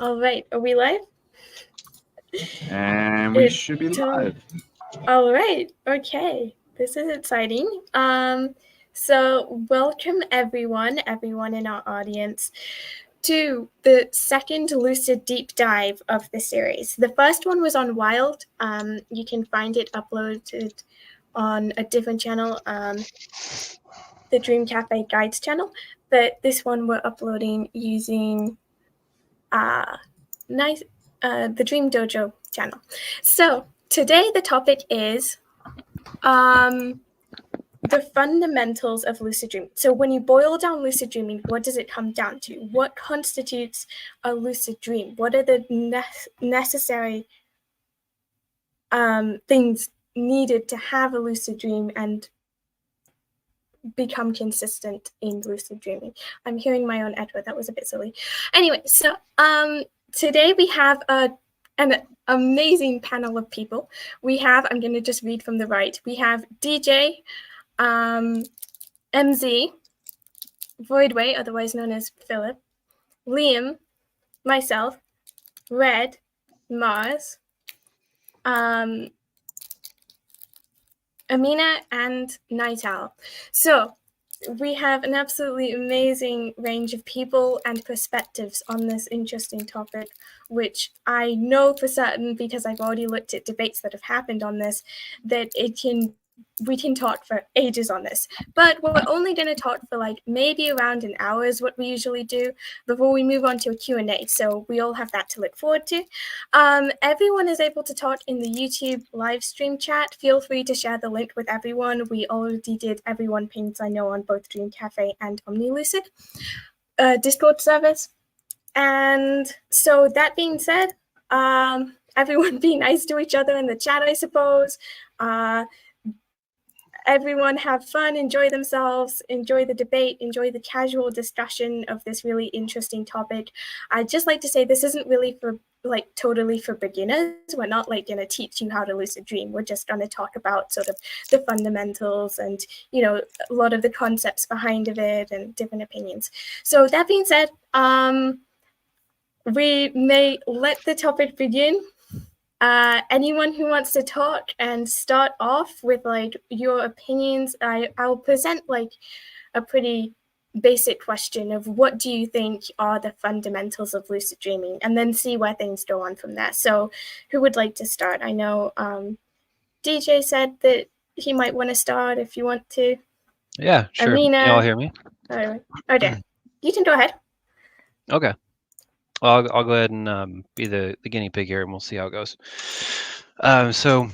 All right, are we live? And we should be live. All right, okay. This is exciting. So welcome everyone in our audience to the second Lucid Deep Dive of the series. The first one was on Wild. You can find it uploaded on a different channel, the Dream Cafe Guides channel, but this one we're uploading using the Dream Dojo channel. So today the topic is the fundamentals of lucid dreaming. So when you boil down lucid dreaming, what does it come down to? What constitutes a lucid dream? What are the necessary things needed to have a lucid dream and become consistent in lucid dreaming? I'm hearing my own echo. That was a bit silly. Anyway, so today we have an amazing panel of people. We have, I'm going to just read from the right. We have DJ, Emzi, Voidway, otherwise known as Philip, Liam, myself, Red, Mars, Amina, and Nightowl. So we have an absolutely amazing range of people and perspectives on this interesting topic, which I know for certain, because I've already looked at debates that have happened on this, that we can talk for ages on this. But we're only going to talk for like maybe around an hour is what we usually do before we move on to a Q&A. So we all have that to look forward to. Everyone is able to talk in the YouTube live stream chat. Feel free to share the link with everyone. We already did Everyone Paints, I know, on both Dream Cafe and OmniLucid Discord servers. And so that being said, everyone be nice to each other in the chat, I suppose. Everyone have fun, enjoy themselves, enjoy the debate, enjoy the casual discussion of this really interesting topic. I'd just like to say this isn't really for totally for beginners. We're not going to teach you how to lucid dream. We're just going to talk about sort of the fundamentals and, a lot of the concepts behind of it and different opinions. So that being said, we may let the topic begin. Anyone who wants to talk and start off with your opinions, I'll present a pretty basic question of what do you think are the fundamentals of lucid dreaming, and then see where things go on from there. So who would like to start? I know DJ said that he might want to start if you want to. Yeah, sure. Amina. Can you all hear me? Okay. You can go ahead. Okay. Well, I'll go ahead and be the guinea pig here, and we'll see how it goes. So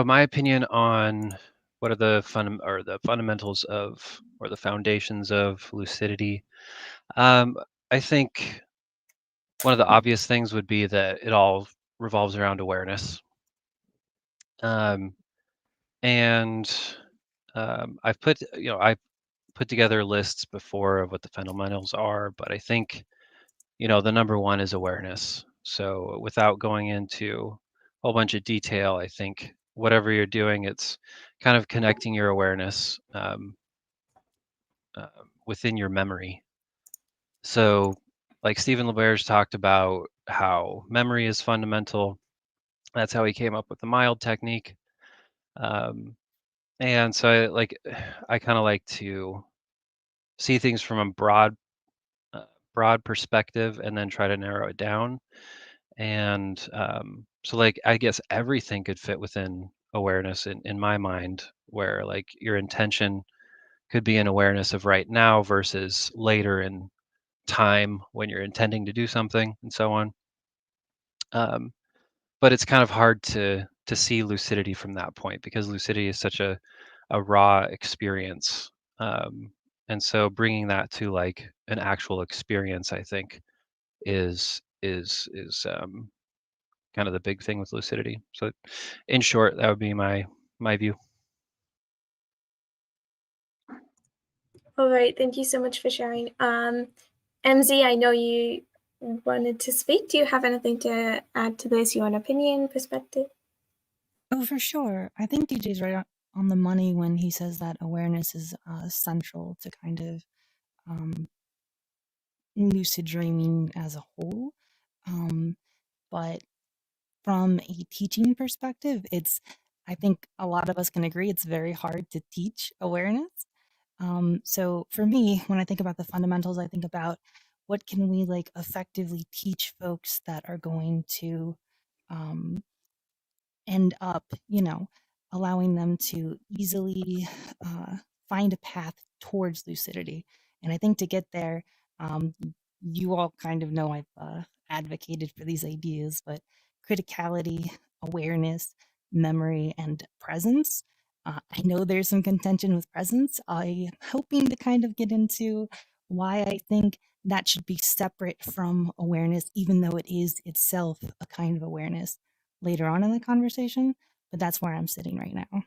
my opinion on what are the fundamentals of, or the foundations of lucidity. I think one of the obvious things would be that it all revolves around awareness. I've put together lists before of what the fundamentals are, but I think, the number one is awareness. So without going into a whole bunch of detail, I think whatever you're doing, it's kind of connecting your awareness within your memory. So like Stephen LeBerge talked about how memory is fundamental. That's how he came up with the mild technique. And so I kind of like to see things from a broad perspective and then try to narrow it down. And so I guess everything could fit within awareness in my mind, where your intention could be an awareness of right now versus later in time when you're intending to do something, and so on. But it's kind of hard to see lucidity from that point, because lucidity is such a raw experience. And so bringing that to an actual experience, I think, is kind of the big thing with lucidity. So in short, that would be my view. All right, thank you so much for sharing. Emzi, I know you wanted to speak. Do you have anything to add to this, your own opinion, perspective? Oh, for sure. I think DJ's right on the money when he says that awareness is central to kind of lucid dreaming as a whole. But from a teaching perspective, I think a lot of us can agree it's very hard to teach awareness. So for me, when I think about the fundamentals, I think about what can we like effectively teach folks that are going to um, end up, allowing them to easily find a path towards lucidity. And I think to get there, um, you all kind of know I've advocated for these ideas, but criticality, awareness, memory, and presence. I know there's some contention with presence. I'm hoping to kind of get into why I think that should be separate from awareness, even though it is itself a kind of awareness later on in the conversation, but that's where I'm sitting right now.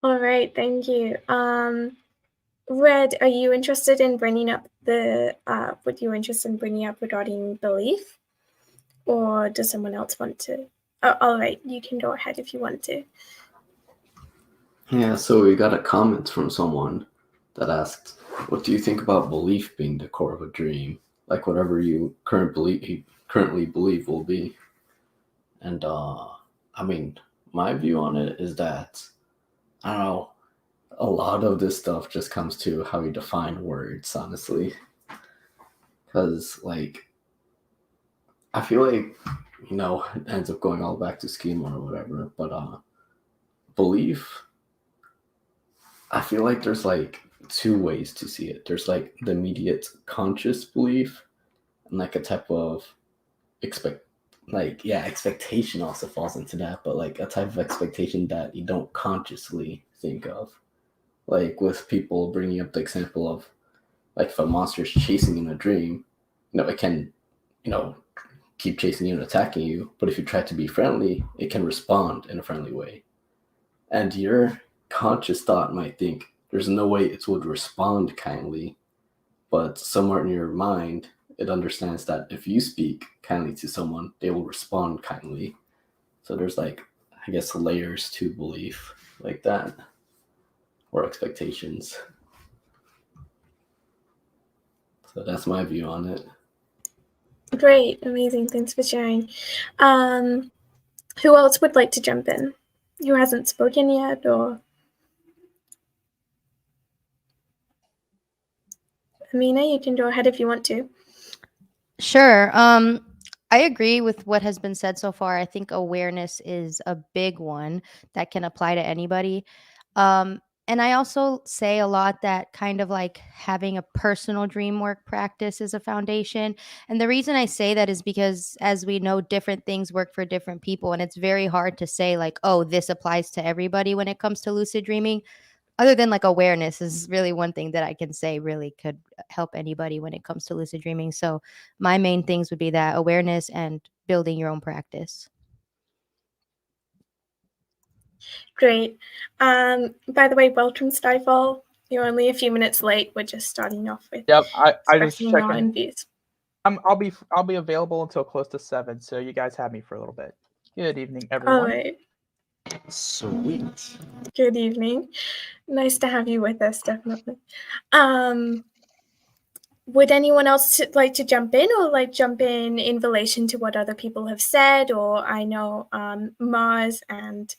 All right, thank you. Red, are you interested in bringing up what you're interested in bringing up regarding belief? Or does someone else want to? Oh, all right, you can go ahead if you want to. Yeah, so we got a comment from someone that asked, what do you think about belief being the core of a dream? Like whatever you currently believe will be. And I mean, my view on it is that, I don't know, a lot of this stuff just comes to how you define words, honestly. Because, like, I feel like, it ends up going all back to schema or whatever, but belief, I feel like there's like two ways to see it. There's like the immediate conscious belief and like a type of expectation also falls into that, but like a type of expectation that you don't consciously think of. Like with people bringing up the example of like if a monster is chasing you in a dream, it can, keep chasing you and attacking you. But if you try to be friendly, it can respond in a friendly way. And your conscious thought might think there's no way it would respond kindly, but somewhere in your mind, it understands that if you speak kindly to someone, they will respond kindly. So there's like, I guess, layers to belief like that, or expectations. So that's my view on it. Great, amazing, thanks for sharing. Who else would like to jump in? Who hasn't spoken yet, or? Amina, you can go ahead if you want to. Sure. I agree with what has been said so far. I think awareness is a big one that can apply to anybody. And I also say a lot that kind of like having a personal dream work practice is a foundation. And the reason I say that is because, as we know, different things work for different people. And it's very hard to say, like, oh, this applies to everybody when it comes to lucid dreaming. Other than like awareness is really one thing that I can say really could help anybody when it comes to lucid dreaming. So my main things would be that awareness and building your own practice. Great. By the way, welcome, Skyfall. You're only a few minutes late. We're just starting off with I just checking views. I'll be available until close to 7, so you guys have me for a little bit. Good evening, everyone. All right. Sweet. Good evening. Nice to have you with us, definitely. Would anyone else like to jump in in relation to what other people have said? Or I know Mars and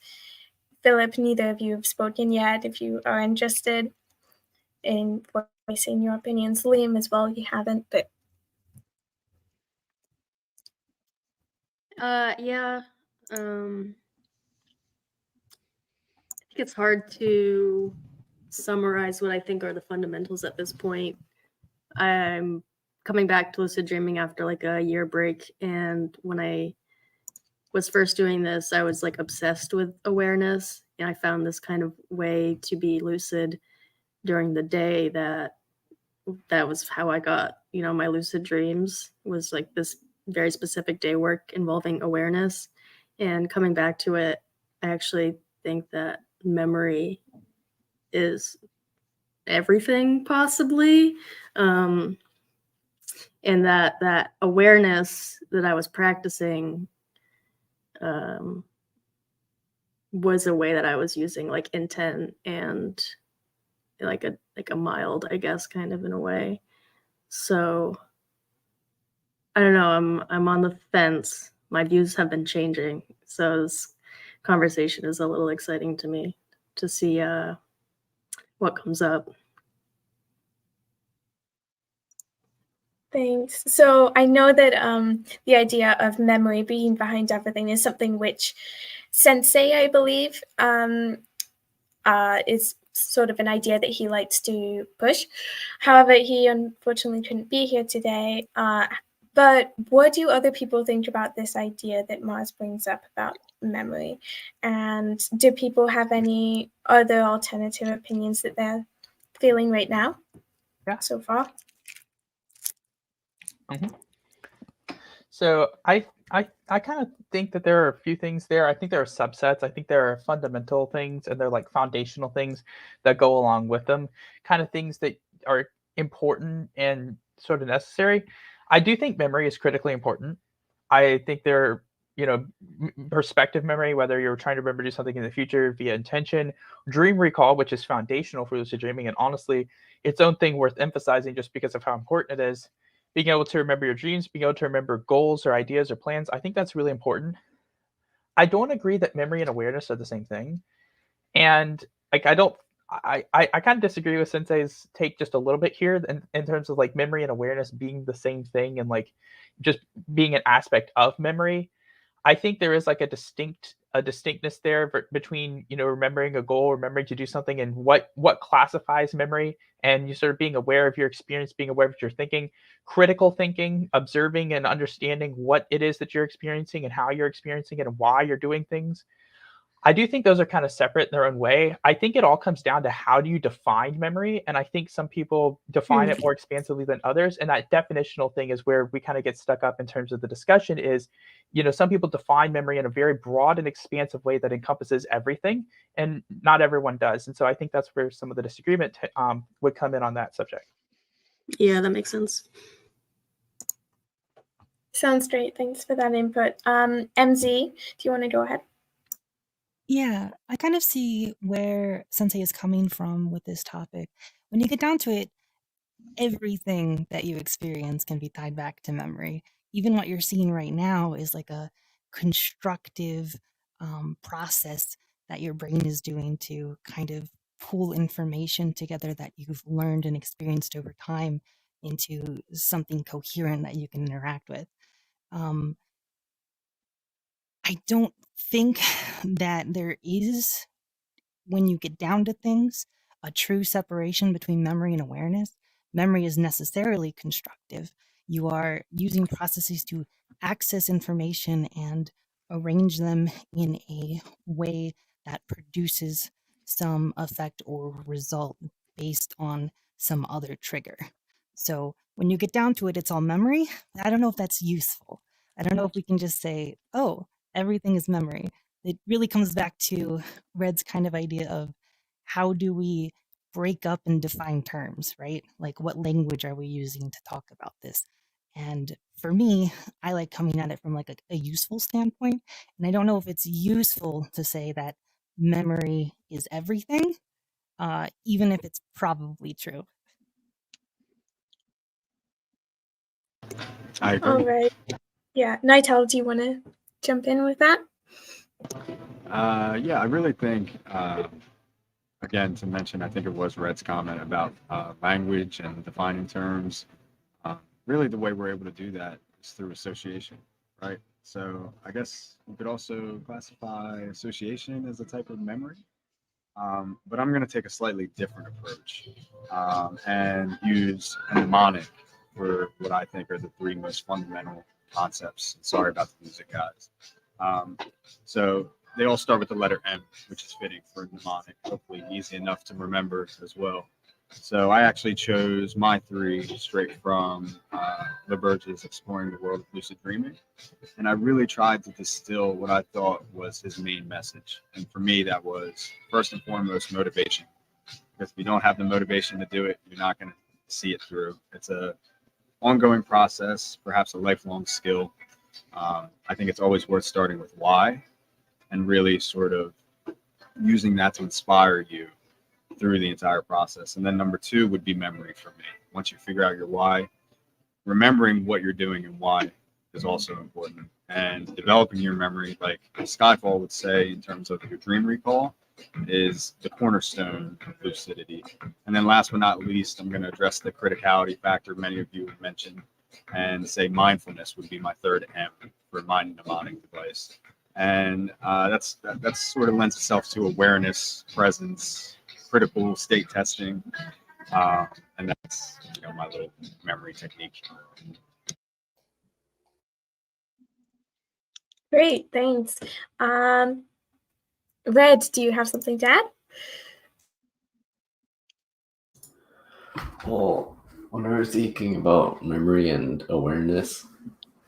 Philip, neither of you have spoken yet. If you are interested in voicing your opinions, Liam as well, you haven't, but yeah. I think it's hard to summarize what I think are the fundamentals at this point. I'm coming back to lucid dreaming after like a year break, and when I was first doing this, I was like obsessed with awareness, and I found this kind of way to be lucid during the day that was how I got, my lucid dreams, was like this very specific day work involving awareness. And coming back to it, I actually think that memory is everything, possibly. And that awareness that I was practicing was a way that I was using like intent and like a mild, I guess, kind of in a way. So I don't know. I'm on the fence. My views have been changing, so this conversation is a little exciting to me to see what comes up. Thanks. So I know that the idea of memory being behind everything is something which Sensei, I believe, is sort of an idea that he likes to push. However, he unfortunately couldn't be here today. But what do other people think about this idea that Mars brings up about memory? And do people have any other alternative opinions that they're feeling right now? Yeah. So far? So I kind of think that there are a few things there. I think there are subsets. I think there are fundamental things and they're like foundational things that go along with them, kind of things that are important and sort of necessary. I do think memory is critically important. I think there, perspective memory, whether you're trying to remember to do something in the future via intention, dream recall, which is foundational for lucid dreaming, and honestly, its own thing worth emphasizing just because of how important it is. Being able to remember your dreams, being able to remember goals or ideas or plans, I think that's really important. I don't agree that memory and awareness are the same thing. And like I kind of disagree with Sensei's take just a little bit here in terms of like memory and awareness being the same thing and like just being an aspect of memory. I think there is like a distinctness there between remembering a goal, remembering to do something, and what classifies memory, and you sort of being aware of your experience, being aware of what you're thinking, critical thinking, observing and understanding what it is that you're experiencing and how you're experiencing it and why you're doing things. I do think those are kind of separate in their own way. I think it all comes down to how do you define memory, and I think some people define it more expansively than others, and that definitional thing is where we kind of get stuck up in terms of the discussion is, some people define memory in a very broad and expansive way that encompasses everything, and not everyone does. And so I think that's where some of the disagreement would come in on that subject. Yeah, that makes sense. Sounds great. Thanks for that input. Emzi, do you want to go ahead? Yeah, I kind of see where Sensei is coming from with this topic. When you get down to it, everything that you experience can be tied back to memory. Even what you're seeing right now is like a constructive process that your brain is doing to kind of pull information together that you've learned and experienced over time into something coherent that you can interact with. I don't think that there is, when you get down to things, a true separation between memory and awareness. Memory is necessarily constructive. You are using processes to access information and arrange them in a way that produces some effect or result based on some other trigger. So when you get down to it, it's all memory. I don't know if that's useful. I don't know if we can just say, oh, everything is memory. It really comes back to Red's kind of idea of how do we break up and define terms, right? Like what language are we using to talk about this? And for me, I like coming at it from like a useful standpoint. And I don't know if it's useful to say that memory is everything, even if it's probably true. I agree. All right. Yeah. Nightowl, do you want to jump in with that? Yeah, I really think, again, to mention, I think it was Red's comment about language and defining terms. Really, the way we're able to do that is through association, right? So I guess you could also classify association as a type of memory. But I'm going to take a slightly different approach and use a mnemonic for what I think are the three most fundamental concepts. Sorry about the music, guys. So they all start with the letter M, which is fitting for a mnemonic, hopefully easy enough to remember as well. So I actually chose my three straight from LaBerge's Exploring the World of Lucid Dreaming. And I really tried to distill what I thought was his main message. And for me, that was first and foremost motivation. Because if you don't have the motivation to do it, you're not going to see it through. It's a ongoing process, perhaps a lifelong skill. I think it's always worth starting with why and really sort of using that to inspire you through the entire process. And then number two would be memory for me. Once you figure out your why, remembering what you're doing and why is also important. And developing your memory, like Skyfall would say, in terms of your dream recall, is the cornerstone of lucidity. And then last but not least, I'm going to address the criticality factor many of you have mentioned, and say mindfulness would be my third M for mind mnemonic device. And that's sort of lends itself to awareness, presence, critical state testing, and that's my little memory technique. Great, thanks. Red, do you have something to add? Well, when I was thinking about memory and awareness,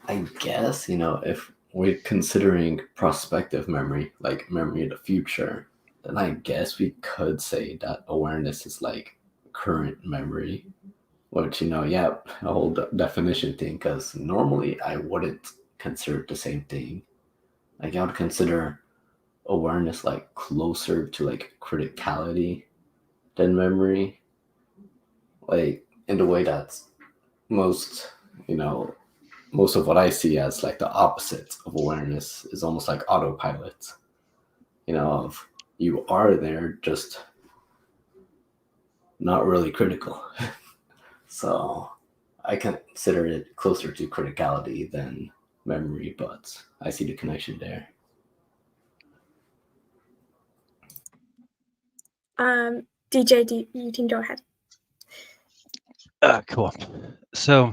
I guess, if we're considering prospective memory, like memory of the future, then I guess we could say that awareness is like current memory, which, yeah, a whole definition thing, because normally I wouldn't consider it the same thing. Like, I would consider awareness like closer to like criticality than memory, like in the way that's most, most of what I see as like the opposite of awareness is almost like autopilot, of you are there, just not really critical. So I consider it closer to criticality than memory, but I see the connection there. DJ, you can go ahead. Cool. So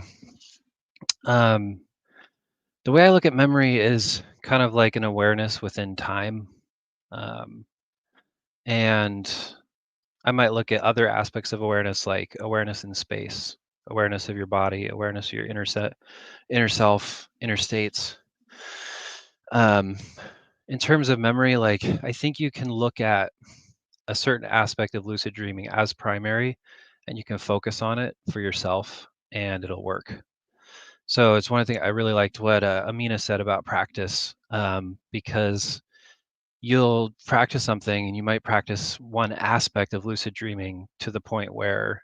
the way I look at memory is kind of like an awareness within time. And I might look at other aspects of awareness, like awareness in space, awareness of your body, awareness of your inner self, inner states. In terms of memory, like I think you can look at a certain aspect of lucid dreaming as primary, and you can focus on it for yourself, and it'll work. So it's one thing I really liked what Amina said about practice, because you'll practice something and you might practice one aspect of lucid dreaming to the point where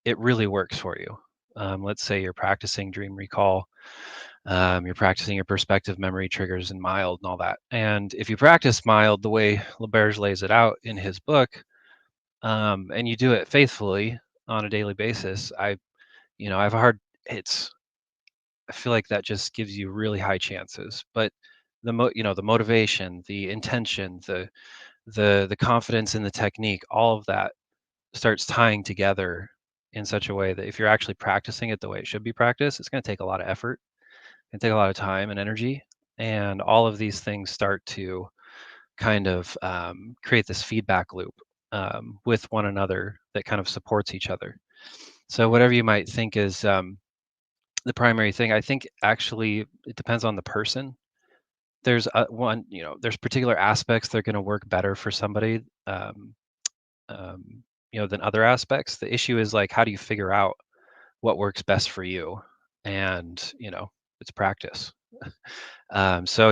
it really works for you. Let's say you're practicing dream recall, you're practicing your perspective memory triggers and mild and all that. And if you practice mild the way LaBerge lays it out in his book, and you do it faithfully on a daily basis, I have a hard, I feel like that just gives you really high chances. But the motivation, the intention, the confidence in the technique, all of that starts tying together in such a way that if you're actually practicing it the way it should be practiced, it's going to take a lot of effort and take a lot of time and energy, and all of these things start to kind of create this feedback loop with one another that kind of supports each other. So whatever you might think is the primary thing, I think actually it depends on the person. There's there's particular aspects that are going to work better for somebody than other aspects. The issue is like, how do you figure out what works best for you? And it's practice. So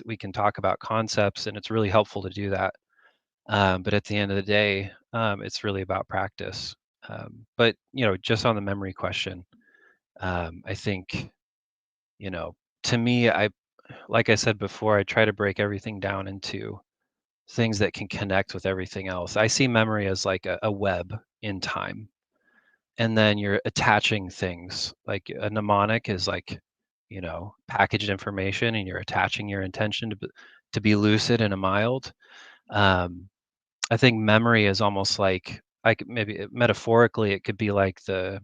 we can talk about concepts, and it's really helpful to do that. But at the end of the day, it's really about practice. But just on the memory question, I think to me, like I said before, I try to break everything down into things that can connect with everything else. I see memory as like a web in time. And then you're attaching things. Like a mnemonic is like, packaged information, and you're attaching your intention to be lucid and a mild. I think memory is almost like maybe metaphorically it could be like the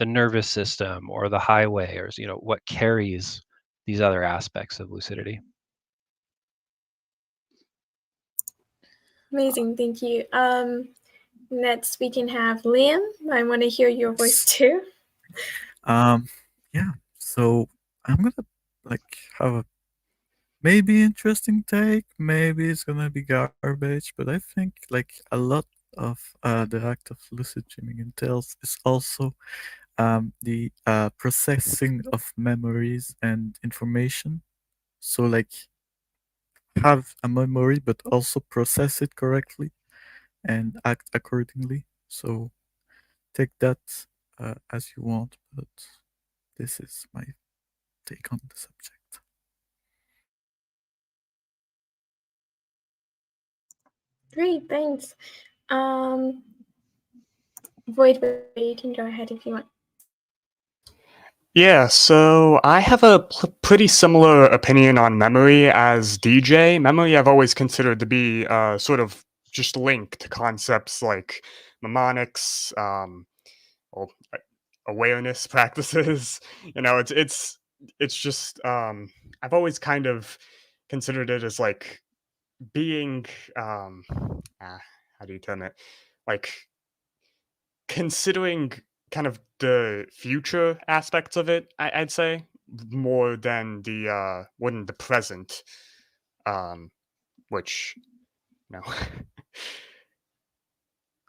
nervous system or the highway, or what carries these other aspects of lucidity. Amazing, thank you. Next we can have Liam. I want to hear your voice too. Yeah, so I'm gonna have a maybe interesting take, maybe it's gonna be garbage, but I think a lot of the act of lucid dreaming entails is also the processing of memories and information. So have a memory but also process it correctly. and act accordingly. So take that as you want, but this is my take on the subject. Great, thanks. Void, you can go ahead if you want. Yeah, so I have a pretty similar opinion on memory as DJ. Memory I've always considered to be sort of just linked to concepts like mnemonics, well, awareness practices. You know, it's just I've always kind of considered it as like being how do you term it? Like considering kind of the future aspects of it, I'd say more than the present, which no,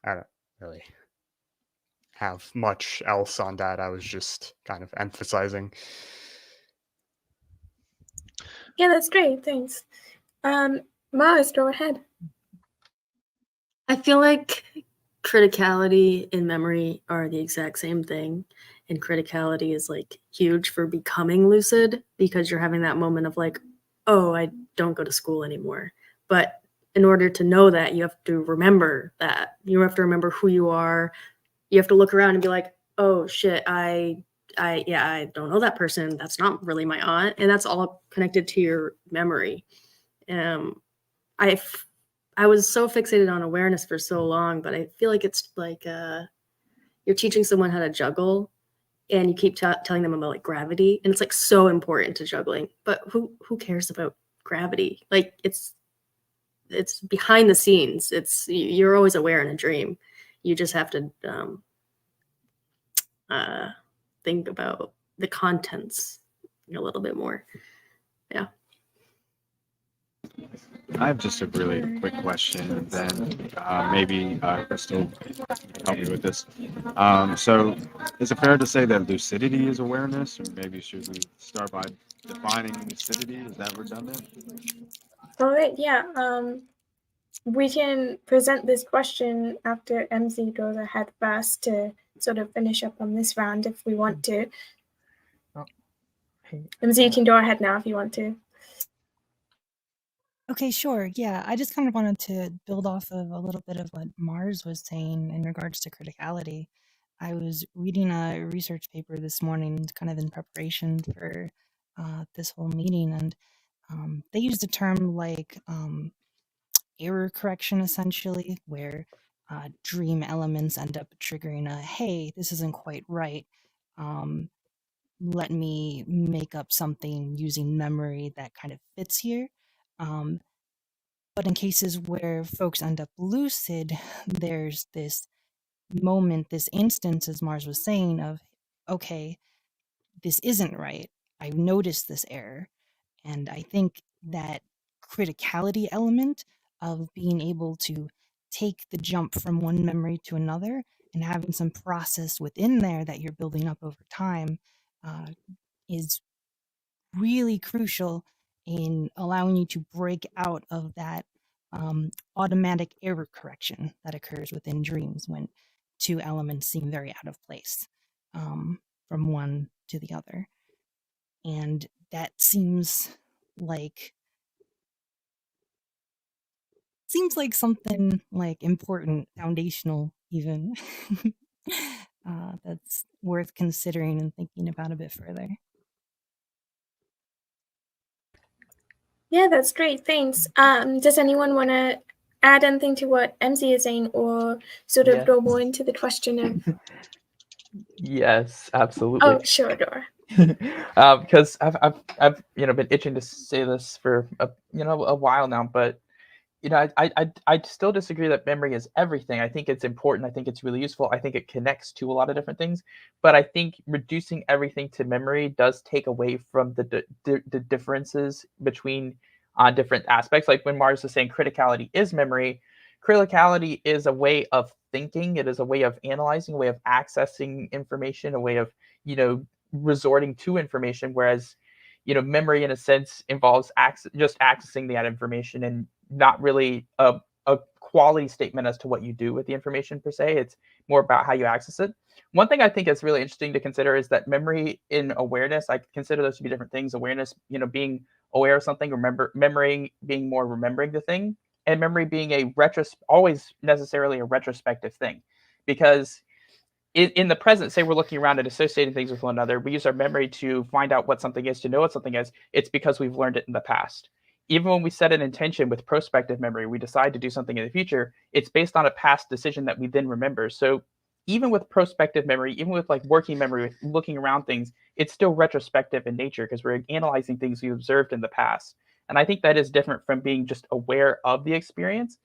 I don't really have much else on that. I was just kind of emphasizing. Yeah, that's great. Thanks. Mars, go ahead. I feel like criticality and memory are the exact same thing. And criticality is like huge for becoming lucid because you're having that moment of like, oh, I don't go to school anymore. But in order to know that, you have to remember that. You have to remember who you are. You have to look around and be like, oh shit, I don't know that person. That's not really my aunt. And that's all connected to your memory. I was so fixated on awareness for so long, but I feel like it's like you're teaching someone how to juggle, and you keep telling them about like gravity, and it's like so important to juggling. But who cares about gravity? Like it's behind the scenes. You're always aware in a dream. You just have to think about the contents a little bit more. Yeah. I have just a really quick question, and then maybe Crystal can help me with this. So, is it fair to say that lucidity is awareness, or maybe should we start by defining lucidity? Is that redundant? All right, yeah. We can present this question after Emzi goes ahead first to sort of finish up on this round if we want to. Emzi, you can go ahead now if you want to. Okay, sure. Yeah, I just kind of wanted to build off of a little bit of what Mars was saying in regards to criticality. I was reading a research paper this morning, kind of in preparation for this whole meeting, and they used a term like error correction, essentially, where dream elements end up triggering a, hey, this isn't quite right. Let me make up something using memory that kind of fits here. But in cases where folks end up lucid, there's this moment, this instance, as Mars was saying, of, okay, this isn't right. I've noticed this error. And I think that criticality element of being able to take the jump from one memory to another and having some process within there that you're building up over time is really crucial in allowing you to break out of that automatic error correction that occurs within dreams when two elements seem very out of place from one to the other. And that seems like something like important, foundational even, that's worth considering and thinking about a bit further. Yeah, that's great. Thanks. Does anyone want to add anything to what Emzi is saying, or sort of go more into the question of? Yes, absolutely. Oh, sure, Dora. Because I've been itching to say this for a while now, but I still disagree that memory is everything. I think it's important. I think it's really useful. I think it connects to a lot of different things. But I think reducing everything to memory does take away from the differences between different aspects. Like when Mars is saying criticality is memory, criticality is a way of thinking. It is a way of analyzing, a way of accessing information, a way of resorting to information. Whereas memory in a sense involves just accessing that information and not really a quality statement as to what you do with the information per se. It's more about how you access it. One thing I think is really interesting to consider is that memory in awareness, I consider those to be different things. Awareness, being aware of something, memory being more remembering the thing, and memory being always necessarily a retrospective thing. Because in the present, say we're looking around and associating things with one another, we use our memory to find out what something is, to know what something is. It's because we've learned it in the past. Even when we set an intention with prospective memory, we decide to do something in the future, it's based on a past decision that we then remember. So even with prospective memory, even with like working memory, with looking around things, it's still retrospective in nature because we're analyzing things we observed in the past. And I think that is different from being just aware of the experience,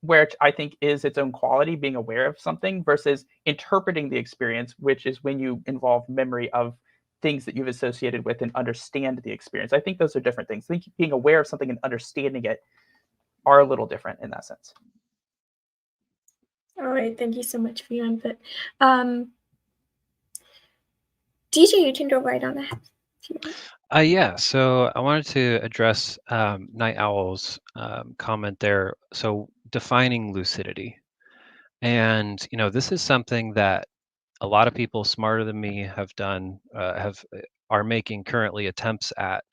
where I think is its own quality, being aware of something, versus interpreting the experience, which is when you involve memory of things that you've associated with and understand the experience. I think those are different things. I think being aware of something and understanding it are a little different in that sense. All right, thank you so much for your input. DJ, you can go right on ahead if you want. Yeah, so I wanted to address Nightowl's comment there. So defining lucidity. And, this is something that a lot of people smarter than me have done, are making currently attempts at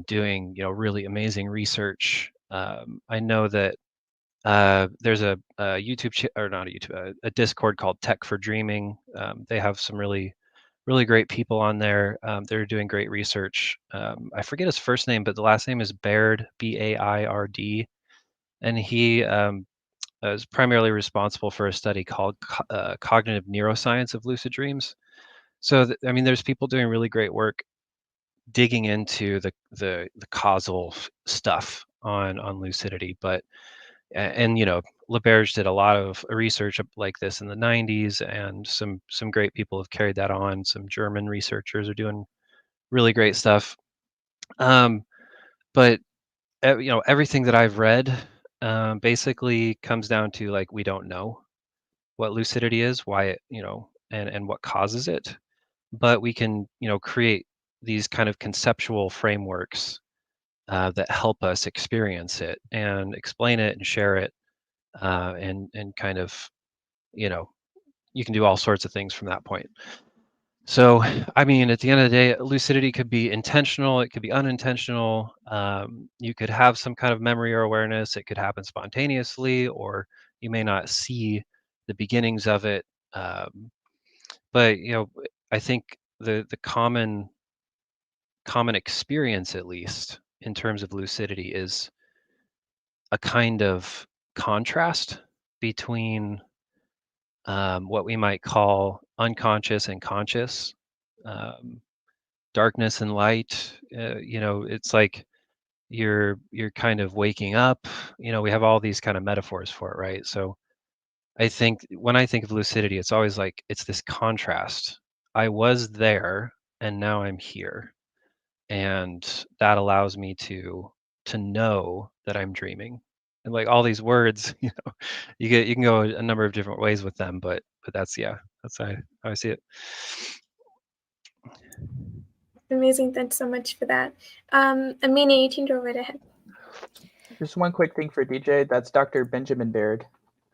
doing, really amazing research. I know that there's a YouTube, or not a YouTube, a Discord called Tech for Dreaming. They have some really great people on there. They're doing great research. I forget his first name, but the last name is Baird, Baird, and he is primarily responsible for a study called cognitive neuroscience of lucid dreams. So, there's people doing really great work digging into the causal stuff on lucidity, but LaBerge did a lot of research like this in the 90s, and some great people have carried that on. Some German researchers are doing really great stuff. But everything that I've read basically comes down to, like, we don't know what lucidity is, why it, and what causes it, but we can, create these kind of conceptual frameworks that help us experience it and explain it and share it, and kind of, you can do all sorts of things from that point. So, at the end of the day, lucidity could be intentional, it could be unintentional. You could have some kind of memory or awareness. It could happen spontaneously, or you may not see the beginnings of it. But I think the common experience, at least in terms of lucidity, is a kind of contrast between what we might call unconscious and conscious, darkness and light. It's like you're kind of waking up. We have all these kind of metaphors for it, right? So I think when I think of lucidity, it's always like it's this contrast. I was there and now I'm here, and that allows me to know that I'm dreaming. And like all these words, you can go a number of different ways with them, but that's how I see it. Amazing, thanks so much for that. Amina, you can go right ahead. Just one quick thing for DJ. That's Dr. Benjamin Baird,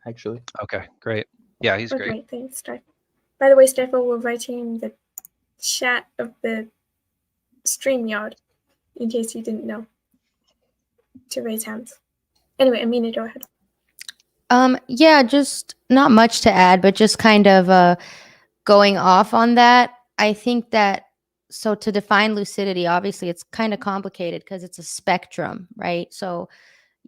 actually. Okay, great. Yeah, he's great. Great, thanks, Steph. By the way, Steph, we're writing in the chat of the StreamYard, in case you didn't know, to raise hands. Anyway, Amina, go ahead. Yeah, just not much to add, but just kind of going off on that. I think that, so to define lucidity, obviously it's kind of complicated because it's a spectrum, right? So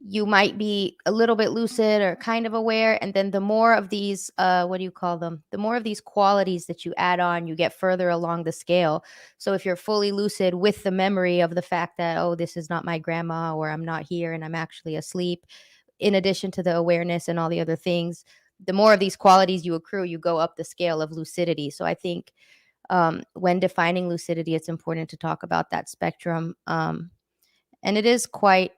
you might be a little bit lucid or kind of aware, and then the more of these, what do you call them? The more of these qualities that you add on, you get further along the scale. So if you're fully lucid with the memory of the fact that, oh, this is not my grandma, or I'm not here and I'm actually asleep, in addition to the awareness and all the other things, the more of these qualities you accrue, you go up the scale of lucidity. So I think when defining lucidity, it's important to talk about that spectrum. And it is quite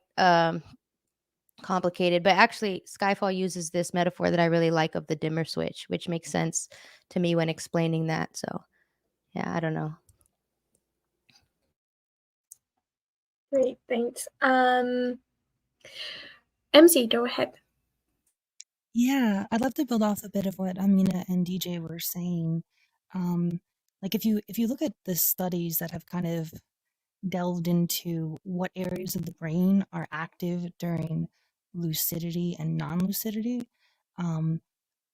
complicated, but actually Skyfall uses this metaphor that I really like of the dimmer switch, which makes sense to me when explaining that. So yeah, I don't know. Great, thanks. Emzi, go ahead. Yeah, I'd love to build off a bit of what Amina and DJ were saying. Like if you look at the studies that have kind of delved into what areas of the brain are active during lucidity and non-lucidity, um,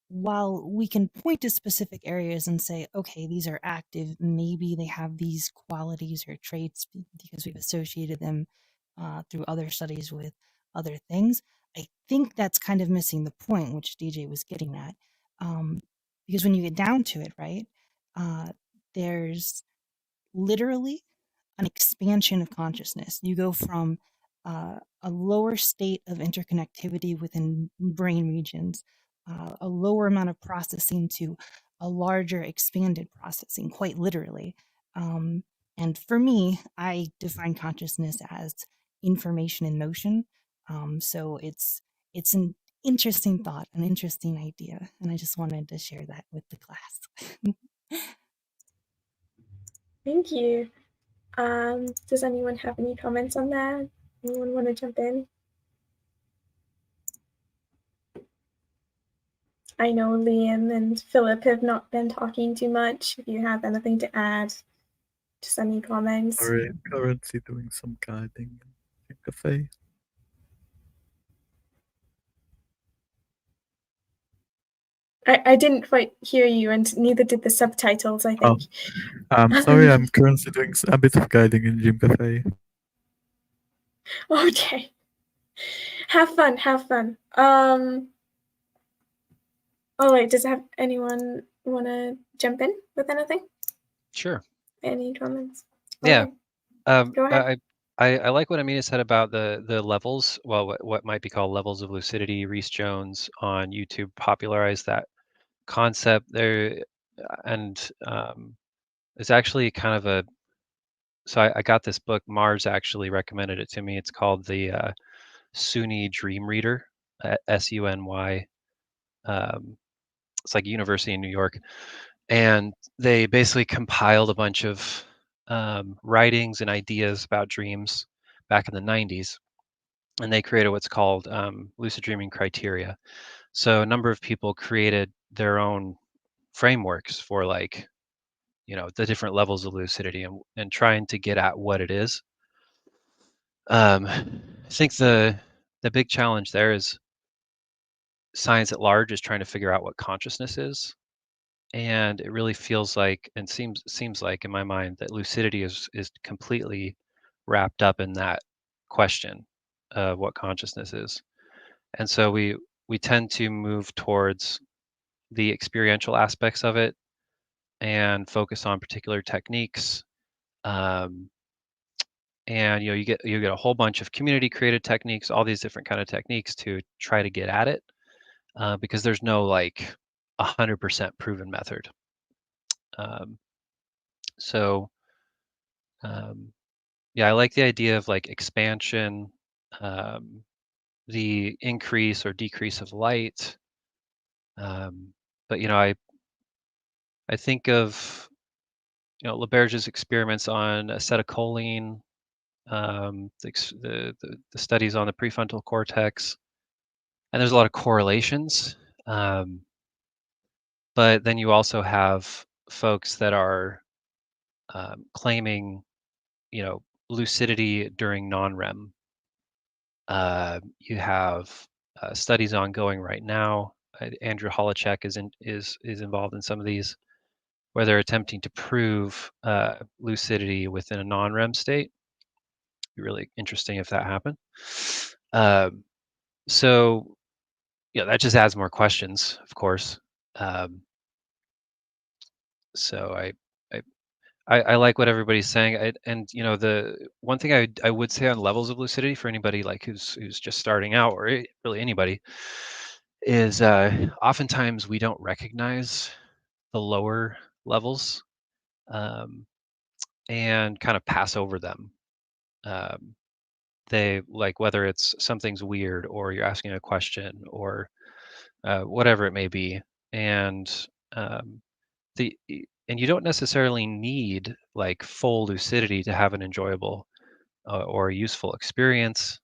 while we can point to specific areas and say, okay, these are active, maybe they have these qualities or traits because we've associated them through other studies with other things. I think that's kind of missing the point, which DJ was getting at. Because when you get down to it, right, there's literally an expansion of consciousness. You go from a lower state of interconnectivity within brain regions, a lower amount of processing to a larger expanded processing, quite literally. And for me, I define consciousness as information in motion. So it's an interesting thought, an interesting idea, and I just wanted to share that with the class. Thank you. Does anyone have any comments on that? Anyone want to jump in? I know Liam and Philip have not been talking too much. If you have anything to add, just any comments. Sorry, I'm currently doing some guiding in a cafe. I didn't quite hear you, and neither did the subtitles, I think. I'm sorry, I'm currently doing a bit of guiding in Gym Cafe. Okay. Have fun, have fun. All right, does anyone want to jump in with anything? Sure. Any comments? Yeah. Go ahead. I like what Amina said about the levels. Well, what might be called levels of lucidity. Rhys Jones on YouTube popularized that concept there, and it's actually kind of a. So I got this book. Mars actually recommended it to me. It's called the SUNY Dream Reader, SUNY. It's like University in New York, and they basically compiled a bunch of writings and ideas about dreams back in the 90s, and they created what's called lucid dreaming criteria. So a number of people created their own frameworks for, like, the different levels of lucidity and trying to get at what it is. I think the big challenge there is science at large is trying to figure out what consciousness is. And it really feels like, and seems like in my mind, that lucidity is completely wrapped up in that question of what consciousness is. And so we tend to move towards the experiential aspects of it and focus on particular techniques. And you get a whole bunch of community created techniques, all these different kind of techniques to try to get at it, because there's no like 100% proven method. So yeah, I like the idea of like expansion, the increase or decrease of light. But I think of LaBerge's experiments on acetylcholine, the studies on the prefrontal cortex, and there's a lot of correlations. But then you also have folks that are claiming, lucidity during non-REM. You have studies ongoing right now. Andrew Holacek is involved in some of these, where they're attempting to prove lucidity within a non-REM state. Be really interesting if that happened. So that just adds more questions, of course. So I like what everybody's saying, and the one thing I would say on levels of lucidity for anybody like who's just starting out, or really anybody, is oftentimes we don't recognize the lower levels, and kind of pass over them. They, like, whether it's something's weird or you're asking a question or whatever it may be, and and you don't necessarily need like full lucidity to have an enjoyable or useful experience.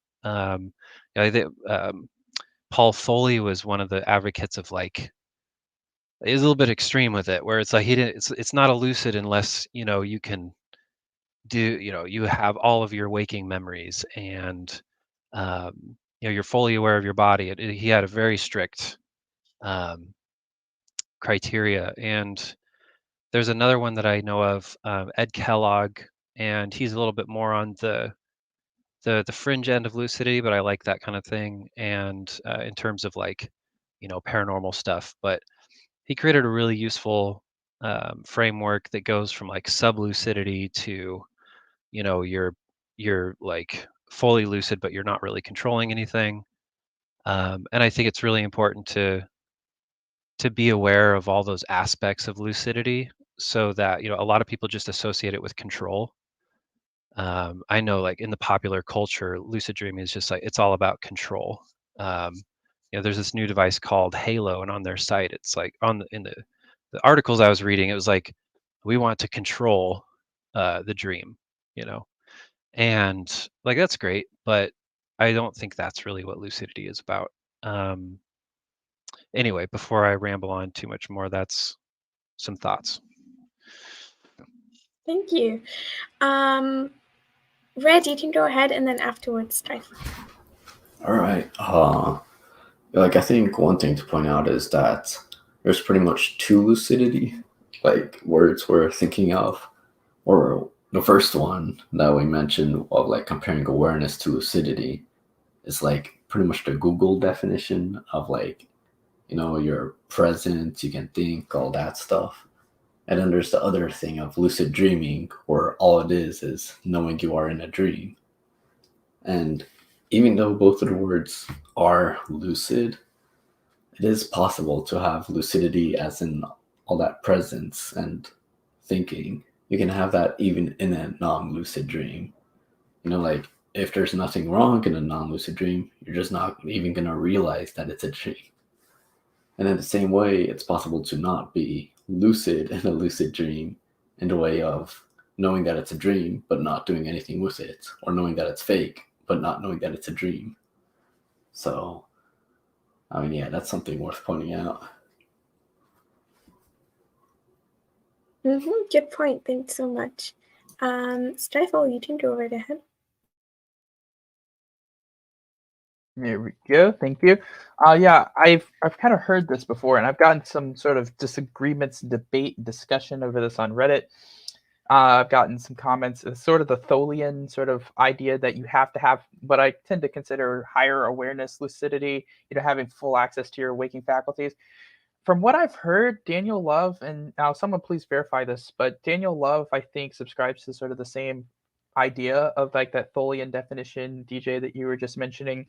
Paul Foley was one of the advocates of like, he's a little bit extreme with it, where it's like he didn't. It's not a lucid unless you can do you have all of your waking memories and you're fully aware of your body. He had a very strict criteria, and there's another one that I know of, Ed Kellogg, and he's a little bit more on the fringe end of lucidity, but I like that kind of thing. And in terms of like paranormal stuff, but he created a really useful framework that goes from like sub-lucidity to you're like fully lucid, but you're not really controlling anything. And I think it's really important to be aware of all those aspects of lucidity, so that a lot of people just associate it with control. I know, like in the popular culture, lucid dreaming is just like it's all about control. um, there's this new device called Halo, and on their site it's like in the articles I was reading, it was like, we want to control the dream, and like that's great, but I don't think that's really what lucidity is about. Anyway, before I ramble on too much more, that's some thoughts. Thank you. Red, you can go ahead, and then afterwards, Strife. All right. Like, I think one thing to point out is that there's pretty much two lucidity, like, words we're thinking of. Or the first one that we mentioned of like comparing awareness to lucidity is like pretty much the Google definition of like, you're present, you can think, all that stuff. And then there's the other thing of lucid dreaming, where all it is knowing you are in a dream. And even though both of the words are lucid, it is possible to have lucidity as in all that presence and thinking. You can have that even in a non-lucid dream. Like if there's nothing wrong in a non-lucid dream, you're just not even going to realize that it's a dream. And in the same way, it's possible to not be lucid in a lucid dream, in the way of knowing that it's a dream, but not doing anything with it, or knowing that it's fake, but not knowing that it's a dream. So, yeah, that's something worth pointing out. Good point. Thanks so much. Stifle, you can go right ahead. There we go. Thank you. Yeah, I've kind of heard this before, and I've gotten some sort of disagreements, debate, discussion over this on Reddit. I've gotten some comments. It's sort of the Tholian sort of idea that you have to have what I tend to consider higher awareness, lucidity, having full access to your waking faculties. From what I've heard, Daniel Love, and now someone please verify this, but Daniel Love, I think, subscribes to sort of the same idea of like that Tholian definition, DJ, that you were just mentioning.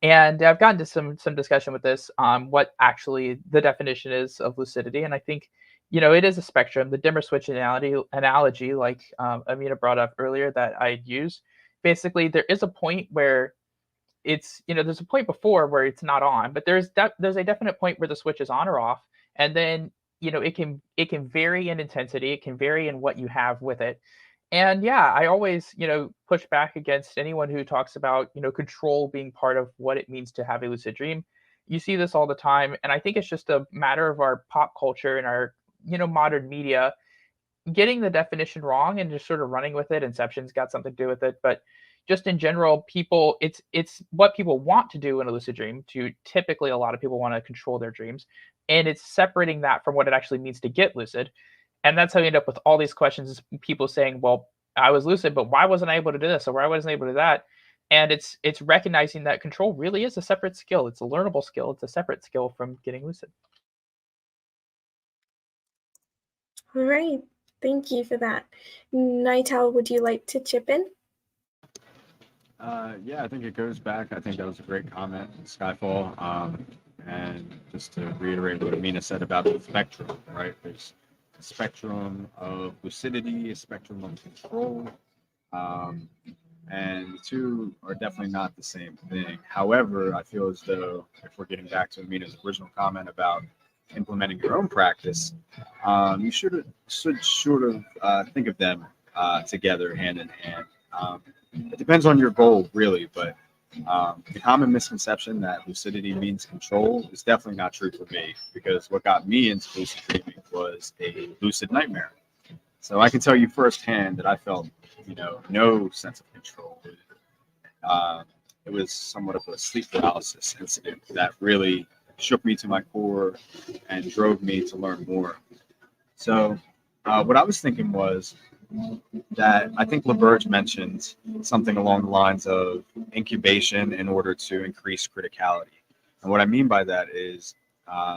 And I've gotten to some discussion with this on what actually the definition is of lucidity. And I think, it is a spectrum. The dimmer switch analogy, like Amina brought up earlier, that I'd use. Basically, there is a point where it's, there's a point before where it's not on, but there's a definite point where the switch is on or off. And then, it can vary in intensity. It can vary in what you have with it. And yeah, I always, push back against anyone who talks about, control being part of what it means to have a lucid dream. You see this all the time. And I think it's just a matter of our pop culture and our, modern media getting the definition wrong and just sort of running with it. Inception's got something to do with it. But just in general, it's what people want to do in a lucid dream. Typically, a lot of people want to control their dreams. And it's separating that from what it actually means to get lucid. And that's how you end up with all these questions, people saying, well, I was lucid, but why wasn't I able to do this? Or why wasn't I able to do that? And it's recognizing that control really is a separate skill. It's a learnable skill. It's a separate skill from getting lucid. All right. Thank you for that. Nightowl, would you like to chip in? Yeah, I think it goes back. I think that was a great comment, Skyfall. And just to reiterate what Amina said about the spectrum, right? There's a spectrum of lucidity, a spectrum of control, and the two are definitely not the same thing. However, I feel as though if we're getting back to Amina's original comment about implementing your own practice, you should sort of think of them together, hand in hand. It depends on your goal, really, but The common misconception that lucidity means control is definitely not true for me, because what got me into lucid dreaming was a lucid nightmare. So I can tell you firsthand that I felt, no sense of control. It was somewhat of a sleep paralysis incident that really shook me to my core and drove me to learn more. So what I was thinking was that I think LaBerge mentioned something along the lines of incubation in order to increase criticality. And what I mean by that is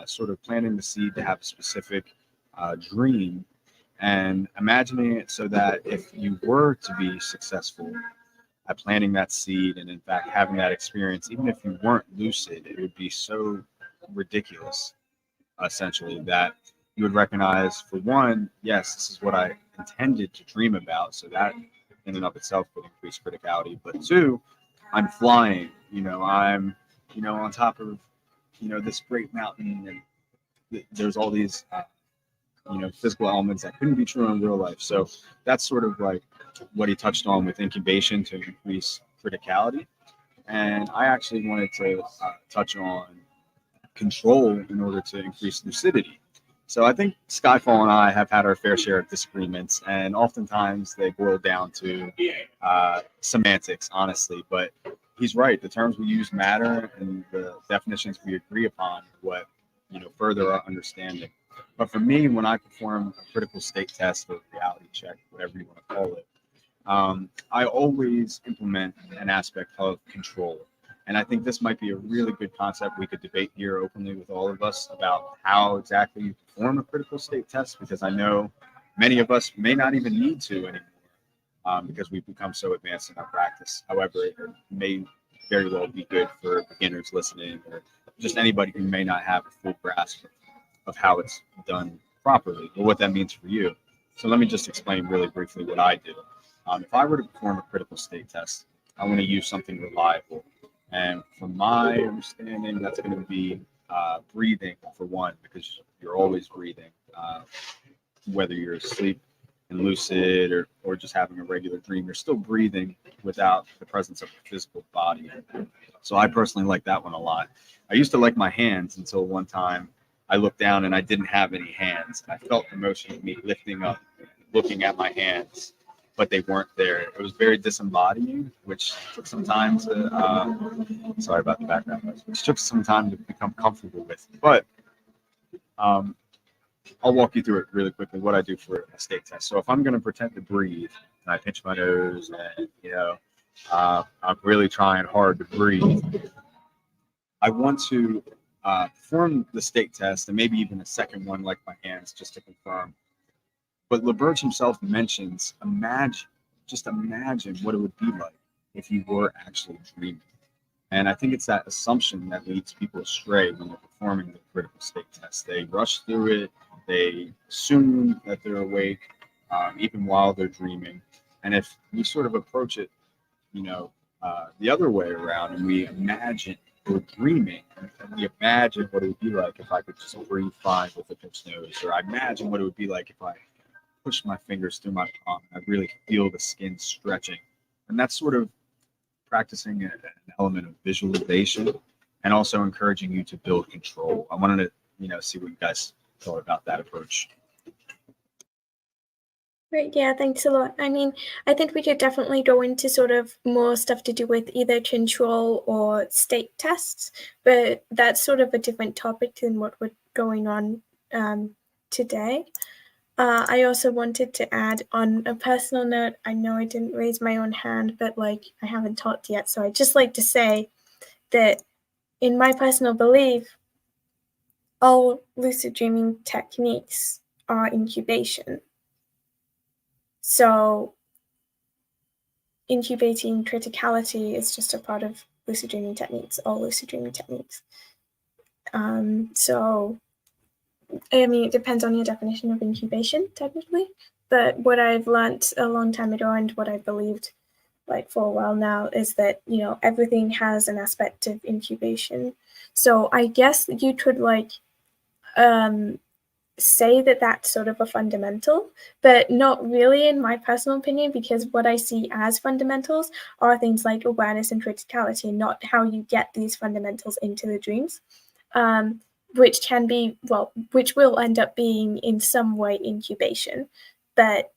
sort of planting the seed to have a specific dream and imagining it so that if you were to be successful at planting that seed and in fact having that experience, even if you weren't lucid, it would be so ridiculous, essentially, that you would recognize, for one, yes, this is what I intended to dream about, so that in and of itself would increase criticality. But two, I'm flying, I'm, on top of, this great mountain, and there's all these, physical elements that couldn't be true in real life. So that's sort of like what he touched on with incubation to increase criticality. And I actually wanted to touch on control in order to increase lucidity. So I think Skyfall and I have had our fair share of disagreements, and oftentimes they boil down to semantics, honestly. But he's right. The terms we use matter, and the definitions we agree upon what further our understanding. But for me, when I perform a critical state test or reality check, whatever you want to call it, I always implement an aspect of control. And I think this might be a really good concept we could debate here openly with all of us about how exactly you perform a critical state test, because I know many of us may not even need to anymore because we've become so advanced in our practice. However, it may very well be good for beginners listening, or just anybody who may not have a full grasp of how it's done properly or what that means for you. So let me just explain really briefly what I do. If I were to perform a critical state test, I want to use something reliable. And from my understanding, that's going to be breathing, for one, because you're always breathing, whether you're asleep and lucid or just having a regular dream, you're still breathing without the presence of the physical body. So I personally like that one a lot. I used to like my hands until one time I looked down and I didn't have any hands. I felt the motion of me lifting up, looking at my hands, but they weren't there. It was very disembodying, which took some time to, sorry about the background noise, which took some time to become comfortable with. But I'll walk you through it really quickly, what I do for a state test. So if I'm going to pretend to breathe, and I pinch my nose and, I'm really trying hard to breathe, I want to perform the state test and maybe even a second one like my hands just to confirm. But LaBerge himself mentions, just imagine what it would be like if you were actually dreaming. And I think it's that assumption that leads people astray when they're performing the critical state test. They rush through it, they assume that they're awake, even while they're dreaming. And if we sort of approach it, the other way around, and we imagine we're dreaming, and we imagine what it would be like if I could just breathe fine with a pinched nose, or I imagine what it would be like if I push my fingers through my palm. I really feel the skin stretching. And that's sort of practicing an element of visualization and also encouraging you to build control. I wanted to, see what you guys thought about that approach. Right, yeah, thanks a lot. I mean, I think we could definitely go into sort of more stuff to do with either control or state tests, but that's sort of a different topic than what we're going on today. I also wanted to add, on a personal note, I know I didn't raise my own hand, but I haven't talked yet, so I'd just like to say that in my personal belief, all lucid dreaming techniques are incubation. So incubating criticality is just a part of lucid dreaming techniques, all lucid dreaming techniques. So, I mean, it depends on your definition of incubation, technically, but what I've learned a long time ago and what I believed for a while now is that, everything has an aspect of incubation. So I guess you could say that that's sort of a fundamental, but not really in my personal opinion, because what I see as fundamentals are things like awareness and criticality, not how you get these fundamentals into the dreams, which can be, well, which will end up being in some way incubation, but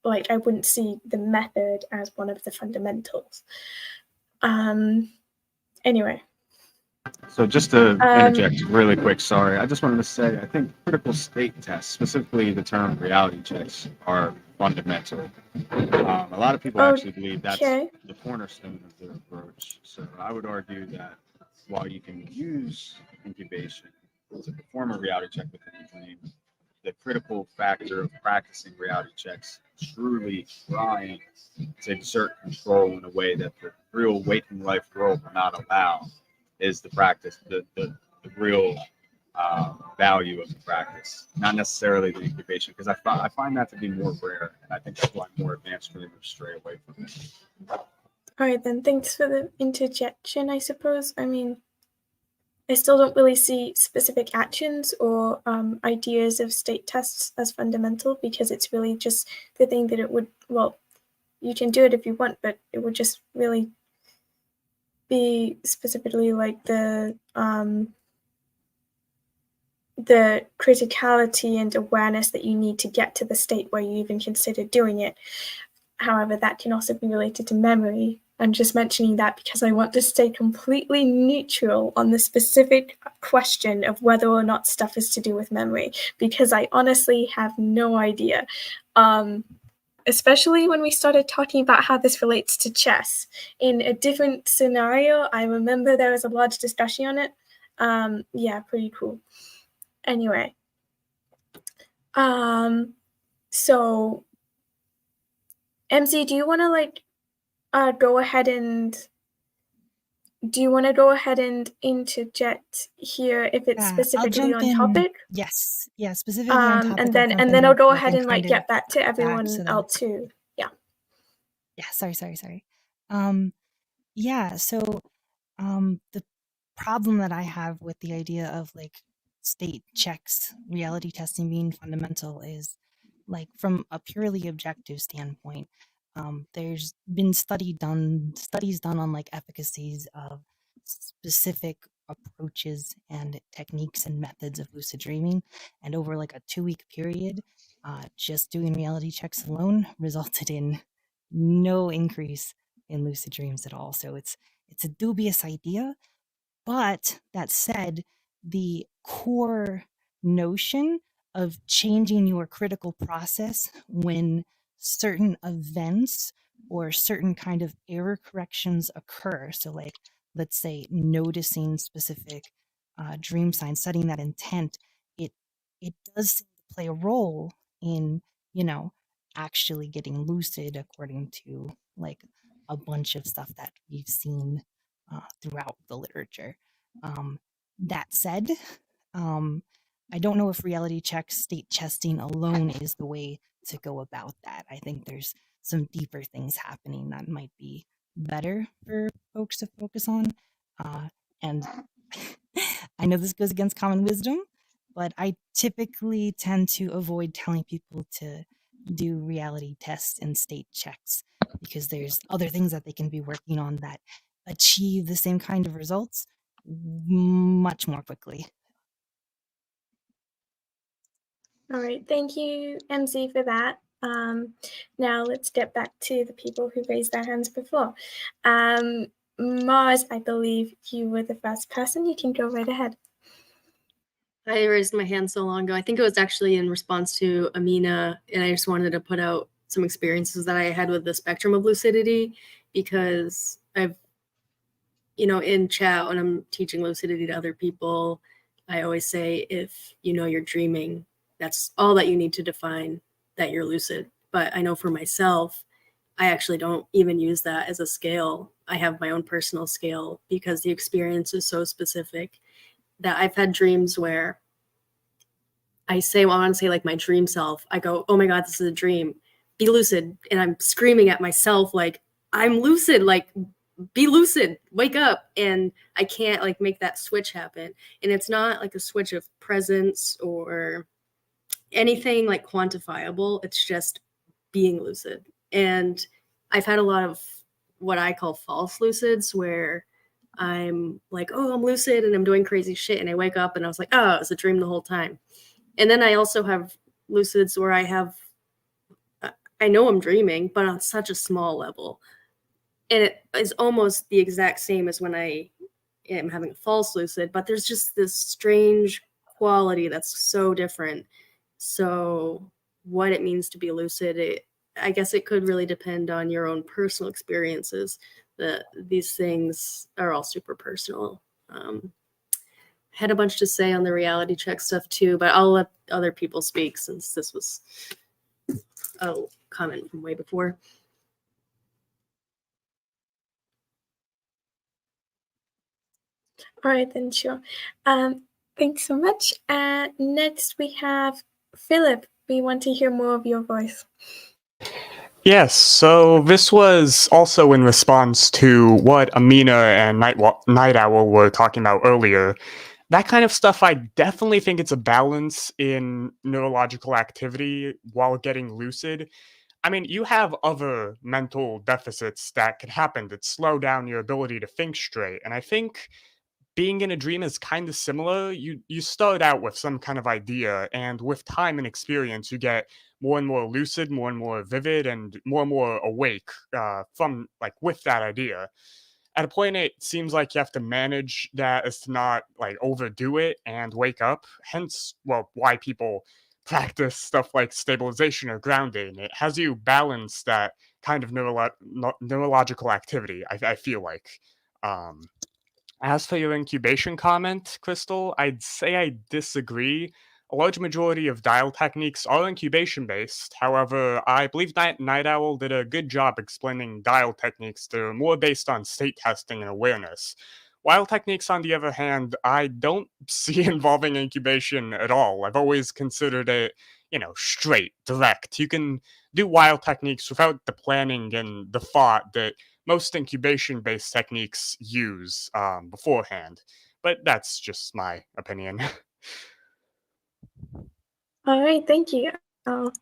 like I wouldn't see the method as one of the fundamentals. Anyway. So just to interject really quick, sorry, I just wanted to say, I think critical state tests, specifically the term reality checks, are fundamental. A lot of people actually believe that's the cornerstone of their approach. So I would argue that while you can use incubation to perform a reality check within a dream, the critical factor of practicing reality checks, truly trying to exert control in a way that the real waking life world will not allow, is the practice, the real value of the practice, not necessarily the incubation, because I find that to be more rare, and I think that's why more advanced dreamers stray away from it. All right, then, thanks for the interjection, I suppose. I mean, I still don't really see specific actions or ideas of state tests as fundamental, because it's really just the thing that it would, well, you can do it if you want, but it would just really be specifically like the criticality and awareness that you need to get to the state where you even consider doing it. However, that can also be related to memory. I'm just mentioning that because I want to stay completely neutral on the specific question of whether or not stuff is to do with memory, because I honestly have no idea. Especially when we started talking about how this relates to chess. In a different scenario, I remember there was a large discussion on it. Yeah, pretty cool. Anyway. So, Emzi, do you want to go ahead and interject here if it's specifically on topic? Yes, specifically on topic. And then I'll go ahead and get back to everyone else too. Yeah. Sorry. So the problem that I have with the idea of state checks, reality testing being fundamental is from a purely objective standpoint. There's been studies done on efficacies of specific approaches and techniques and methods of lucid dreaming, and over a 2-week period, just doing reality checks alone resulted in no increase in lucid dreams at all. So it's a dubious idea. But that said, the core notion of changing your critical process when certain events or certain kind of error corrections occur, so let's say noticing specific dream signs, setting that intent, it does seem to play a role in actually getting lucid, according to a bunch of stuff that we've seen throughout the literature. That said, I don't know if reality checks, state testing alone is the way to go about that. I think there's some deeper things happening that might be better for folks to focus on. And I know this goes against common wisdom, but I typically tend to avoid telling people to do reality tests and state checks, because there's other things that they can be working on that achieve the same kind of results much more quickly. All right, thank you, Emzi, for that. Now let's get back to the people who raised their hands before. Mars, I believe you were the first person. You can go right ahead. I raised my hand so long ago. I think it was actually in response to Amina, and I just wanted to put out some experiences that I had with the spectrum of lucidity, because I've, in chat when I'm teaching lucidity to other people, I always say, if you're dreaming, that's all that you need to define that you're lucid. But I know for myself, I actually don't even use that as a scale. I have my own personal scale, because the experience is so specific that I've had dreams where I want to say my dream self, I go, oh my God, this is a dream. Be lucid. And I'm screaming at myself, I'm lucid, be lucid, wake up. And I can't make that switch happen. And it's not a switch of presence or anything like quantifiable. It's just being lucid. And I've had a lot of what I call false lucids where I'm like, oh, I'm lucid and I'm doing crazy shit. And I wake up and I was like, oh, it was a dream the whole time. And then I also have lucids where I know I'm dreaming, but on such a small level. And it is almost the exact same as when I am having a false lucid, but there's just this strange quality that's so different. So what it means to be lucid, I guess it could really depend on your own personal experiences. These things are all super personal. Had a bunch to say on the reality check stuff too, but I'll let other people speak since this was a comment from way before. All right, then, sure. Thanks so much. Next, we have Philip. We want to hear more of your voice. Yes, so this was also in response to what Amina and Nightowl were talking about earlier. That kind of stuff, I definitely think it's a balance in neurological activity while getting lucid. I mean, you have other mental deficits that can happen that slow down your ability to think straight. And I think being in a dream is kind of similar. You start out with some kind of idea, and with time and experience, you get more and more lucid, more and more vivid, and more awake from like with that idea. At a point, it seems like you have to manage that as to not like overdo it and wake up. Hence, well, why people practice stuff like stabilization or grounding. It has you balance that kind of neurological activity. I feel like. As for your incubation comment, Crystal, I'd say I disagree. A large majority of dial techniques are incubation based. However, I believe Nightowl did a good job explaining dial techniques that are more based on state testing and awareness. While techniques, on the other hand, I don't see involving incubation at all. I've always considered it, straight, direct. You can do wild techniques without the planning and the thought that most incubation-based techniques use beforehand. But that's just my opinion. All right, thank you. I'll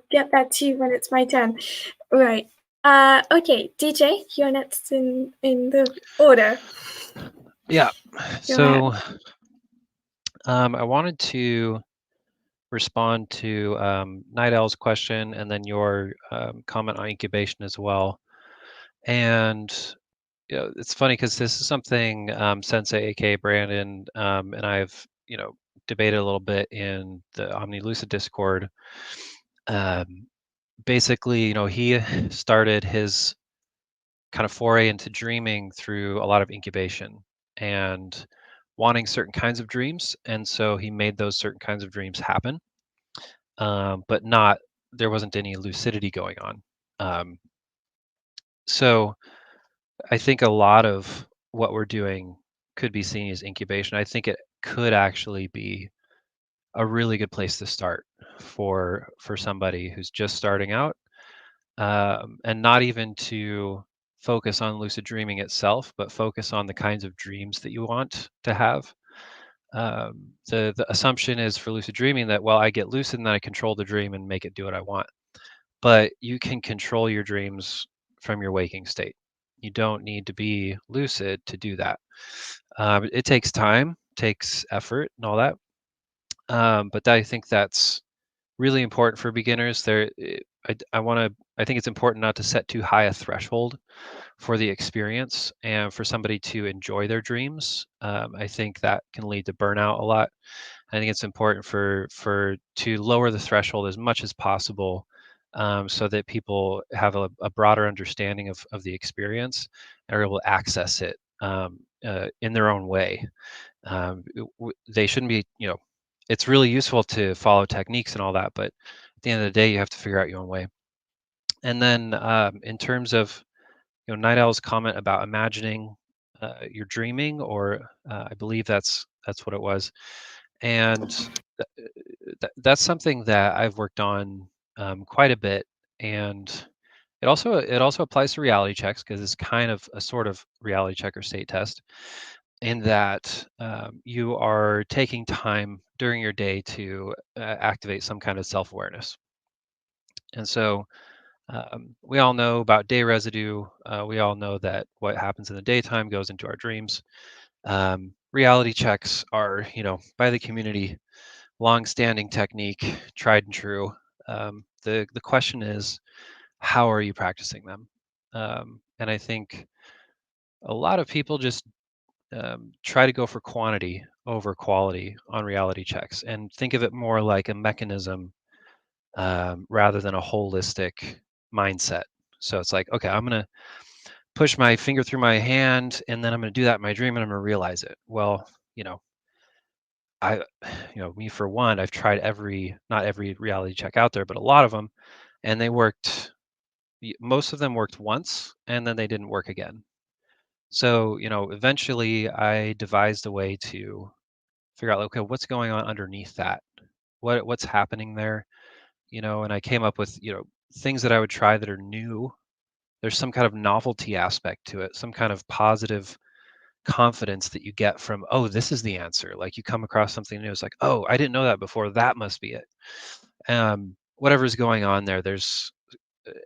get back to you when it's my turn. Right. Okay, DJ, you're next in the order. Yeah. Go So ahead. I wanted to respond to Nightowl's question and then your comment on incubation as well. And it's funny because this is something Sensei, aka Brandon, and I've debated a little bit in the Omni Lucid Discord. Basically, he started his kind of foray into dreaming through a lot of incubation and wanting certain kinds of dreams, and so he made those certain kinds of dreams happen, but there wasn't any lucidity going on. So I think a lot of what we're doing could be seen as incubation. I think it could actually be a really good place to start for somebody who's just starting out, and not even to focus on lucid dreaming itself, but focus on the kinds of dreams that you want to have. The assumption is for lucid dreaming that, well, I get lucid and then I control the dream and make it do what I want. But you can control your dreams from your waking state. You don't need to be lucid to do that. It takes time, takes effort, and all that. But I think that's really important for beginners. I think it's important not to set too high a threshold for the experience and for somebody to enjoy their dreams. I think that can lead to burnout a lot. I think it's important to lower the threshold as much as possible, so that people have a broader understanding of the experience and are able to access it in their own way. They shouldn't be, it's really useful to follow techniques and all that, but at the end of the day, you have to figure out your own way. And then in terms of Night Owl's comment about imagining you're dreaming, or I believe that's what it was, and that's something that I've worked on quite a bit, and it also applies to reality checks because it's kind of a sort of reality check or state test. in that you are taking time during your day to activate some kind of self-awareness. And so we all know about day residue. We all know that what happens in the daytime goes into our dreams. Reality checks are, by the community, long-standing technique, tried and true. The question is, how are you practicing them? And I think a lot of people just try to go for quantity over quality on reality checks and think of it more like a mechanism rather than a holistic mindset. So it's like, okay, I'm going to push my finger through my hand and then I'm going to do that in my dream and I'm going to realize it. Well, I, me for one, I've tried not every reality check out there, but a lot of them, and they worked. Most of them worked once and then they didn't work again. So, eventually I devised a way to figure out, okay, what's going on underneath that? What's happening there? And I came up with, things that I would try that are new. There's some kind of novelty aspect to it, some kind of positive confidence that you get from, oh, this is the answer. Like you come across something new, it's like, oh, I didn't know that before. That must be it. Whatever's going on there, there's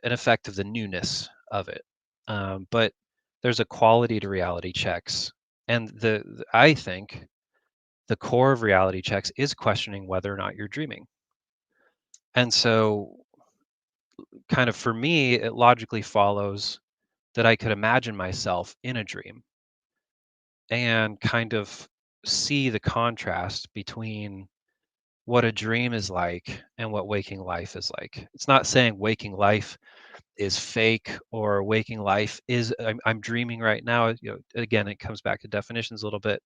an effect of the newness of it. But there's a quality to reality checks. And I think the core of reality checks is questioning whether or not you're dreaming. And so kind of for me, it logically follows that I could imagine myself in a dream and kind of see the contrast between what a dream is like and what waking life is like. It's not saying waking life is fake or waking life is I'm dreaming right now. Again, it comes back to definitions a little bit,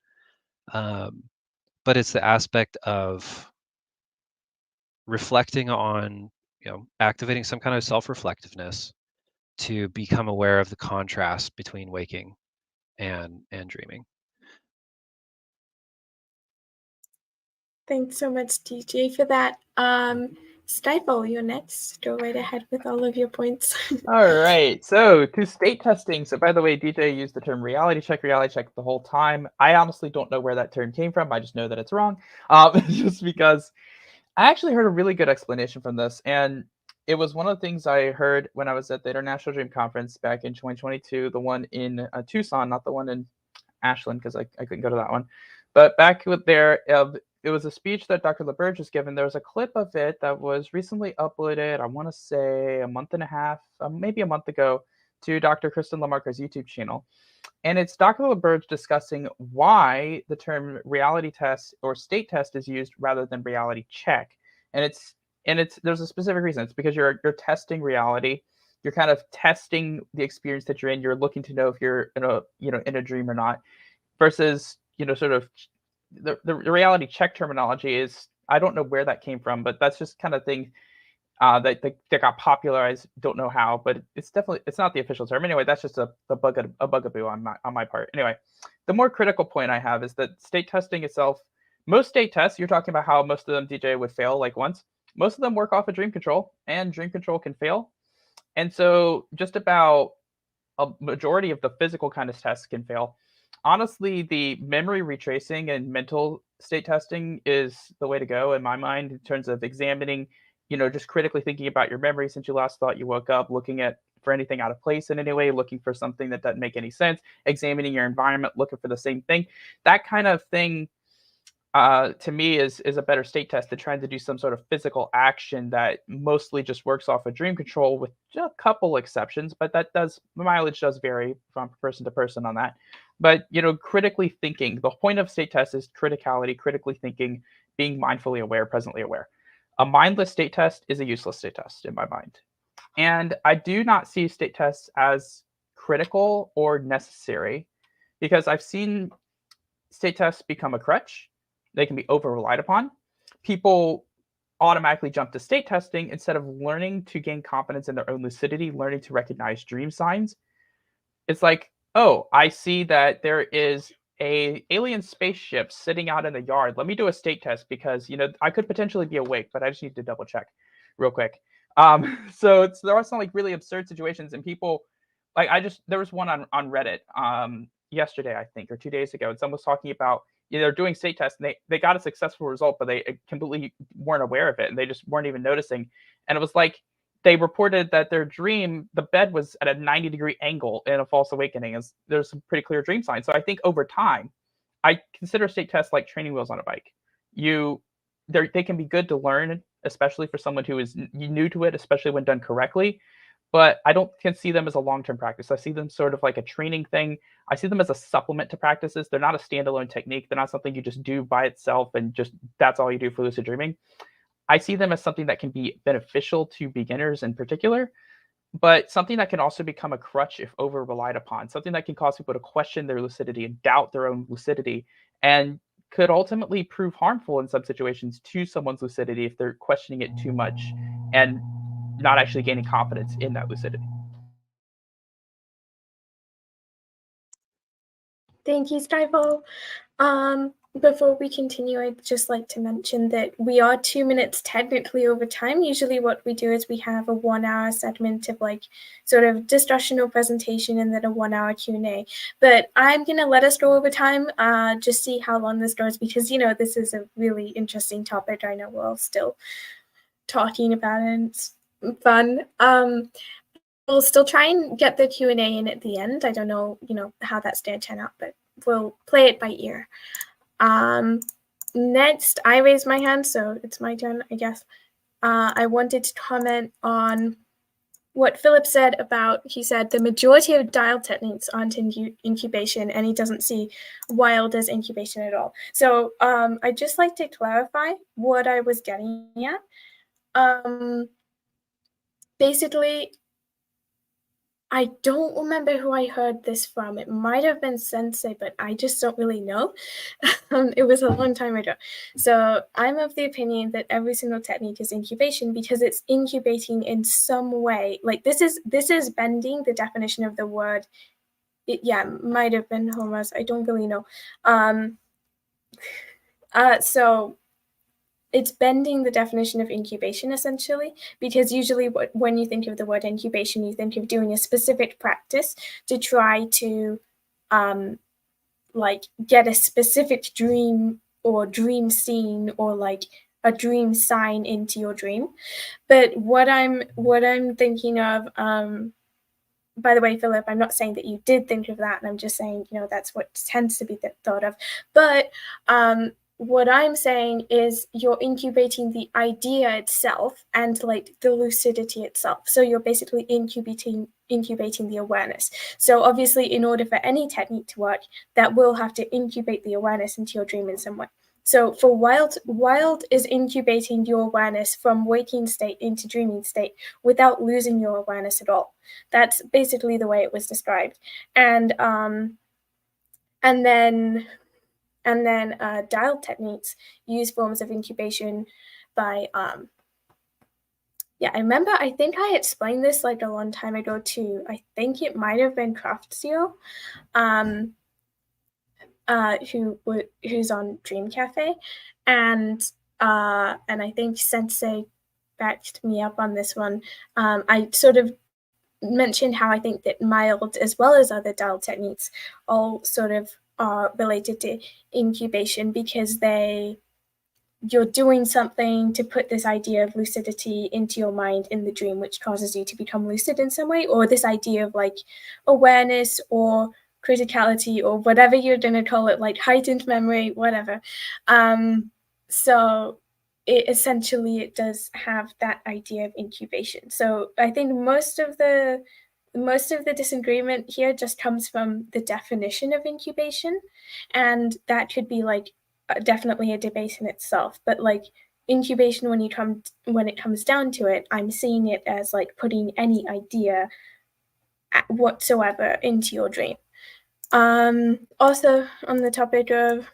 but it's the aspect of reflecting on, activating some kind of self-reflectiveness to become aware of the contrast between waking and dreaming. Thanks so much, DJ, for that. Stiefel, you're next. Go right ahead with all of your points. All right. So to state testing. So by the way, DJ used the term reality check the whole time. I honestly don't know where that term came from. I just know that it's wrong. Just because I actually heard a really good explanation from this. And it was one of the things I heard when I was at the International Dream Conference back in 2022, the one in Tucson, not the one in Ashland, because I couldn't go to that one. But back with there, it was a speech that Dr. LaBerge was given. There was a clip of it that was recently uploaded, I want to say a month and a half, maybe a month ago, to Dr. Kristen Lamarca's YouTube channel. And it's Dr. LaBerge discussing why the term reality test or state test is used rather than reality check. And there's a specific reason. It's because you're testing reality. You're kind of testing the experience that you're in. You're looking to know if you're in a dream or not. Versus, sort of the reality check terminology is, I don't know where that came from, but that's just kind of thing that got popularized. Don't know how, but it's not the official term. Anyway, that's just a bugaboo on my part. Anyway, the more critical point I have is that state testing itself, most state tests, you're talking about how most of them, DJ, would fail like once. Most of them work off of dream control, and dream control can fail. And so just about a majority of the physical kind of tests can fail. Honestly, the memory retracing and mental state testing is the way to go in my mind, in terms of examining, just critically thinking about your memory since you last thought you woke up, looking for anything out of place in any way, looking for something that doesn't make any sense, examining your environment, looking for the same thing. That kind of thing, to me, is a better state test than trying to do some sort of physical action that mostly just works off of dream control, with a couple exceptions, but mileage does vary from person to person on that. But, critically thinking, the point of state test is criticality, critically thinking, being mindfully aware, presently aware. A mindless state test is a useless state test in my mind. And I do not see state tests as critical or necessary, because I've seen state tests become a crutch. They can be over-relied upon. People automatically jump to state testing instead of learning to gain confidence in their own lucidity, learning to recognize dream signs. It's like, oh, I see that there is a alien spaceship sitting out in the yard. Let me do a state test because, I could potentially be awake, but I just need to double check real quick. So there are some like really absurd situations, and people, like, there was one on Reddit yesterday, I think, or 2 days ago, and someone was talking about, they're doing state tests and they got a successful result, but they completely weren't aware of it and they just weren't even noticing. And it was like they reported that their dream, the bed was at a 90-degree angle in a false awakening. There's some pretty clear dream signs. So I think over time, I consider state tests like training wheels on a bike. They can be good to learn, especially for someone who is new to it, especially when done correctly. But I don't see them as a long-term practice. I see them sort of like a training thing. I see them as a supplement to practices. They're not a standalone technique. They're not something you just do by itself and just that's all you do for lucid dreaming. I see them as something that can be beneficial to beginners in particular, but something that can also become a crutch if over relied upon, something that can cause people to question their lucidity and doubt their own lucidity, and could ultimately prove harmful in some situations to someone's lucidity if they're questioning it too much and not actually gaining confidence in that lucidity. Thank you, Skyfall. Before we continue, I'd just like to mention that we are 2 minutes technically over time. Usually what we do is we have a 1-hour segment of like sort of discussion or presentation and then a 1-hour Q&A. But I'm going to let us go over time, just see how long this goes because, this is a really interesting topic. I know we're all still talking about it and it's fun. We'll still try and get the Q&A in at the end. I don't know, how that's going to turn out, but we'll play it by ear. Next, I raised my hand, so it's my turn, I guess. I wanted to comment on what Philip said about, he said, the majority of dial techniques aren't in incubation, and he doesn't see wild as incubation at all. So I'd just like to clarify what I was getting at. Basically, I don't remember who I heard this from. It might have been Sensei, but I just don't really know. It was a long time ago. So I'm of the opinion that every single technique is incubation because it's incubating in some way. Like this is bending the definition of the word. Might have been Homer's. I don't really know. So it's bending the definition of incubation essentially, because usually when you think of the word incubation, you think of doing a specific practice to try to like get a specific dream or dream scene or like a dream sign into your dream. But what I'm thinking of, by the way, Philip, I'm not saying that you did think of that, and I'm just saying, that's what tends to be thought of. But what I'm saying is you're incubating the idea itself and like the lucidity itself. So you're basically incubating the awareness. So obviously, in order for any technique to work, that will have to incubate the awareness into your dream in some way. So for wild is incubating your awareness from waking state into dreaming state without losing your awareness at all. That's basically the way it was described. And then dial techniques use forms of incubation by I think I explained this like a long time ago too. I think it might have been Craftio, who's on Dream Cafe, and I think Sensei backed me up on this one. I sort of mentioned how I think that mild as well as other dial techniques all sort of are related to incubation because you're doing something to put this idea of lucidity into your mind in the dream, which causes you to become lucid in some way, or this idea of like awareness or criticality or whatever you're going to call it, like heightened memory, whatever. So it does have that idea of incubation. So I think most of the disagreement here just comes from the definition of incubation, and that could be like definitely a debate in itself. But like incubation, when it comes down to it, I'm seeing it as like putting any idea whatsoever into your dream. Also on the topic of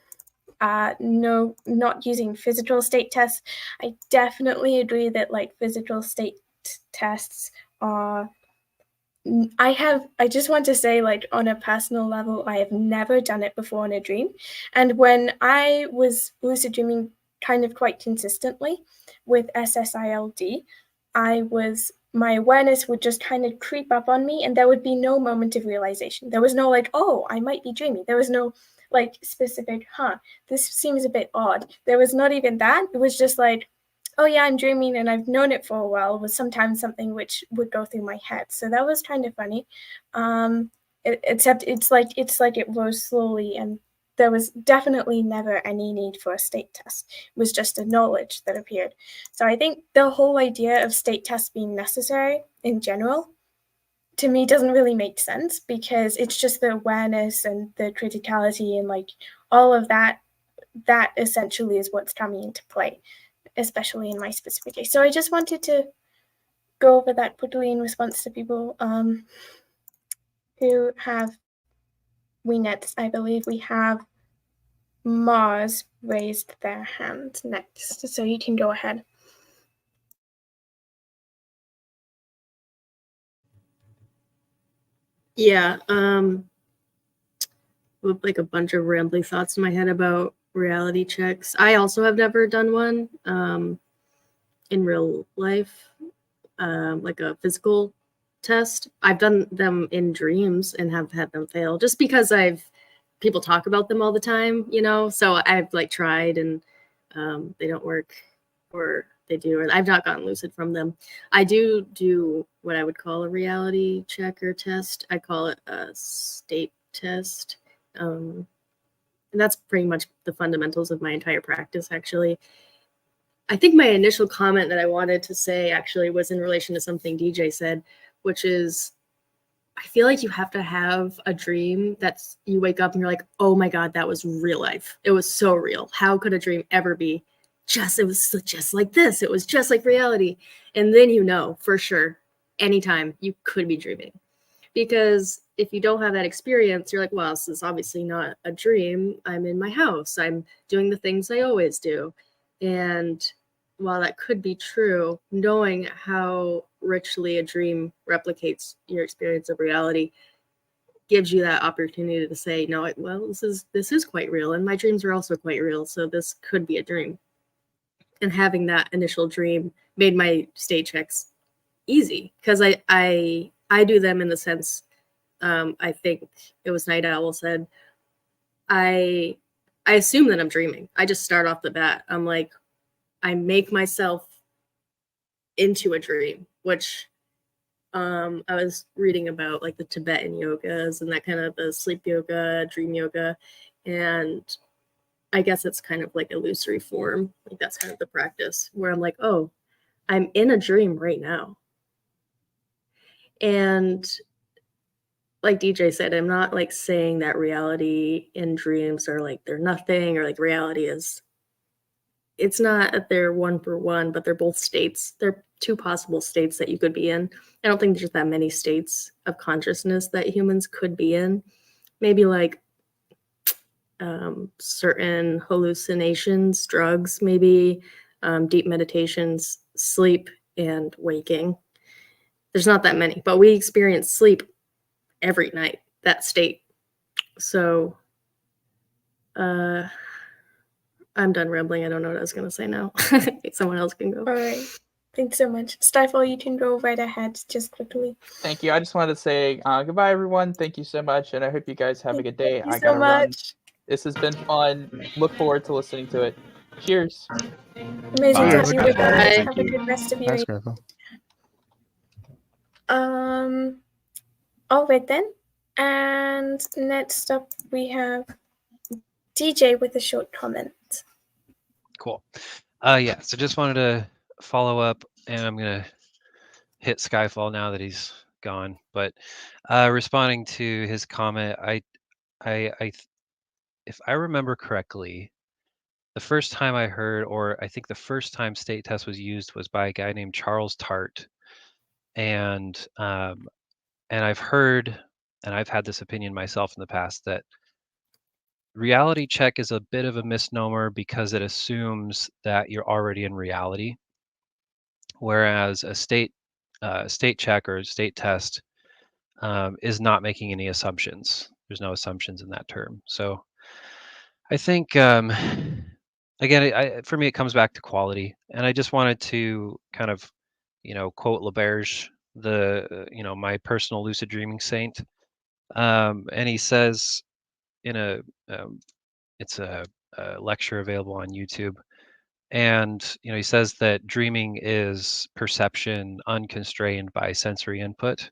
not using physical state tests, I definitely agree that like physical state tests are. I just want to say, like, on a personal level, I have never done it before in a dream. And when I was lucid dreaming kind of quite consistently with SSILD, I was my awareness would just kind of creep up on me, and there would be no moment of realization. There was no like, oh, I might be dreaming. There was no like specific, this seems a bit odd. There was not even that. It was just like, oh yeah, I'm dreaming and I've known it for a while, was sometimes something which would go through my head. So that was kind of funny. Except it's like it rose slowly, and there was definitely never any need for a state test. It was just a knowledge that appeared. So I think the whole idea of state tests being necessary in general, to me, doesn't really make sense, because it's just the awareness and the criticality and like all of that essentially is what's coming into play, especially in my specific case. So I just wanted to go over that quickly in response to people who have WeNets. I believe we have Mars raised their hand next, so you can go ahead. Yeah, with like a bunch of rambling thoughts in my head about reality checks. I also have never done one in real life, like a physical test. I've done them in dreams and have had them fail, just because people talk about them all the time, you know. So I've like tried, and they don't work, or they do, and I've not gotten lucid from them. I do what I would call a reality check or test. I call it a state test. And that's pretty much the fundamentals of my entire practice, actually. I think my initial comment that I wanted to say actually was in relation to something DJ said, which is, I feel like you have to have a dream that's, you wake up and you're like, oh my God, that was real life. It was so real. How could a dream ever be it was just like this. It was just like reality. And then you know for sure, anytime you could be dreaming. Because if you don't have that experience, you're like, well, this is obviously not a dream. I'm in my house. I'm doing the things I always do. And while that could be true, knowing how richly a dream replicates your experience of reality gives you that opportunity to say, no, well, this is quite real. And my dreams are also quite real. So this could be a dream. And having that initial dream made my state checks easy, because I do them in the sense, I think it was Nightowl said, I assume that I'm dreaming. I just start off the bat. I'm like, I make myself into a dream, which I was reading about like the Tibetan yogas and that kind of the sleep yoga, dream yoga, and I guess it's kind of like illusory form. Like that's kind of the practice where I'm like, oh, I'm in a dream right now. And like DJ said, I'm not like saying that reality and dreams are like they're nothing, or like reality is, it's not that they're one for one, but they're both states. They're two possible states that you could be in. I don't think there's that many states of consciousness that humans could be in. Maybe like certain hallucinations, drugs, maybe deep meditations, sleep, and waking. There's not that many, but we experience sleep every night, that state. So I'm done rambling. I don't know what I was going to say now. Someone else can go. All right. Thanks so much. Stifle, you can go right ahead just quickly. Thank you. I just wanted to say goodbye, everyone. Thank you so much, and I hope you guys have a good day. Thank you so much. This has been fun. Look forward to listening to it. Cheers. Amazing to Bye. have you with us. Bye. Have a good rest of your Thanks, evening. Grandpa. All right then. And next up we have DJ with a short comment. Cool. Yeah, so just wanted to follow up, and I'm gonna hit Skyfall now that he's gone. But responding to his comment, if I remember correctly, the first time I heard, or I think the first time state test was used, was by a guy named Charles Tart, and I've heard, and I've had this opinion myself in the past, that reality check is a bit of a misnomer because it assumes that you're already in reality, whereas a state check or state test is not making any assumptions. There's no assumptions in that term. So I think, again, for me, it comes back to quality. And I just wanted to kind of quote LaBerge, my personal lucid dreaming saint. And he says in it's a lecture available on YouTube. And he says that dreaming is perception unconstrained by sensory input,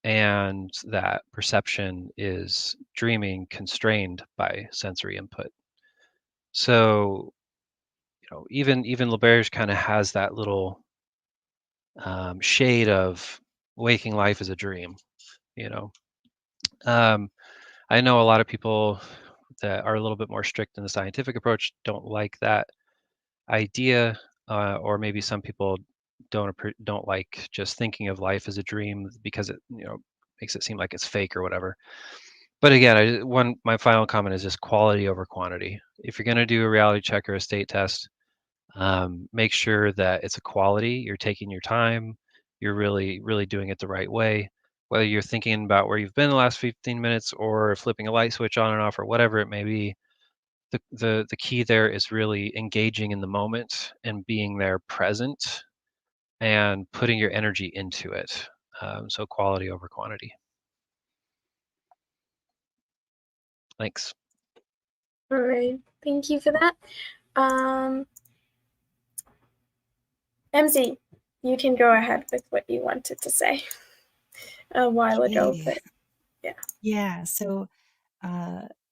and that perception is dreaming constrained by sensory input. So, even LaBerge kind of has that little shade of waking life as a dream. I know a lot of people that are a little bit more strict in the scientific approach don't like that idea, or maybe some people don't like just thinking of life as a dream because it makes it seem like it's fake or whatever. But again, my final comment is just quality over quantity. If you're going to do a reality check or a state test, make sure that it's a quality. You're taking your time. You're really, really doing it the right way. Whether you're thinking about where you've been the last 15 minutes or flipping a light switch on and off or whatever it may be, the key there is really engaging in the moment and being there present and putting your energy into it. So quality over quantity. Thanks. All right, thank you for that. Emzi, you can go ahead with what you wanted to say a while ago, but yeah. Yeah, so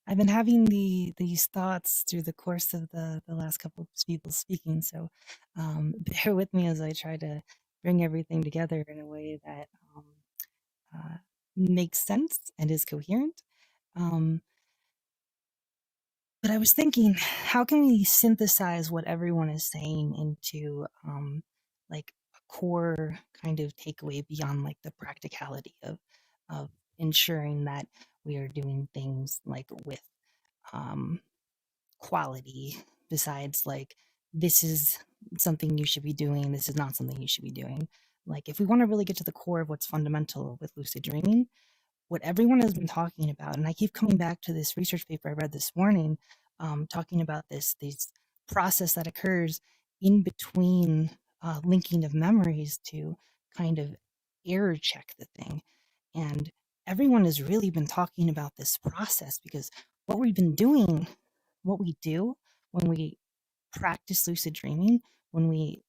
I've been having these thoughts through the course of the last couple of people speaking, so bear with me as I try to bring everything together in a way that makes sense and is coherent. But I was thinking, how can we synthesize what everyone is saying into like a core kind of takeaway beyond like the practicality of ensuring that we are doing things like with quality, besides like this is something you should be doing, this is not something you should be doing. Like if we want to really get to the core of what's fundamental with lucid dreaming, what everyone has been talking about, and I keep coming back to this research paper I read this morning, talking about this process that occurs in between linking of memories to kind of error check the thing. And everyone has really been talking about this process because what we've been doing, what we do when we practice lucid dreaming, when we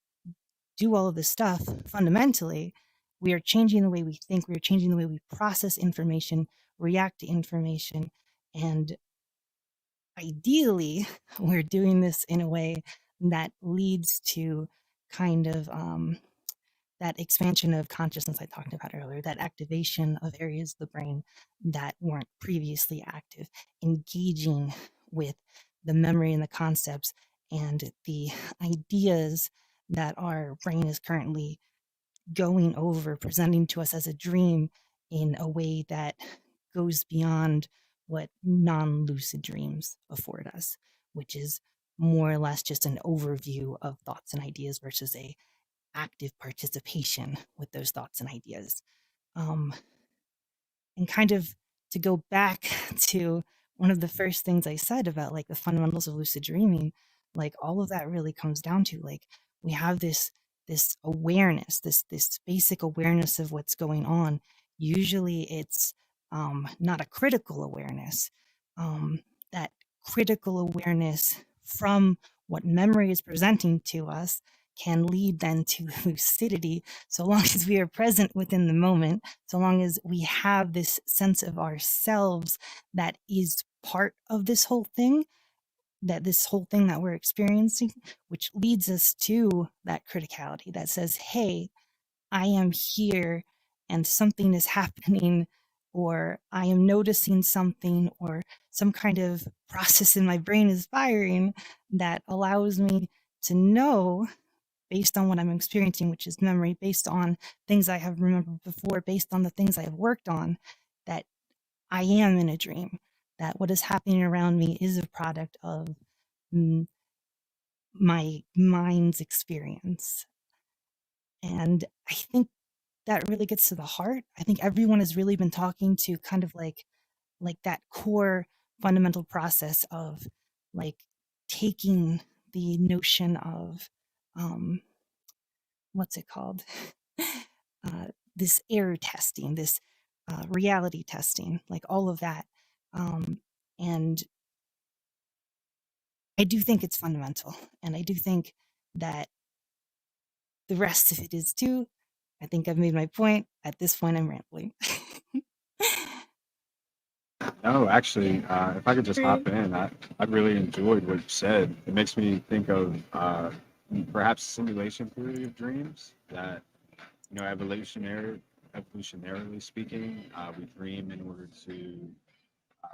do all of this stuff, fundamentally, we are changing the way we think, we are changing the way we process information, react to information, and ideally, we're doing this in a way that leads to kind of that expansion of consciousness I talked about earlier, that activation of areas of the brain that weren't previously active, engaging with the memory and the concepts and the ideas that our brain is currently going over, presenting to us as a dream in a way that goes beyond what non-lucid dreams afford us, which is more or less just an overview of thoughts and ideas versus a active participation with those thoughts and ideas. And kind of to go back to one of the first things I said about like the fundamentals of lucid dreaming, like all of that really comes down to like we have this awareness, this basic awareness of what's going on. Usually it's not a critical awareness. That critical awareness from what memory is presenting to us can lead then to lucidity, so long as we are present within the moment, so long as we have this sense of ourselves that is part of this whole thing, that we're experiencing, which leads us to that criticality that says, hey, I am here and something is happening, or I am noticing something, or some kind of process in my brain is firing that allows me to know, based on what I'm experiencing, which is memory, based on things I have remembered before, based on the things I have worked on, that I am in a dream, that what is happening around me is a product of my mind's experience. And I think that really gets to the heart. I think everyone has really been talking to kind of like that core fundamental process of like taking the notion of what's it called? This error testing, this reality testing, like all of that. And I do think it's fundamental. And I do think that the rest of it is too. I think I've made my point. At this point, I'm rambling. No, actually, if I could just hop in, I really enjoyed what you said. It makes me think of perhaps simulation theory of dreams that, evolutionarily speaking, we dream in order to uh,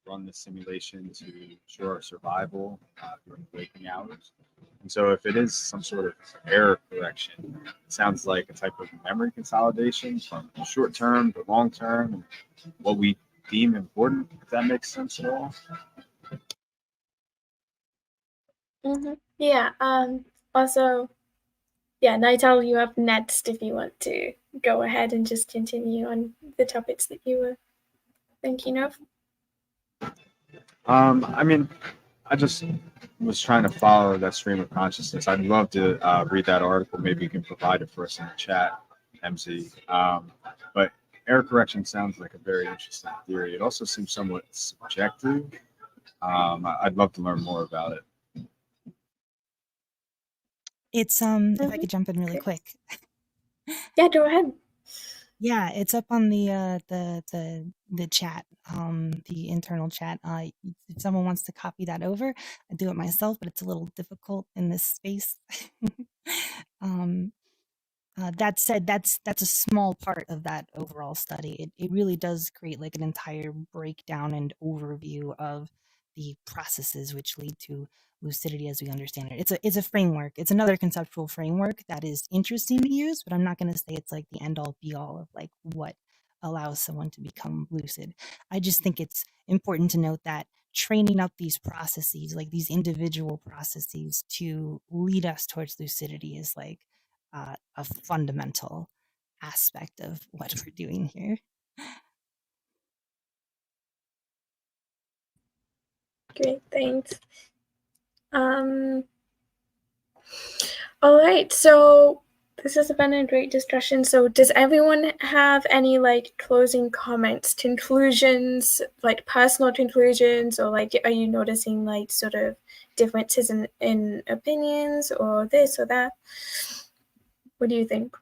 run the simulation to ensure our survival during waking hours. And so, if it is some sort of error correction, it sounds like a type of memory consolidation from the short term to long term, and what we deem important, if that makes sense at all. Yeah. Also, yeah, Nightowl, you up next if you want to go ahead and just continue on the topics that you were thinking of. I mean, I just was trying to follow that stream of consciousness. I'd love to read that article. Maybe you can provide it for us in the chat, Emzi. But error correction sounds like a very interesting theory. It also seems somewhat subjective. I'd love to learn more about it. It's if I could jump in really quick. Yeah, go ahead. Yeah, it's up on the chat, the internal chat. If someone wants to copy that over, I do it myself, but it's a little difficult in this space. um, that said, that's a small part of that overall study. It really does create like an entire breakdown and overview of the processes which lead to lucidity as we understand it. It's a framework. It's another conceptual framework that is interesting to use, but I'm not going to say it's like the end all be all of like what allows someone to become lucid. I just think it's important to note that training up these processes, like these individual processes to lead us towards lucidity is like a fundamental aspect of what we're doing here. Great, thanks. All right, so this has been a great discussion. So does everyone have any like closing comments, conclusions, like personal conclusions, or like are you noticing like sort of differences in opinions or this or that? What do you think?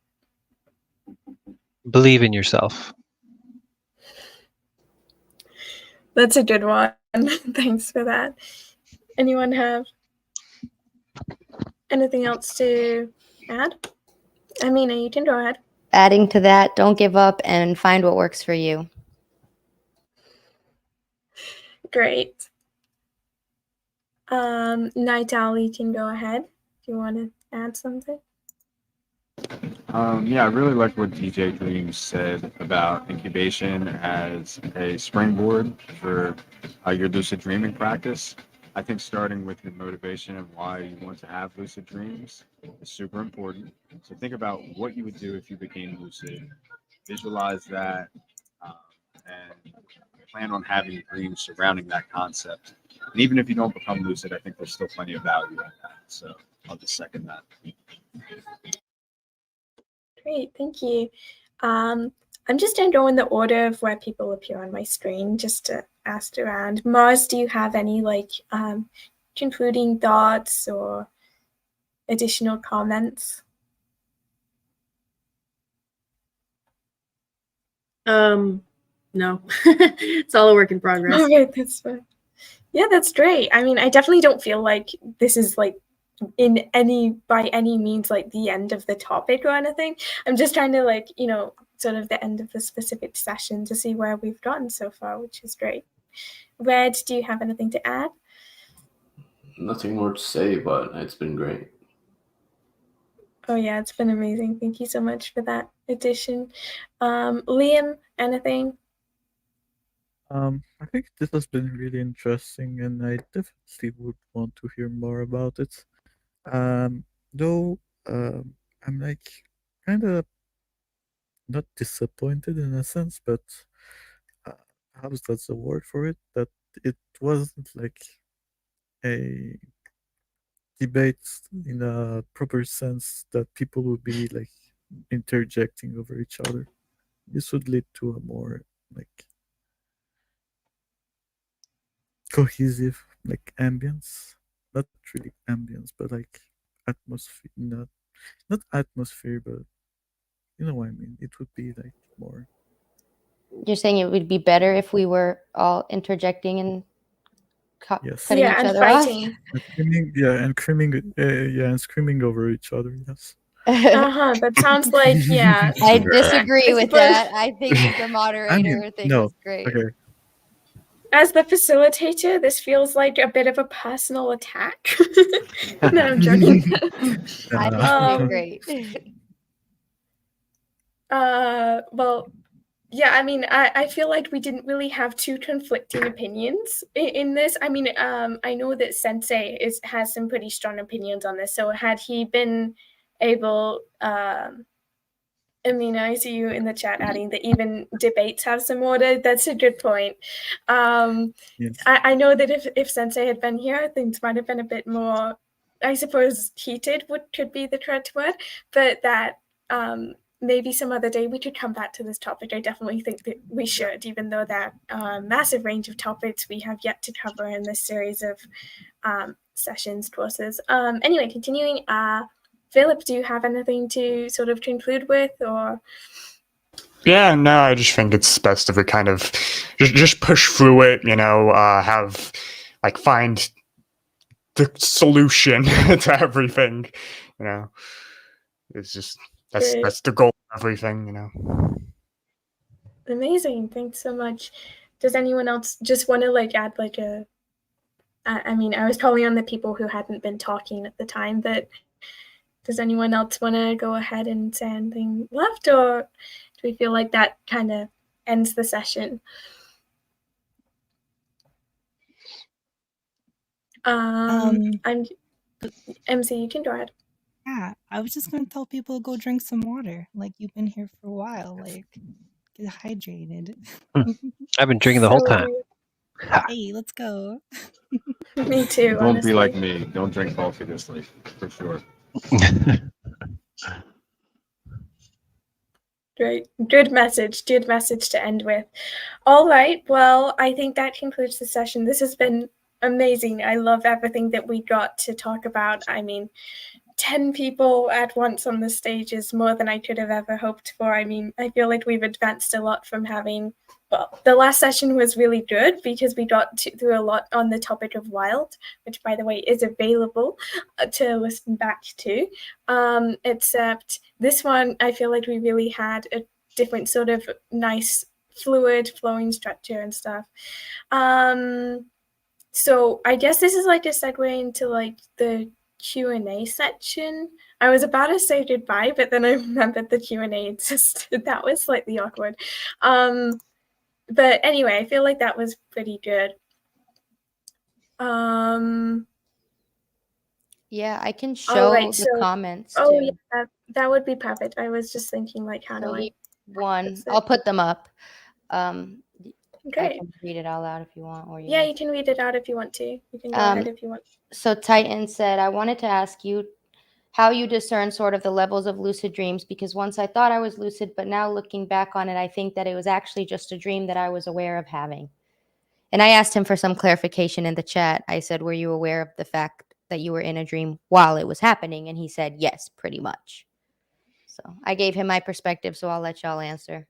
Believe in yourself. That's a good one. Thanks for that. Anyone have anything else to add? Amina, you can go ahead. Adding to that, don't give up and find what works for you. Great. Nightowl, you can go ahead if you want to add something. Yeah, I really like what DJ Dream said about incubation as a springboard for your lucid dreaming practice. I think starting with your motivation of why you want to have lucid dreams is super important. So think about what you would do if you became lucid. Visualize that and plan on having dreams surrounding that concept. And even if you don't become lucid, I think there's still plenty of value in that. So I'll just second that. Great, thank you. I'm just going to go in the order of where people appear on my screen just to ask around. Mars, do you have any like concluding thoughts or additional comments? No, it's all a work in progress. All right, that's fine. Yeah, that's great. I mean, I definitely don't feel like this is like by any means like the end of the topic or anything. I'm just trying to like, sort of the end of the specific session to see where we've gotten so far, which is great. Red, do you have anything to add? Nothing more to say, but it's been great. Oh yeah, it's been amazing. Thank you so much for that addition. Liam, anything? I think this has been really interesting, and I definitely would want to hear more about it. Though I'm like kind of not disappointed in a sense, but perhaps that's the word for it. That it wasn't like a debates in a proper sense that people would be like interjecting over each other. This would lead to a more like cohesive like ambience. Not really ambience, but like atmosphere. Not atmosphere, but you know what I mean. It would be like more. You're saying it would be better if we were all interjecting and Yes. cutting Yeah, each and other off? fighting. And screaming, and screaming over each other. Yes. That sounds like, yeah. I Super. disagree I with suppose- that. I think the moderator thing no. was great. Okay. As the facilitator, this feels like a bit of a personal attack. No, I'm joking. I think you did great. Well, yeah, I mean, I feel like we didn't really have two conflicting opinions in this. I mean, I know that Sensei has some pretty strong opinions on this. So had he been able, Amina, I see you in the chat adding that even debates have some order. That's a good point. Yes. I know that if Sensei had been here, things might have been a bit more, I suppose, heated could be the correct word, but that maybe some other day we could come back to this topic. I definitely think that we should, even though that massive range of topics we have yet to cover in this series of sessions, courses. Anyway, continuing, Philip, do you have anything to sort of conclude with, or? Yeah, no, I just think it's best if we kind of just push through it, have like find the solution to everything, It's just that's the goal of everything, Amazing, thanks so much. Does anyone else just want to like add like a? I mean, I was probably on the people who hadn't been talking at the time, but does anyone else want to go ahead and say anything left, or do we feel like that kind of ends the session? I'm Emzi, you can go ahead. Yeah, I was just gonna tell people to go drink some water. Like, you've been here for a while. Like, get hydrated. I've been drinking the whole time. Hey, let's go. Me too. Don't honestly. be like me. Don't drink coffee this late, for sure. Great. Good message to end with. All right. Well, I think that concludes the session. This has been amazing. I love everything that we got to talk about. I mean, 10 people at once on the stage is more than I could have ever hoped for. I mean, I feel like we've advanced a lot from having, well, the last session was really good because we got through a lot on the topic of wild, which, by the way, is available to listen back to. Except this one, I feel like we really had a different sort of nice, fluid, flowing structure and stuff. So I guess this is like a segue into like the Q&A section. I was about to say goodbye, but then I remembered the Q&A existed. That was slightly awkward. But anyway, I feel like that was pretty good. Yeah, I can show the comments too. Yeah, that would be perfect. I was just thinking like how do I I'll put them up. Great. I can read it all out if you want. Or yeah, you can read it out if you want to. You can go ahead if you want. So Titan said, I wanted to ask you how you discern sort of the levels of lucid dreams, because once I thought I was lucid, but now looking back on it, I think that it was actually just a dream that I was aware of having. And I asked him for some clarification in the chat. I said, were you aware of the fact that you were in a dream while it was happening? And he said, yes, pretty much. So I gave him my perspective, so I'll let y'all answer.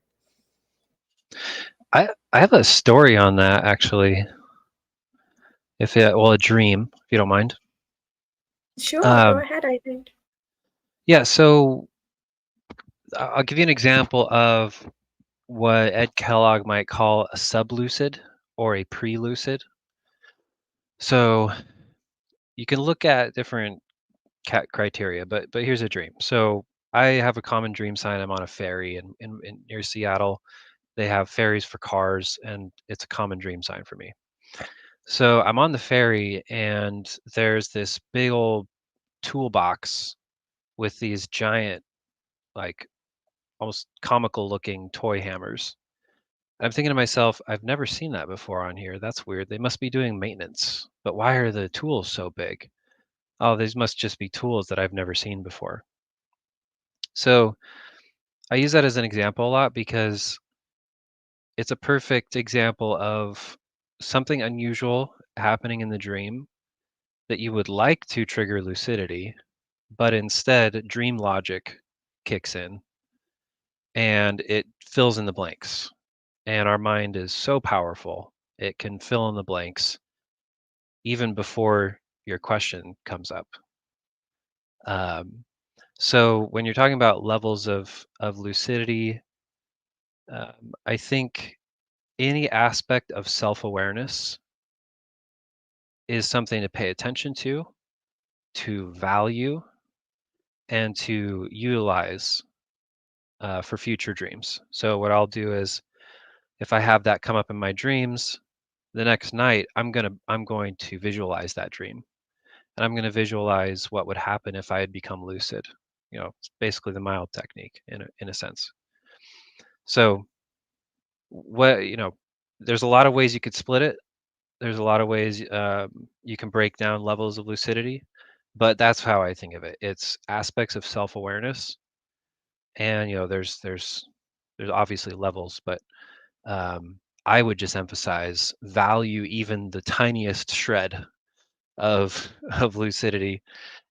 I have a story on that, actually. A dream, if you don't mind. Sure, go ahead, I think. Yeah, so I'll give you an example of what Ed Kellogg might call a sublucid or a pre-lucid. So you can look at different criteria, but here's a dream. So I have a common dream sign. I'm on a ferry in near Seattle. They have ferries for cars, and it's a common dream sign for me. So I'm on the ferry, and there's this big old toolbox with these giant, like almost comical looking toy hammers. I'm thinking to myself, I've never seen that before on here. That's weird. They must be doing maintenance. But why are the tools so big? oh, these must just be tools that I've never seen before. So I use that as an example a lot because it's a perfect example of something unusual happening in the dream that you would like to trigger lucidity, but instead dream logic kicks in and it fills in the blanks. And our mind is so powerful, it can fill in the blanks even before your question comes up. So when you're talking about levels of lucidity, I think any aspect of self-awareness is something to pay attention to value, and to utilize for future dreams. So what I'll do is, if I have that come up in my dreams, the next night I'm going to visualize that dream, and I'm going to visualize what would happen if I had become lucid. It's basically the mild technique in a sense. So there's a lot of ways you could split it. There's a lot of ways you can break down levels of lucidity, but that's how I think of it. It's aspects of self-awareness, and there's obviously levels, but I would just emphasize value even the tiniest shred of lucidity,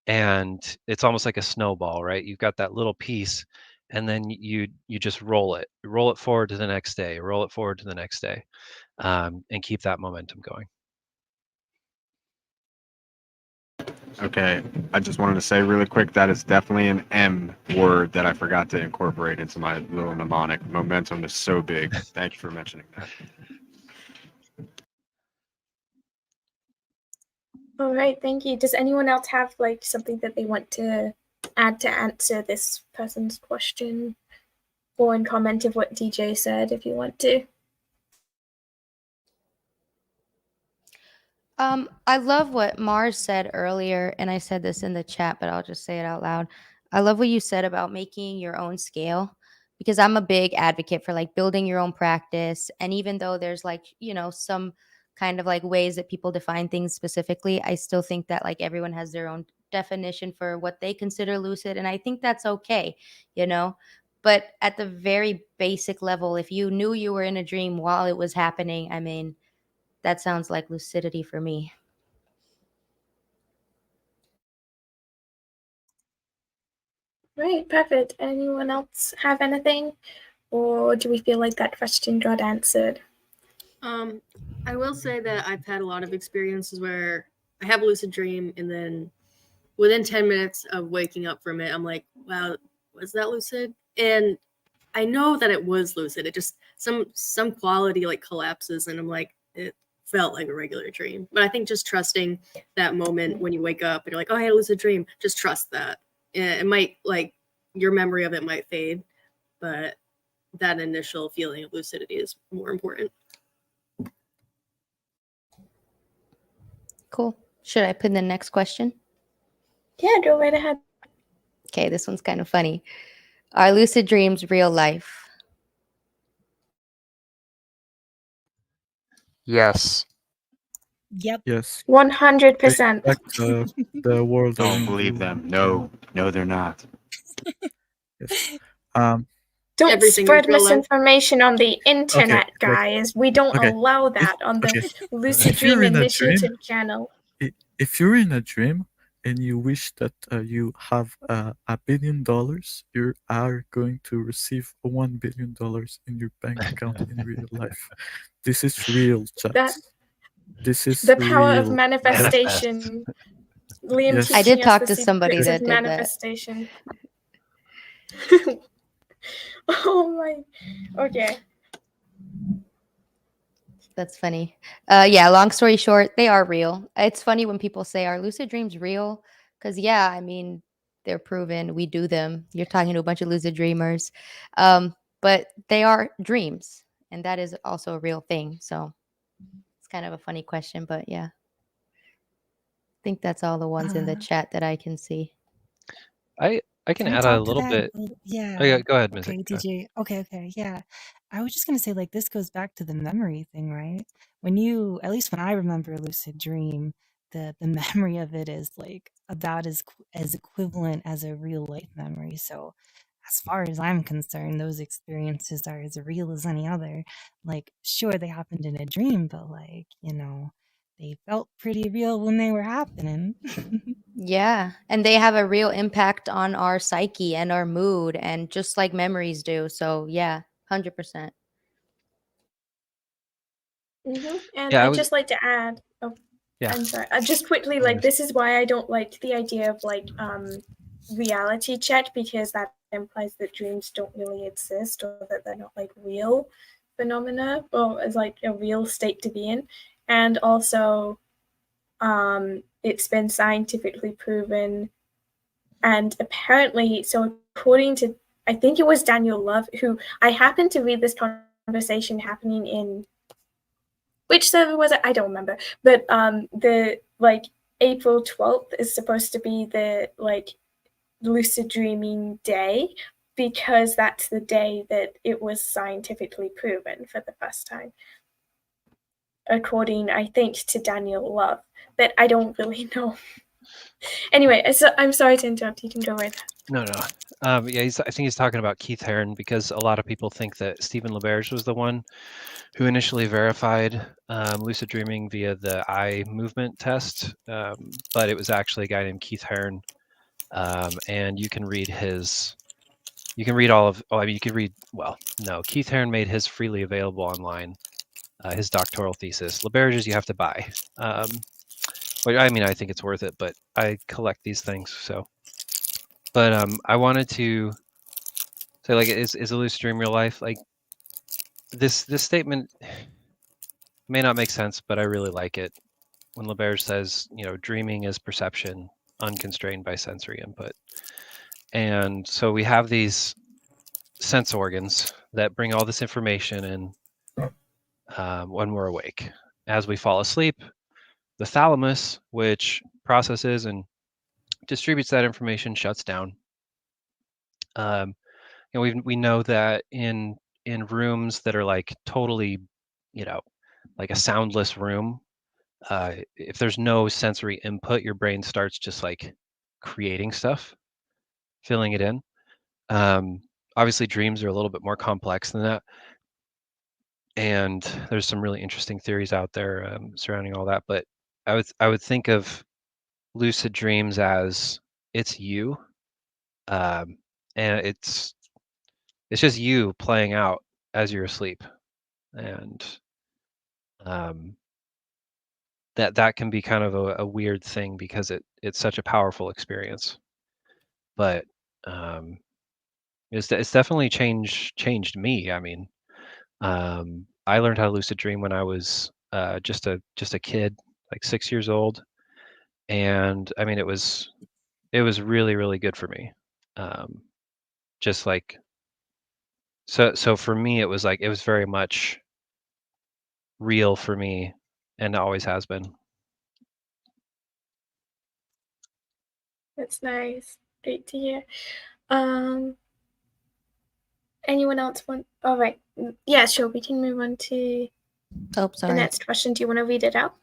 and it's almost like a snowball, right? You've got that little piece, and then you just roll it forward to the next day, roll it forward to the next day, and keep that momentum going. Okay, I just wanted to say really quick that is definitely an M word that I forgot to incorporate into my little mnemonic. Momentum is so big. Thank you for mentioning that. All right, thank you. Does anyone else have like something that they want to add to answer this person's question, or in comment of what DJ said if you want to? I love what Mars said earlier, and I said this in the chat, but I'll just say it out loud. I love what you said about making your own scale, because I'm a big advocate for like building your own practice. And even though there's like, some kind of like ways that people define things specifically, I still think that like everyone has their own definition for what they consider lucid. And I think that's okay, But at the very basic level, if you knew you were in a dream while it was happening, I mean, that sounds like lucidity for me. Right, perfect. Anyone else have anything? Or do we feel like that question got answered? I will say that I've had a lot of experiences where I have a lucid dream, and then within 10 minutes of waking up from it, I'm like, wow, was that lucid? And I know that it was lucid. It just, some quality like collapses, and I'm like, it felt like a regular dream. But I think just trusting that moment when you wake up and you're like, oh, I had a lucid dream, just trust that. It might, like, your memory of it might fade, but that initial feeling of lucidity is more important. Cool. Should I put in the next question? Yeah, go right ahead. Okay, this one's kind of funny. Are lucid dreams real life? Yes. Yep. Yes. 100%. Back the world Don't around believe you. them. No, they're not. Yes. Don't Everything spread is real life. misinformation on the internet, like- guys. We don't okay, allow that on the okay. Lucid If you're Dream in a dream- Initiative channel. If you're in a dream and you wish that you have $1 billion, you are going to receive $1 billion in your bank account in real life. This is real, chat. This is The power of real. manifestation. Liam Yes. teaching I did us talk the to somebody secrets that of did that. manifestation. Oh my. Okay. That's funny. Yeah, long story short, they are real. It's funny when people say, are lucid dreams real? Because, yeah, I mean, they're proven. We do them. You're talking to a bunch of lucid dreamers. But they are dreams. And that is also a real thing. So it's kind of a funny question. But, yeah. I think that's all the ones in the chat that I can see. I can I add talk a to little that? bit. Well, yeah. Oh, yeah, go ahead, Ms. Okay, DJ. Okay, yeah. I was just gonna say, like, this goes back to the memory thing, right? When you, at least when I remember a lucid dream, the memory of it is like about as equivalent as a real life memory. So as far as I'm concerned, those experiences are as real as any other. Like, sure, they happened in a dream, but like, they felt pretty real when they were happening. Yeah, and they have a real impact on our psyche and our mood, and just like memories do. So yeah, 100%. And Yeah, I'd just like to add, Yeah. I'm sorry, just quickly, No like, worries. this is why I don't like the idea of like reality check, because that implies that dreams don't really exist, or that they're not like real phenomena, or as like a real state to be in. And also, it's been scientifically proven, and apparently, so according to, I think it was Daniel Love, who I happened to read this conversation happening in, which server was it? I don't remember. But the like April 12th is supposed to be the like lucid dreaming day, because that's the day that it was scientifically proven for the first time, according, I think, to Daniel Love. But I don't really know. Anyway, so I'm sorry to interrupt. You can go right ahead. No. Yeah, I think he's talking about Keith Heron, because a lot of people think that Stephen LaBerge was the one who initially verified lucid dreaming via the eye movement test, but it was actually a guy named Keith Heron, and you can read all of. Oh, I mean, you can read. Well, no, Keith Heron made his freely available online, his doctoral thesis. LaBerge's you have to buy. But I mean, I think it's worth it, but I collect these things, so. But I wanted to say, like, is a lucid dream real life? Like, this statement may not make sense, but I really like it. When LaBerge says, dreaming is perception unconstrained by sensory input. And so we have these sense organs that bring all this information in when we're awake. As we fall asleep, the thalamus, which processes and distributes that information, shuts down. We know that in rooms that are like totally, like a soundless room, if there's no sensory input, your brain starts just like creating stuff, filling it in. Obviously, dreams are a little bit more complex than that, and there's some really interesting theories out there surrounding all that. But I would think of lucid dreams as it's you, and it's just you playing out as you're asleep, and that can be kind of a weird thing, because it's such a powerful experience. But it's definitely changed me. I mean, I learned how to lucid dream when I was just a kid, like 6 years old, and I mean, it was really, really good for me. Just like so for me, it was very much real for me, and always has been. That's nice. Great to hear. Anyone else want? All right. Yeah, sure. We can move on to Oh, the sorry. next question. Do you want to read it out?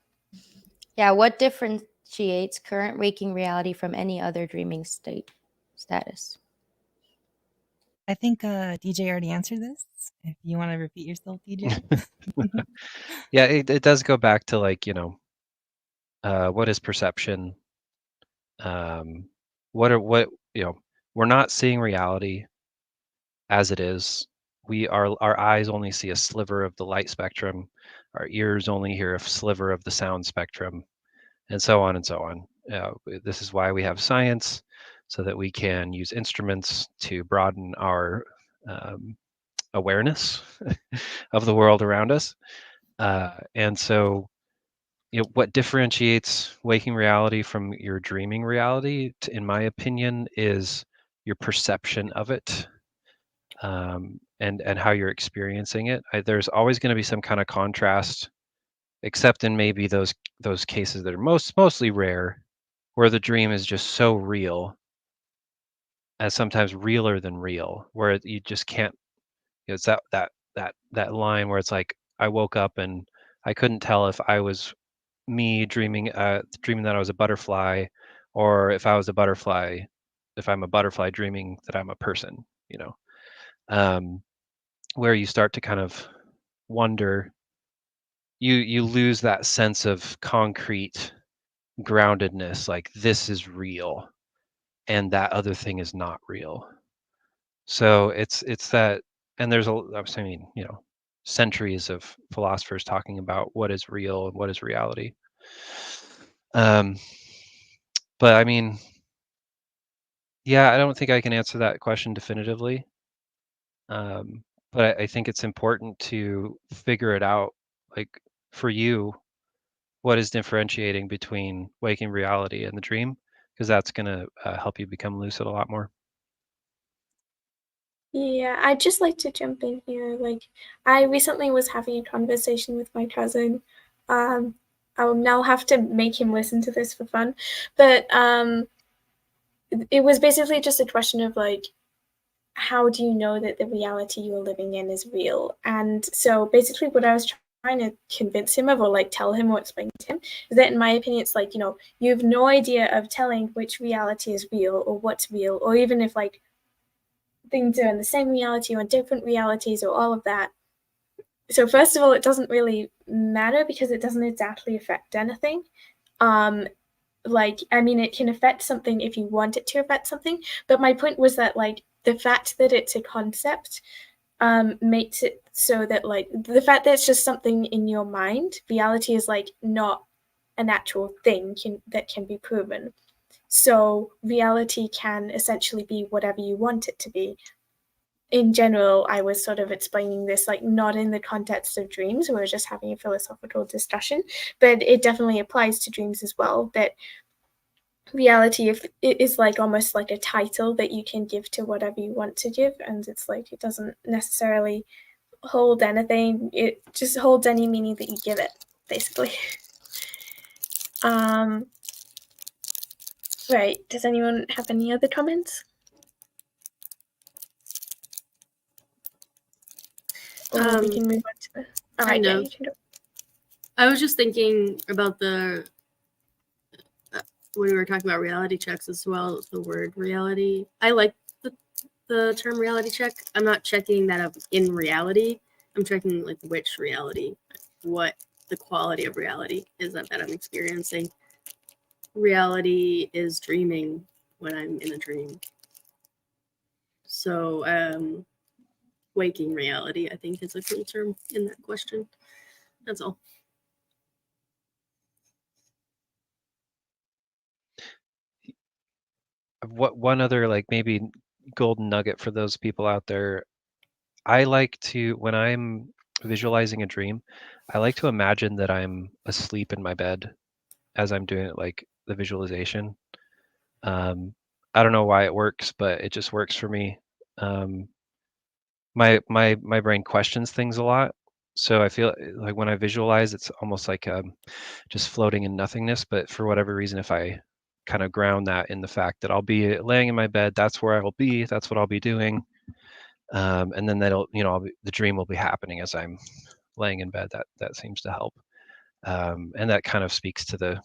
Yeah, what differentiates current waking reality from any other dreaming status? I think DJ already answered this. If you want to repeat yourself, DJ. Yeah, it does go back to like, what is perception? We're not seeing reality as it is. Our eyes only see a sliver of the light spectrum. Our ears only hear a sliver of the sound spectrum, and so on and so on. This is why we have science, so that we can use instruments to broaden our awareness of the world around us. And so, what differentiates waking reality from your dreaming reality, in my opinion, is your perception of it, and how you're experiencing it. There's always going to be some kind of contrast, except in maybe those cases that are mostly rare, where the dream is just so real, as sometimes realer than real, where you just can't. It's that line where it's like, I woke up and I couldn't tell if I was me dreaming that I was a butterfly, or if I was a butterfly, if I'm a butterfly dreaming that I'm a person, you know, where you start to kind of wonder, you lose that sense of concrete groundedness, like this is real and that other thing is not real. So it's that, and there's I mean, you know, centuries of philosophers talking about what is real and what is reality. But I mean, yeah, I don't think I can answer that question definitively. But I think it's important to figure it out, like for you, what is differentiating between waking reality and the dream, because that's going to help you become lucid a lot more. Yeah, I'd just like to jump in here. Like, I recently was having a conversation with my cousin. I will now have to make him listen to this for fun. But it was basically just a question of like, how do you know that the reality you're living in is real? And so basically what I was trying to convince him of, or like tell him or explain to him, is that in my opinion, it's like, you know, you have no idea of telling which reality is real or what's real, or even if like things are in the same reality or in different realities or all of that. So first of all, it doesn't really matter because it doesn't exactly affect anything. Like, I mean, it can affect something if you want it to affect something, but my point was that like the fact that it's a concept makes it so that like the fact that it's just something in your mind, reality is like not an actual thing that can be proven. So reality can essentially be whatever you want it to be. In general, I was sort of explaining this like not in the context of dreams, we were just having a philosophical discussion, but it definitely applies to dreams as well, that reality, if it is like almost like a title that you can give to whatever you want to give, and it's like it doesn't necessarily hold anything, it just holds any meaning that you give it, basically. Right, does anyone have any other comments? Or we can move on to the... All right, yeah, you can go. I was just thinking about the when we were talking about reality checks as well, the word reality. I like the term reality check. I'm not checking that I'm in reality. I'm checking like which reality, what the quality of reality is that I'm experiencing. Reality is dreaming when I'm in a dream. So waking reality, I think, is a cool term in that question. That's all. What one other like maybe golden nugget for those people out there, I like to, when I'm visualizing a dream, I like to imagine that I'm asleep in my bed as I'm doing it, like the visualization. I don't know why it works, but it just works for me. My brain questions things a lot, so I feel like when I visualize, it's almost like just floating in nothingness. But for whatever reason, if I kind of ground that in the fact that I'll be laying in my bed, that's where I will be, that's what I'll be doing, and then that'll, you know, the dream will be happening as I'm laying in bed. That seems to help, and that kind of speaks to the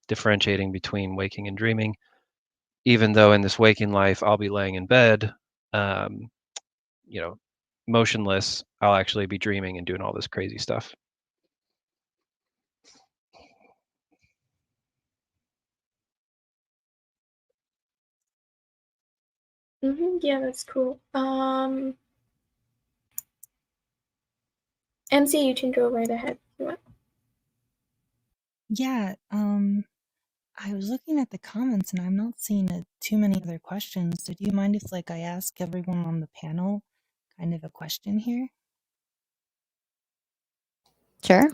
differentiating between waking and dreaming. Even though in this waking life I'll be laying in bed, you know, motionless, I'll actually be dreaming and doing all this crazy stuff. Yeah, that's cool. Emzi, you can go right ahead. Yeah, I was looking at the comments and I'm not seeing too many other questions. So do you mind if like I ask everyone on the panel kind of a question here? Sure.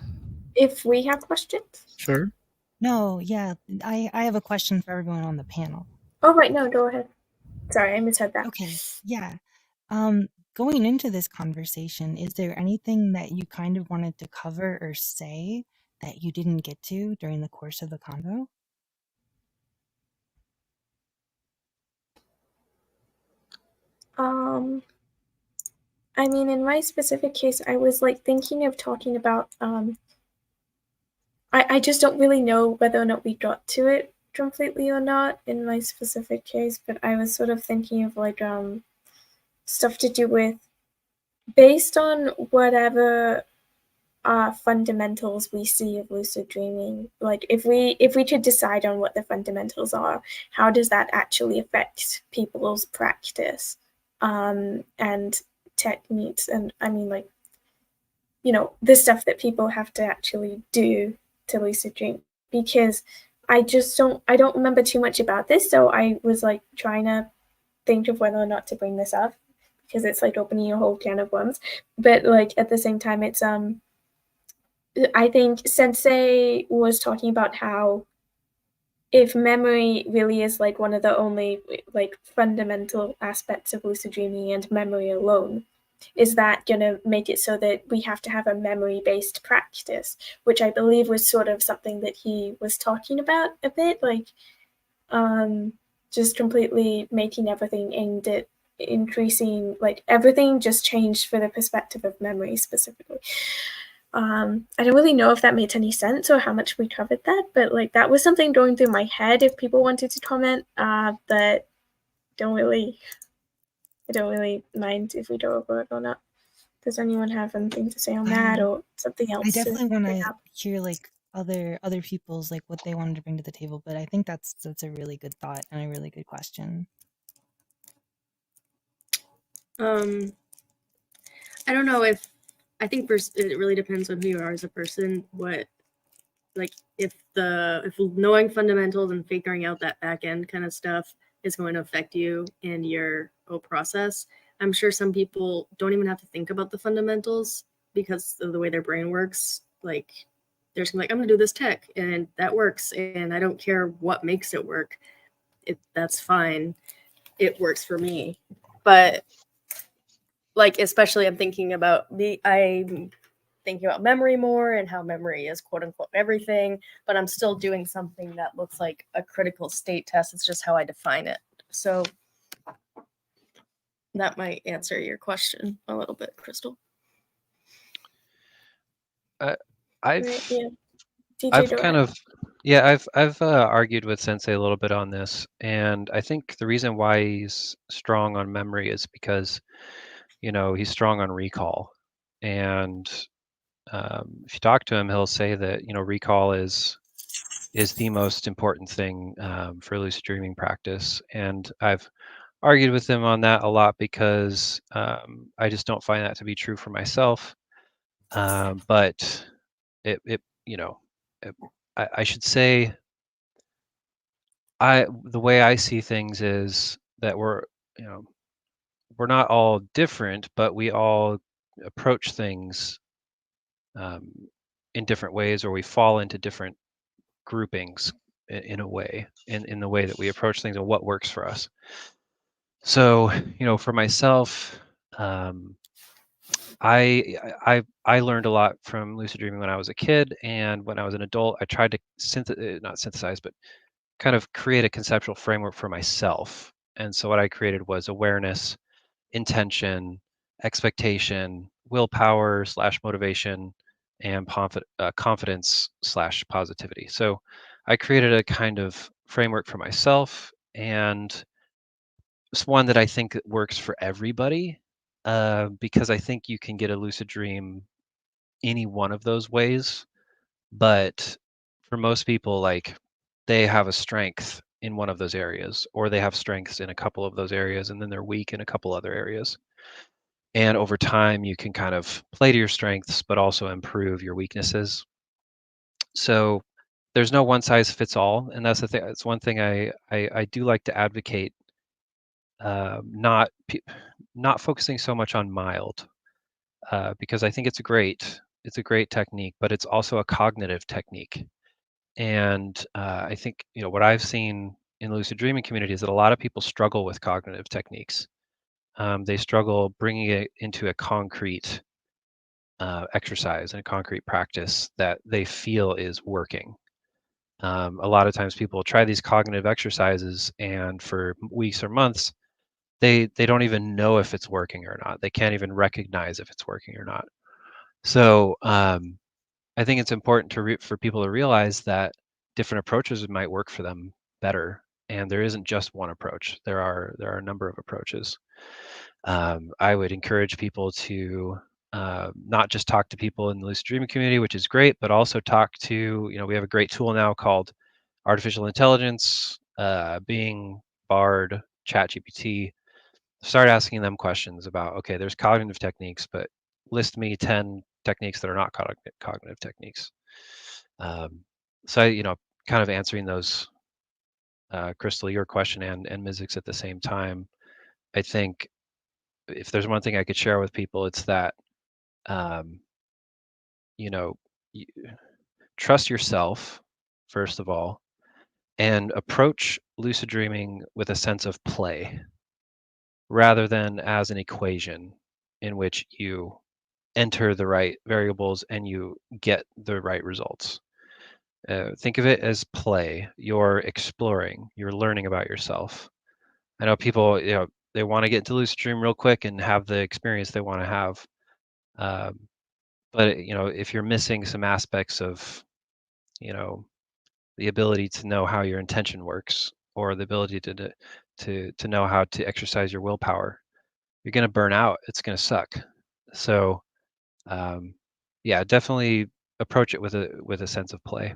If we have questions? Sure. No, yeah, I have a question for everyone on the panel. Oh, right, no, go ahead. Sorry, I misheard that. Okay, yeah. Going into this conversation, is there anything that you kind of wanted to cover or say that you didn't get to during the course of the convo? I mean, in my specific case, I was like thinking of talking about, I I just don't really know whether or not we got to it completely or not in my specific case, but I was sort of thinking of like stuff to do with, based on whatever fundamentals we see of lucid dreaming, like if we could decide on what the fundamentals are, how does that actually affect people's practice and techniques, and I mean, like, you know, the stuff that people have to actually do to lucid dream, because I don't remember too much about this, so I was like trying to think of whether or not to bring this up, because it's like opening a whole can of worms, but like at the same time, it's I think Sensei was talking about how if memory really is like one of the only like fundamental aspects of lucid dreaming, and memory alone, is that going to make it so that we have to have a memory-based practice, which I believe was sort of something that he was talking about a bit, like just completely making everything aimed at increasing, like everything just changed for the perspective of memory specifically. I don't really know if that made any sense or how much we covered that, but like that was something going through my head if people wanted to comment, but I don't really mind if we go over it or not. Does anyone have anything to say on that or something else? I definitely want bring to up? hear like other people's like what they wanted to bring to the table, but I think that's a really good thought and a really good question. I don't know if I think it really depends on who you are as a person. What, like, if knowing fundamentals and figuring out that back end kind of stuff is going to affect you in your whole process. I'm sure some people don't even have to think about the fundamentals because of the way their brain works. Like, they're just like, I'm gonna do this tech and that works, and I don't care what makes it work. That's fine. It works for me. But like, especially I'm thinking about memory more and how memory is quote unquote everything, but I'm still doing something that looks like a critical state test. It's just how I define it. So that might answer your question a little bit, Crystal. I've argued with Sensei a little bit on this, and I think the reason why he's strong on memory is because, you know, he's strong on recall, and if you talk to him, he'll say that, you know, recall is the most important thing for lucid dreaming practice, and I've argued with him on that a lot because I just don't find that to be true for myself. But it you know, I should say, the way I see things is that we're not all different, but we all approach things in different ways, or we fall into different groupings in a way, in the way that we approach things and what works for us. So, you know, for myself, I learned a lot from lucid dreaming when I was a kid, and when I was an adult, I tried to not synthesize, but kind of create a conceptual framework for myself. And so what I created was awareness, intention, expectation, willpower / motivation, and confidence / positivity. So I created a kind of framework for myself, and it's one that I think works for everybody, because I think you can get a lucid dream any one of those ways. But for most people, like, they have a strength in one of those areas, or they have strengths in a couple of those areas, and then they're weak in a couple other areas. And over time, you can kind of play to your strengths, but also improve your weaknesses. So there's no one size fits all, and that's the thing. It's one thing I do like to advocate, not focusing so much on mild, because I think it's a great technique, but it's also a cognitive technique. And I think, you know, what I've seen in the lucid dreaming community is that a lot of people struggle with cognitive techniques. They struggle bringing it into a concrete exercise and a concrete practice that they feel is working. A lot of times people try these cognitive exercises, and for weeks or months, they don't even know if it's working or not. They can't even recognize if it's working or not. So I think it's important for people to realize that different approaches might work for them better, and there isn't just one approach. There are a number of approaches. I would encourage people to not just talk to people in the Lucid Dreaming community, which is great, but also talk to, we have a great tool now called artificial intelligence, Bing, Bard, ChatGPT. Start asking them questions about, okay, there's cognitive techniques, but list me 10 techniques that are not cognitive techniques. So kind of answering those, Crystal, your question and Mizik's at the same time. I think if there's one thing I could share with people, it's that trust yourself first of all, and approach lucid dreaming with a sense of play rather than as an equation in which you enter the right variables and you get the right results. Think of it as play. You're exploring, you're learning about yourself. I know people, they want to get into lucid dream real quick and have the experience they want to have. But if you're missing some aspects of, the ability to know how your intention works, or the ability to know how to exercise your willpower, you're going to burn out. It's going to suck. So, yeah, definitely approach it with a sense of play.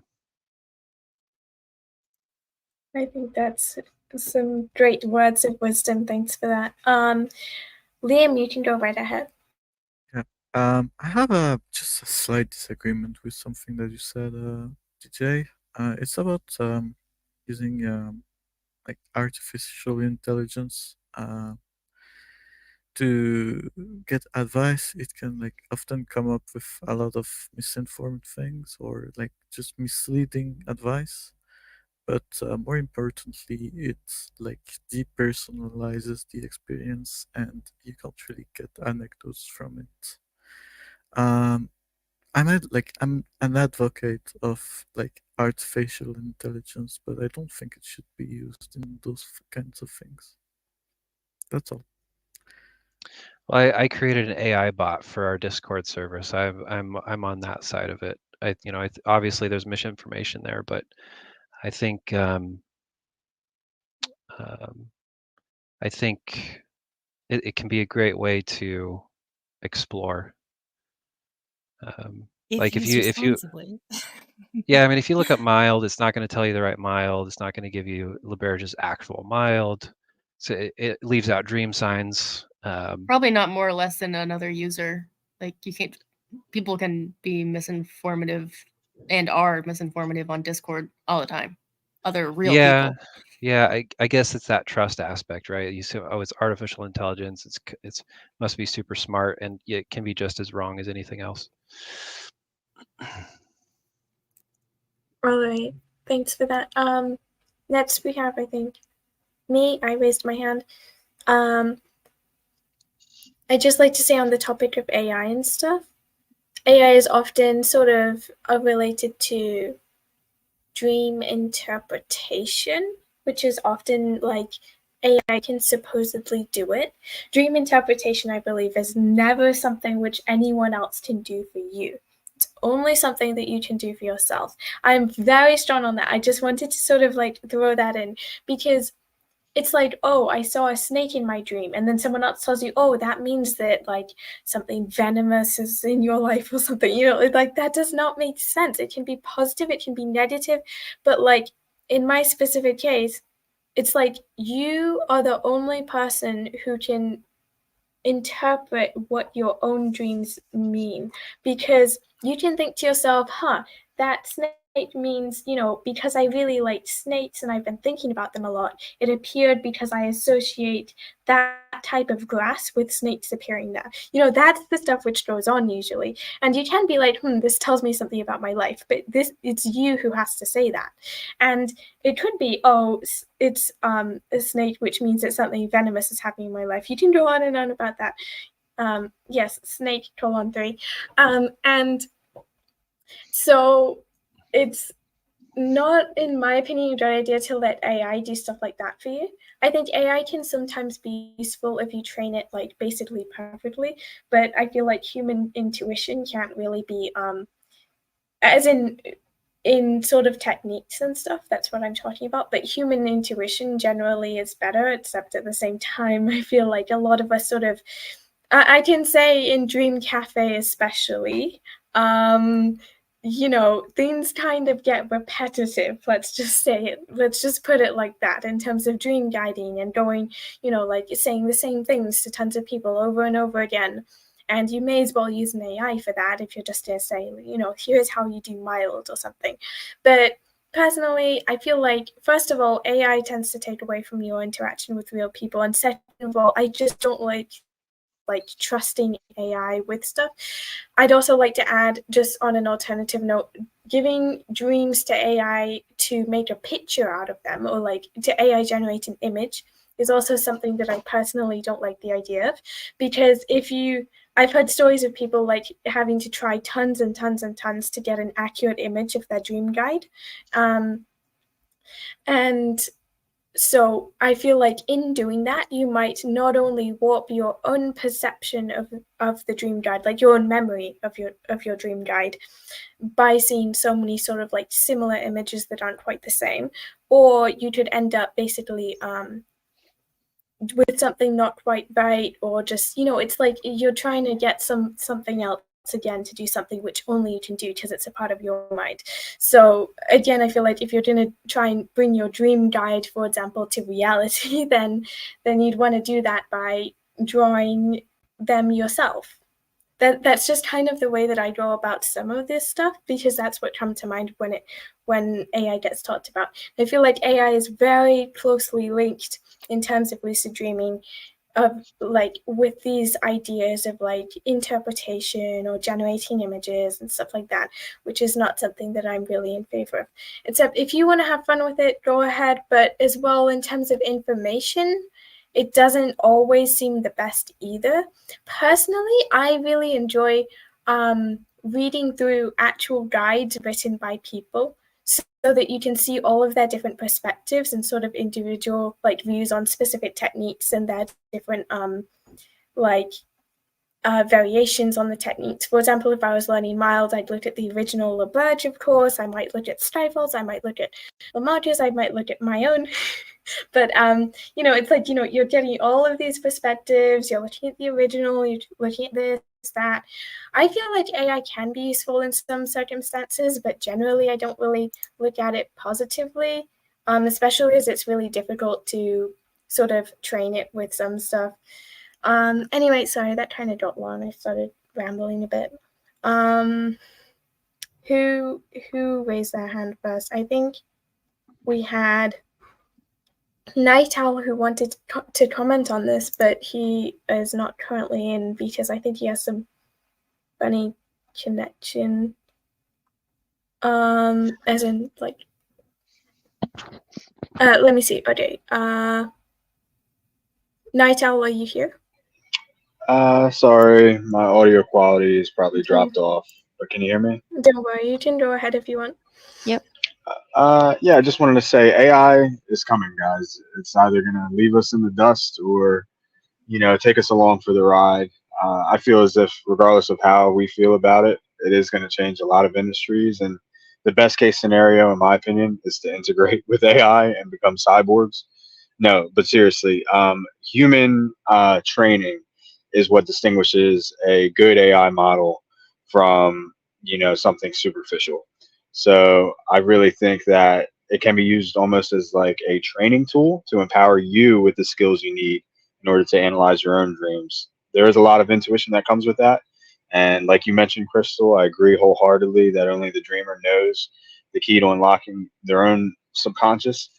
I think that's some great words of wisdom. Thanks for that. Liam, you can go right ahead. Yeah. I have just a slight disagreement with something that you said, DJ. It's about using like artificial intelligence to get advice. It can like often come up with a lot of misinformed things or like just misleading advice. But more importantly, it like depersonalizes the experience, and you can't really get anecdotes from it. I'm an advocate of like artificial intelligence, but I don't think it should be used in those kinds of things. That's all. Well, I created an AI bot for our Discord server, so I'm on that side of it. Obviously there's misinformation there, but I think I think it can be a great way to explore. Like if you responsibly. yeah, I mean, if you look up mild, it's not going to tell you the right mild. It's not going to give you LaBerge's actual mild. So it leaves out dream signs. Probably not more or less than another user. Like people can be misinformative and are misinformative on Discord all the time. Other real people. Yeah, I guess it's that trust aspect, right? You say, oh, it's artificial intelligence. It's must be super smart, and it can be just as wrong as anything else. All right, thanks for that. Next we have, I think, me. I raised my hand. I'd just like to say on the topic of AI and stuff, AI is often sort of related to dream interpretation, which is often like AI can supposedly do it. Dream interpretation, I believe, is never something which anyone else can do for you. It's only something that you can do for yourself. I'm very strong on that. I just wanted to sort of like throw that in because it's like, oh, I saw a snake in my dream, and then someone else tells you, oh, that means that like something venomous is in your life or something, like that does not make sense. It can be positive, it can be negative, but like in my specific case, it's like you are the only person who can interpret what your own dreams mean, because you can think to yourself, that snake means, because I really like snakes and I've been thinking about them a lot, it appeared because I associate that type of grass with snakes appearing there. That's the stuff which goes on usually. And you can be like, this tells me something about my life, but it's you who has to say that. And it could be, oh, it's a snake, which means that something venomous is happening in my life. You can go on and on about that. Yes, snake, :3. And so it's not, in my opinion, a good idea to let AI do stuff like that for you. I think AI can sometimes be useful if you train it like basically perfectly, but I feel like human intuition can't really be as in sort of techniques and stuff, that's what I'm talking about. But human intuition generally is better, except at the same time, I feel like a lot of us sort of, I can say in Dream Cafe especially, you know, things kind of get repetitive, let's just say it, let's just put it like that, in terms of dream guiding and going, you know, like saying the same things to tons of people over and over again. And you may as well use an AI for that if you're just going to say, you know, here's how you do mild or something. But personally, I feel like, first of all, AI tends to take away from your interaction with real people. And second of all, I just don't like trusting AI with stuff. I'd also like to add, just on an alternative note, giving dreams to AI to make a picture out of them, or like to AI generate an image, is also something that I personally don't like the idea of. Because I've heard stories of people like having to try tons and tons and tons to get an accurate image of their dream guide. And so I feel like in doing that, you might not only warp your own perception of the dream guide, like your own memory of your dream guide, by seeing so many sort of like similar images that aren't quite the same, or you could end up basically with something not quite right, or just, you know, it's like you're trying to get something else again to do something which only you can do because it's a part of your mind. So again, I feel like if you're going to try and bring your dream guide, for example, to reality, then you'd want to do that by drawing them yourself. That's just kind of the way that I go about some of this stuff, because that's what comes to mind when AI gets talked about. I feel like AI is very closely linked in terms of lucid dreaming, of like with these ideas of like interpretation or generating images and stuff like that, which is not something that I'm really in favor of. Except if you want to have fun with it, go ahead. But as well, in terms of information, it doesn't always seem the best either. Personally, I really enjoy reading through actual guides written by people, so that you can see all of their different perspectives and sort of individual like views on specific techniques and their different variations on the techniques. For example, if I was learning mild, I'd look at the original LaBerge, of course. I might look at Stifles, I might look at Liamchoux, I might look at my own. But you know, it's like, you know, you're getting all of these perspectives, you're looking at the original, you're looking at this, that. I feel like AI can be useful in some circumstances, but generally I don't really look at it positively, especially as it's really difficult to sort of train it with some stuff. Anyway, sorry, that kind of got long. I started rambling a bit. Who raised their hand first? I think we had Nightowl, who wanted to comment on this, but he is not currently in because I think he has some funny connection. As in like, let me see. Okay. Nightowl, are you here? Sorry, my audio quality is probably dropped off, but can you hear me? Don't worry, you can go ahead if you want. Yep. Yeah, I just wanted to say AI is coming, guys. It's either gonna leave us in the dust or, you know, take us along for the ride. I feel as if, regardless of how we feel about it, it is going to change a lot of industries. And the best case scenario, in my opinion, is to integrate with AI and become cyborgs. No, but seriously, human training is what distinguishes a good AI model from, you know, something superficial. So I really think that it can be used almost as like a training tool to empower you with the skills you need in order to analyze your own dreams. There is a lot of intuition that comes with that. And like you mentioned, Crystal, I agree wholeheartedly that only the dreamer knows the key to unlocking their own subconscious.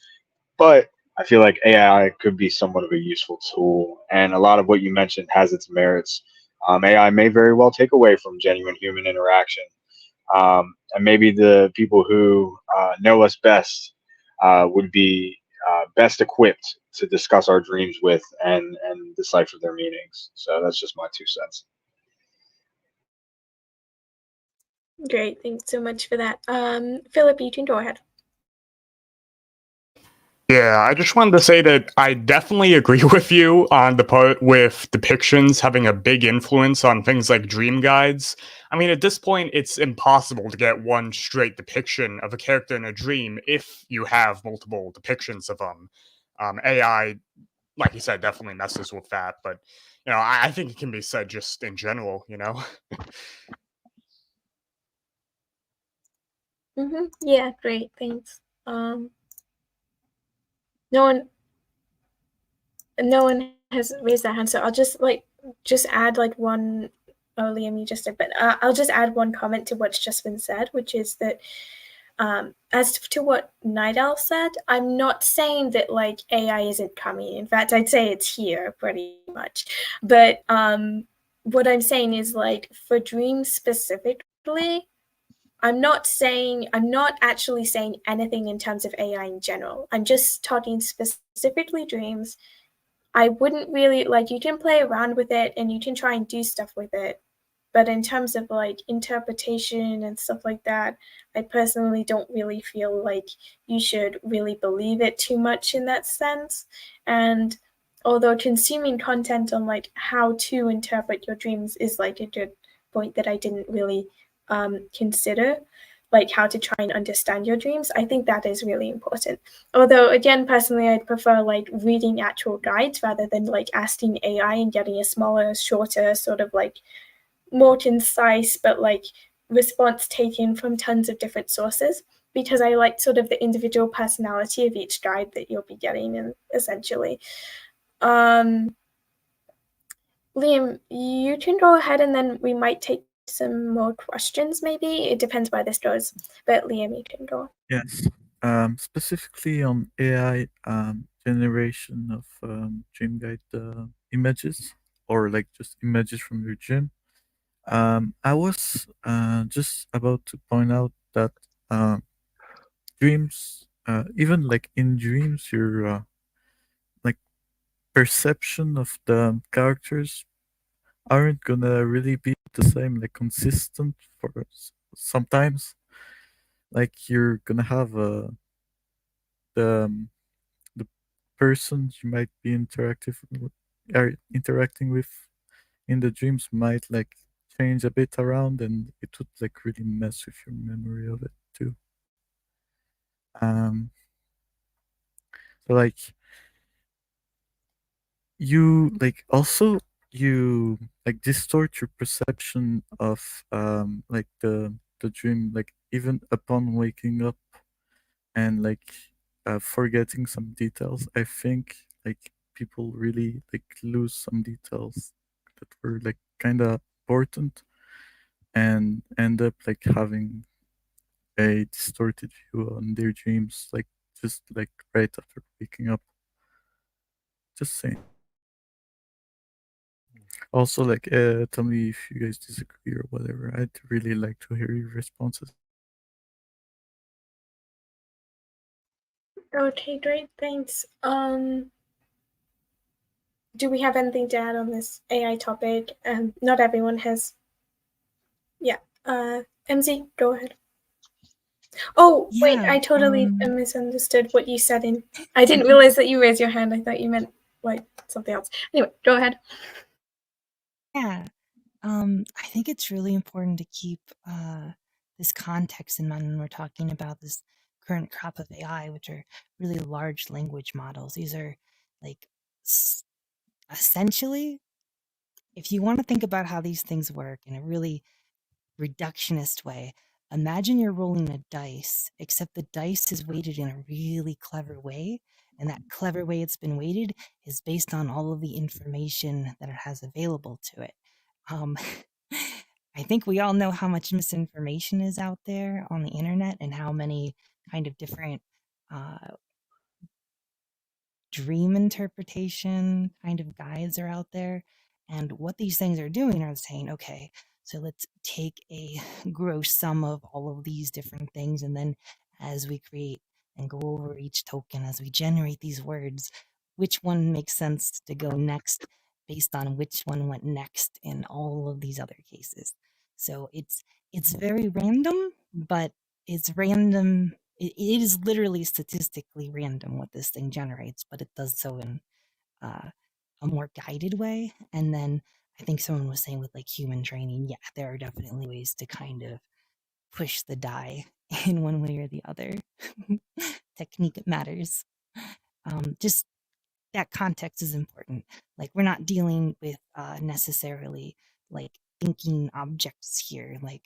But I feel like AI could be somewhat of a useful tool. And a lot of what you mentioned has its merits. AI may very well take away from genuine human interaction. And maybe the people who know us best would be best equipped to discuss our dreams with and decipher their meanings. So that's just my 2 cents. Great, thanks so much for that. Philip, you can go ahead. Yeah, I just wanted to say that I definitely agree with you on the part with depictions having a big influence on things like dream guides. I mean, at this point, it's impossible to get one straight depiction of a character in a dream if you have multiple depictions of them. AI, like you said, definitely messes with that, but I think it can be said just in general. Yeah, great, thanks. No one has raised their hand, so I'll just add one. Oh, Liam, you just did, but I'll just add one comment to what's just been said, which is that as to what Nightowl said, I'm not saying that AI isn't coming. In fact, I'd say it's here pretty much. But what I'm saying is for dreams specifically, I'm not actually saying anything in terms of AI in general. I'm just talking specifically dreams. I wouldn't really you can play around with it and you can try and do stuff with it. But in terms of interpretation and stuff like that, I personally don't really feel like you should really believe it too much in that sense. And although consuming content on how to interpret your dreams is a good point that I didn't really consider, how to try and understand your dreams, I think that is really important. Although again, personally, I'd prefer reading actual guides rather than asking AI and getting a smaller, shorter, sort of more concise but response taken from tons of different sources, because I like sort of the individual personality of each guide that you'll be getting. And essentially, Liam, you can go ahead and then we might take some more questions. Maybe it depends where this goes, but Liam, you can go. Yes. Specifically on AI generation of dream guide images, or just images from your dream. I was just about to point out that dreams, even in dreams, your perception of the characters aren't gonna really be the same, consistent for sometimes. You're gonna have the the persons you might be interacting with in the dreams might change a bit around, and it would really mess with your memory of it too. So you also you distort your perception of the dream, even upon waking up, and forgetting some details. I think people really lose some details that were kind of important, and end up having a distorted view on their dreams, just right after waking up. Just saying. Also, tell me if you guys disagree or whatever. I'd really like to hear your responses. Okay, great, thanks. Do we have anything to add on this AI topic? Not everyone has. Yeah. Emzi, go ahead. Oh, Yeah, wait, I totally misunderstood what you said. I didn't realize that you raised your hand. I thought you meant something else. Anyway, go ahead. Yeah. I think it's really important to keep this context in mind when we're talking about this current crop of AI, which are really large language models. These are essentially, if you want to think about how these things work in a really reductionist way, imagine you're rolling a dice, except the dice is weighted in a really clever way. And that clever way it's been weighted is based on all of the information that it has available to it. I think we all know how much misinformation is out there on the internet and how many kind of different dream interpretation kind of guides are out there. And what these things are doing are saying, okay, so let's take a gross sum of all of these different things. And then as we create and go over each token, as we generate these words, which one makes sense to go next based on which one went next in all of these other cases. So it's very random, but it's random it is literally statistically random what this thing generates, but it does so in a more guided way. And then I think someone was saying with like human training, yeah, there are definitely ways to kind of push the die in one way or the other. Technique matters. Just that context is important. Like we're not dealing with necessarily like thinking objects here. Like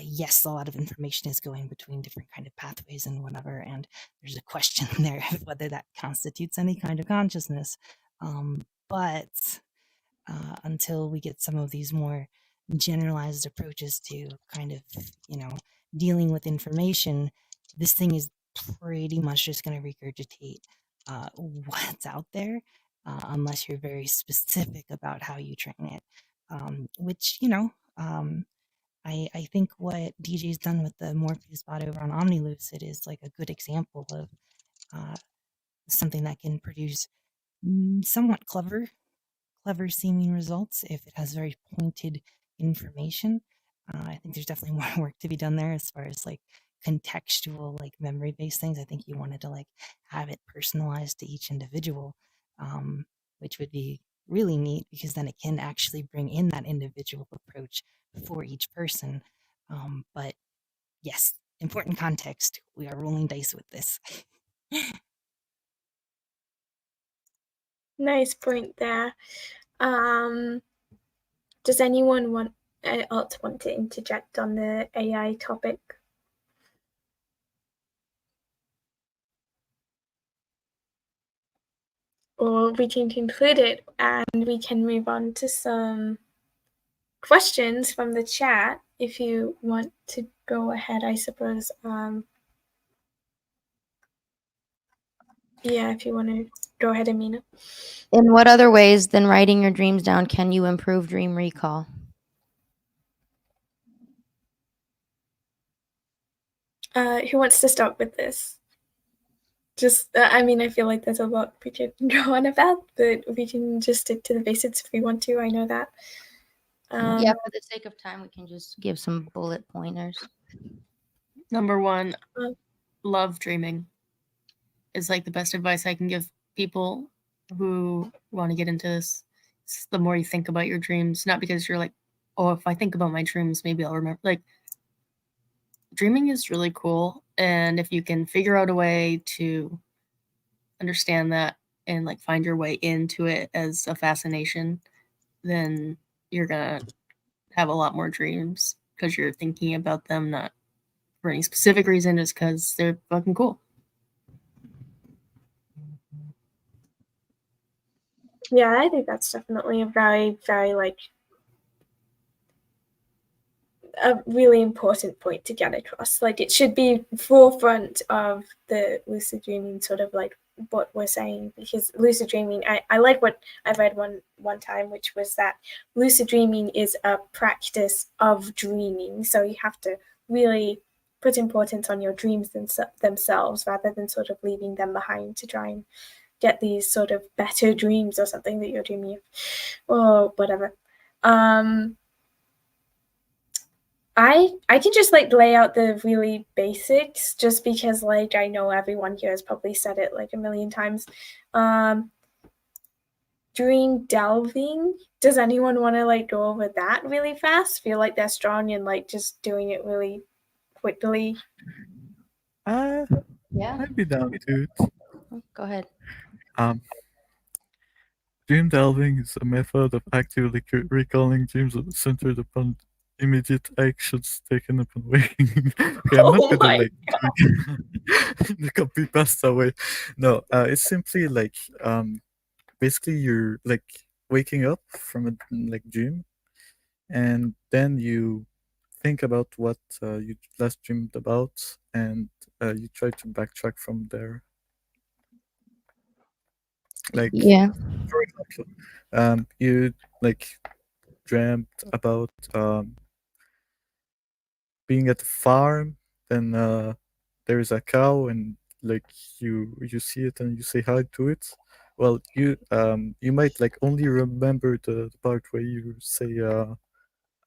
yes, a lot of information is going between different kind of pathways and whatever, and there's a question there of whether that constitutes any kind of consciousness. But until we get some of these more generalized approaches to kind of, dealing with information, this thing is pretty much just going to regurgitate what's out there, unless you're very specific about how you train it. Which, I think what DJ's done with the Morpheus bot over on OmniLucid is like a good example of something that can produce somewhat clever seeming results if it has very pointed information. I think there's definitely more work to be done there as far as like contextual, like memory based things. I think you wanted to like have it personalized to each individual, which would be really neat because then it can actually bring in that individual approach for each person. But yes, important context. We are rolling dice with this. Nice point there. Does anyone else want to interject on the AI topic? Or we can conclude it and we can move on to some questions from the chat if you want to go ahead, I suppose. Yeah, if you want to go ahead, Amina. In what other ways than writing your dreams down can you improve dream recall? Who wants to start with this? Just, I mean, I feel like there's a lot we could go on about, but we can just stick to the basics if we want to. I know that. Yeah, for the sake of time, we can just give some bullet pointers. Number one, love dreaming is like the best advice I can give people who want to get into this. It's the more you think about your dreams, not because you're like, oh, if I think about my dreams, maybe I'll remember. Like, dreaming is really cool. And if you can figure out a way to understand that and like find your way into it as a fascination, then you're going to have a lot more dreams because you're thinking about them, not for any specific reason, just because they're fucking cool. Yeah, I think that's definitely a very, very like a really important point to get across. Like it should be forefront of the lucid dreaming sort of like what we're saying, because lucid dreaming, I like what I read one time, which was that lucid dreaming is a practice of dreaming. So you have to really put importance on your dreams themselves rather than sort of leaving them behind to try and get these sort of better dreams or something that you're dreaming of or whatever. I can just like lay out the really basics just because like I know everyone here has probably said it like a million times. Dream delving. Does anyone want to like go over that really fast? Feel like they're strong and like just doing it really quickly? Yeah. I'd be down to it. Go ahead. Dream delving is a method of actively recalling dreams centered upon immediate actions taken upon waking. Okay, I'm not gonna like the complete pasta way. No, it's simply like basically you're like waking up from a like dream, and then you think about what you last dreamed about, and you try to backtrack from there. Like yeah, for example, you like dreamt about being at the farm, then there is a cow, and like you see it and you say hi to it. Well, you might like only remember the part where you say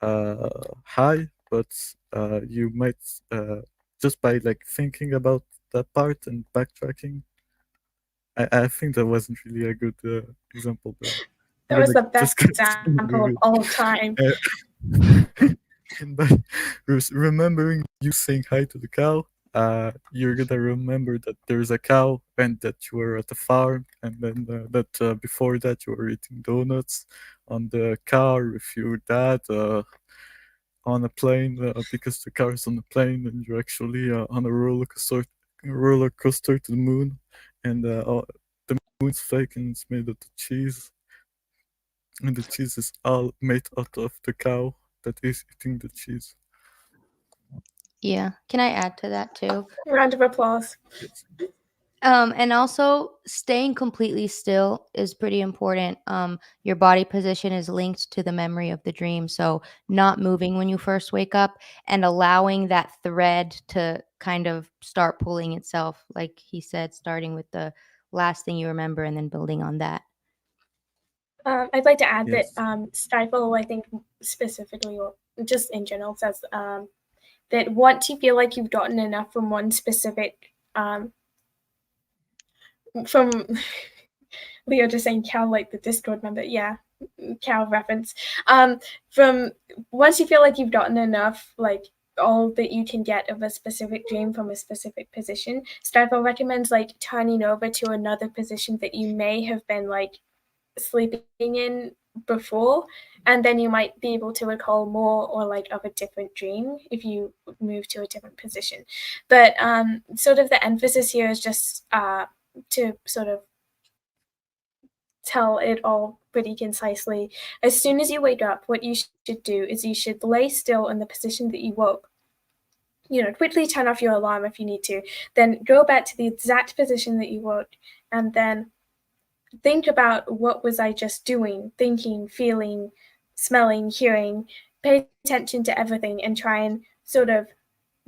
hi, but you might just by like thinking about that part and backtracking. I think that wasn't really a good example, but That I'm was gonna the best just continue example of with all time. and by remembering you saying hi to the cow, you're gonna remember that there's a cow and that you were at the farm, and then that before that you were eating donuts on the car with your dad on a plane because the car is on the plane and you're actually on a roller coaster to the moon, and the moon's fake and it's made out of cheese, and the cheese is all made out of the cow that is eating the cheese. Yeah. Can I add to that too? Round of applause. Yes. And also staying completely still is pretty important. Your body position is linked to the memory of the dream. So not moving when you first wake up and allowing that thread to kind of start pulling itself, like he said, starting with the last thing you remember and then building on that. I'd like to add Yes. that Stifle, I think specifically, or just in general, says that once you feel like you've gotten enough from one specific from Leo just saying cow like the Discord member, yeah, cow reference. From once you feel like you've gotten enough, like all that you can get of a specific dream from a specific position, Stifle recommends like turning over to another position that you may have been like sleeping in before, and then you might be able to recall more or like of a different dream if you move to a different position. But sort of the emphasis here is just to sort of tell it all pretty concisely. As soon as you wake up, what you should do is you should lay still in the position that you woke. Quickly turn off your alarm if you need to, then go back to the exact position that you woke, and then think about what was I just doing, thinking, feeling, smelling, hearing. Pay attention to everything and try and sort of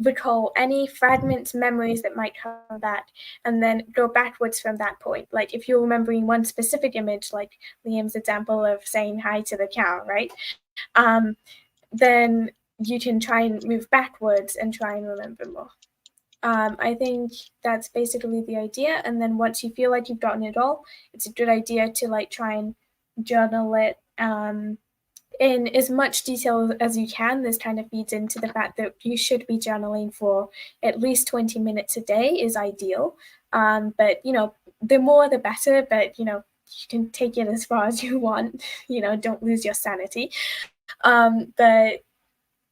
recall any fragments, memories that might come from that, and then go backwards from that point. Like if you're remembering one specific image, like Liam's example of saying hi to the cow, right? Then you can try and move backwards and try and remember more. I think that's basically the idea. And then once you feel like you've gotten it all, it's a good idea to like try and journal it in as much detail as you can. This kind of feeds into the fact that you should be journaling for at least 20 minutes a day is ideal. But the more the better, but you can take it as far as you want. Don't lose your sanity. But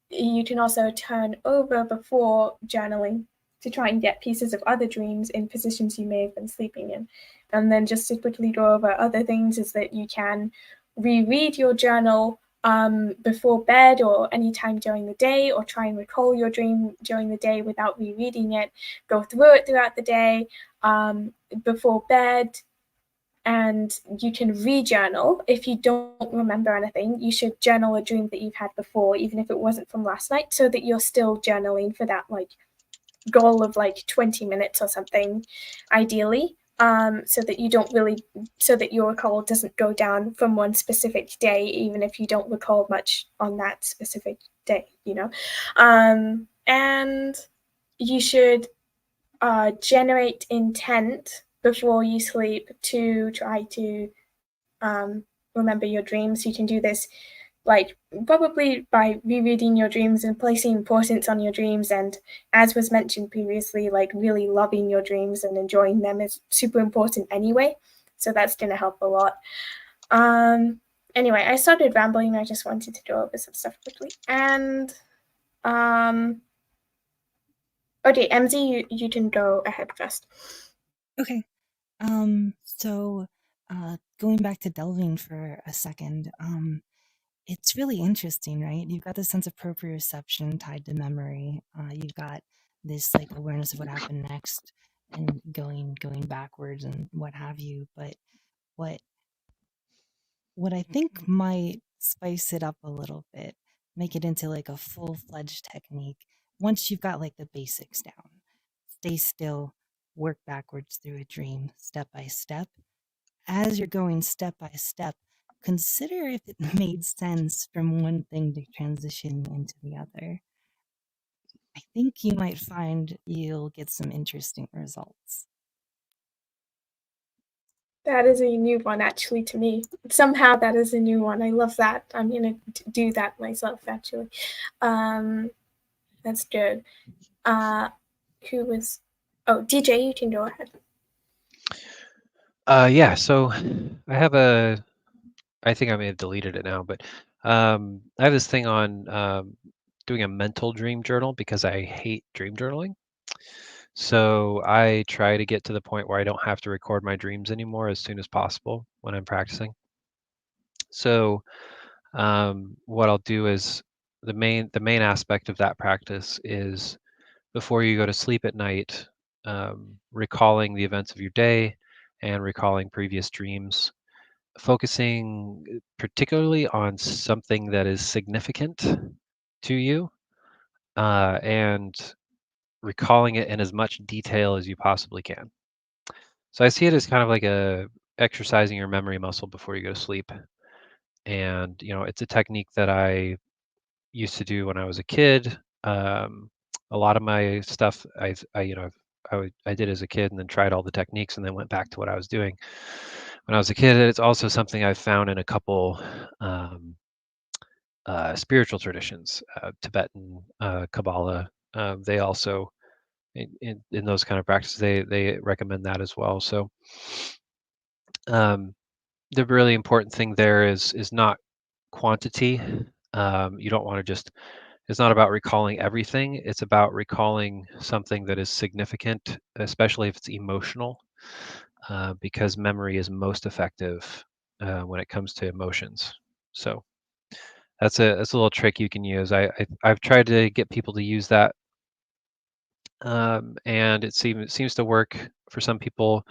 you can also turn over before journaling to try and get pieces of other dreams in positions you may have been sleeping in. And then just to quickly go over other things is that you can reread your journal before bed or anytime during the day, or try and recall your dream during the day without rereading it. Go through it throughout the day before bed, and you can re-journal. If you don't remember anything, you should journal a dream that you've had before, even if it wasn't from last night, so that you're still journaling for that like goal of like 20 minutes or something, ideally, so that your recall doesn't go down from one specific day, even if you don't recall much on that specific day, and you should generate intent before you sleep to try to remember your dreams. You can do this like probably by rereading your dreams and placing importance on your dreams, and as was mentioned previously, like really loving your dreams and enjoying them is super important anyway, so that's going to help a lot. Anyway, I started rambling. I just wanted to go over some stuff quickly. And okay, Emzi, you can go ahead first. Okay. So going back to delving for a second, it's really interesting, right? You've got this sense of proprioception tied to memory. You've got this like awareness of what happened next and going backwards and what have you. But what I think might spice it up a little bit, make it into like a full-fledged technique once you've got like the basics down. Stay still, work backwards through a dream step by step. As you're going step by step, consider if it made sense from one thing to transition into the other. I think you might find you'll get some interesting results. That is a new one, actually, to me. Somehow that is a new one. I love that. I'm going to do that myself, actually. That's good. Who was... Oh, DJ, you can go ahead. Yeah, so I have I think I may have deleted it now, but I have this thing on doing a mental dream journal because I hate dream journaling. So I try to get to the point where I don't have to record my dreams anymore as soon as possible when I'm practicing. So what I'll do is the main aspect of that practice is before you go to sleep at night, recalling the events of your day and recalling previous dreams, focusing particularly on something that is significant to you, and recalling it in as much detail as you possibly can. So I see it as kind of like exercising your memory muscle before you go to sleep. And it's a technique that I used to do when I was a kid. A lot of my stuff I did as a kid, and then tried all the techniques, and then went back to what I was doing when I was a kid. It's also something I've found in a couple spiritual traditions, Tibetan, Kabbalah. They also, in those kind of practices, they recommend that as well. So the really important thing there is not quantity. You don't want to just... It's not about recalling everything. It's about recalling something that is significant, especially if it's emotional, because memory is most effective when it comes to emotions. So that's a little trick you can use. I've tried to get people to use that, and it seems to work for some people.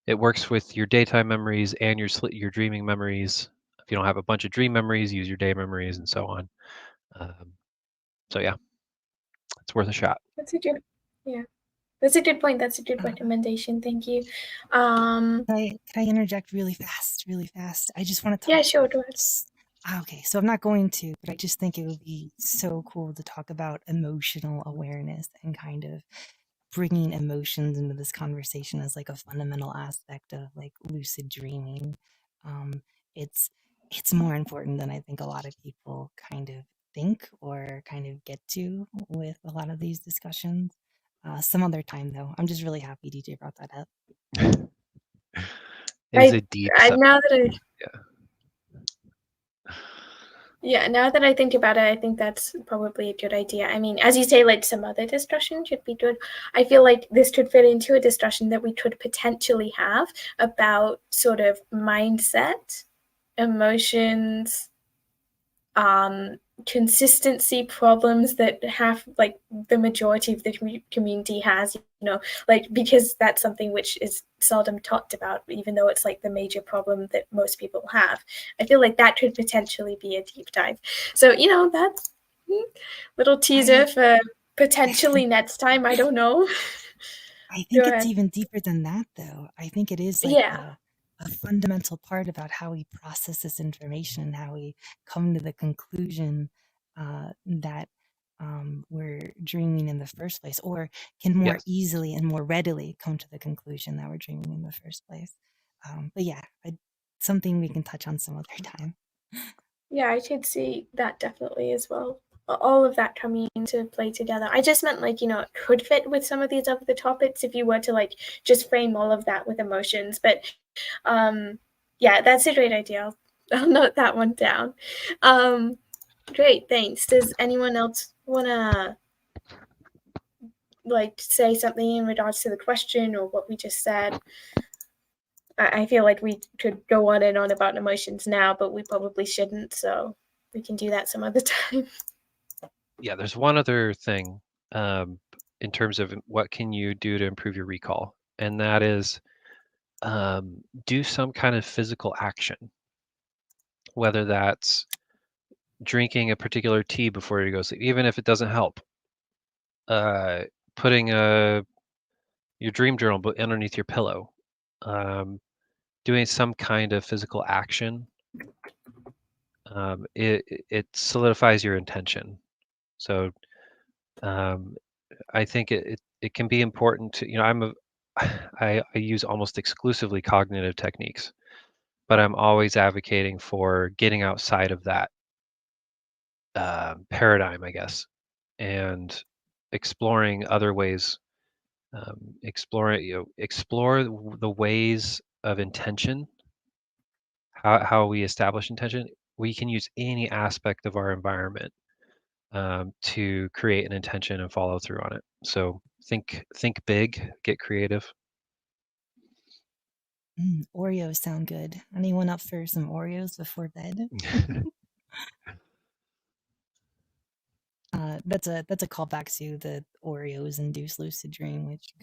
It works with your daytime memories and your dreaming memories. If you don't have a bunch of dream memories, use your day memories and so on. So yeah, it's worth a shot. That's a good... Yeah. That's a good point. That's a good recommendation. Thank you. Can I interject really fast? I just want to talk. Yeah, sure. Go ahead. Okay, so I'm not going to, but I just think it would be so cool to talk about emotional awareness and kind of bringing emotions into this conversation as like a fundamental aspect of like lucid dreaming. It's more important than I think a lot of people kind of think or kind of get to with a lot of these discussions. Some other time though. I'm just really happy DJ brought that up. It's a deep subject. Now that now that I think about it, I think that's probably a good idea. I mean, as you say, like some other discussion should be good. I feel like this could fit into a discussion that we could potentially have about sort of mindset, emotions, consistency problems that have like the majority of the community has, like, because that's something which is seldom talked about, even though it's like the major problem that most people have. I feel like that could potentially be a deep dive. So, that's little teaser for potentially next time. I don't know. I think it's even deeper than that, though. I think it is like a fundamental part about how we process this information and how we come to the conclusion that we're dreaming in the first place, or can more easily and more readily come to the conclusion that we're dreaming in the first place. But yeah, something we can touch on some other time. Yeah, I could see that definitely as well. All of that coming into play together. I just meant like, it could fit with some of these other topics if you were to like just frame all of that with emotions. But yeah, that's a great idea. I'll note that one down. Great, thanks. Does anyone else want to like say something in regards to the question or what we just said? I feel like we could go on and on about emotions now, but we probably shouldn't. So we can do that some other time. Yeah, there's one other thing in terms of what can you do to improve your recall, and that is do some kind of physical action, whether that's drinking a particular tea before you go to sleep, even if it doesn't help. Putting your dream journal underneath your pillow, doing some kind of physical action. It solidifies your intention. So I think it can be important to, I use almost exclusively cognitive techniques, but I'm always advocating for getting outside of that paradigm, I guess, and exploring other ways. Explore the ways of intention, how we establish intention. We can use any aspect of our environment to create an intention and follow through on it. So think big, get creative. Oreos sound good. Anyone up for some Oreos before bed? That's a callback to the Oreos induced lucid dream, which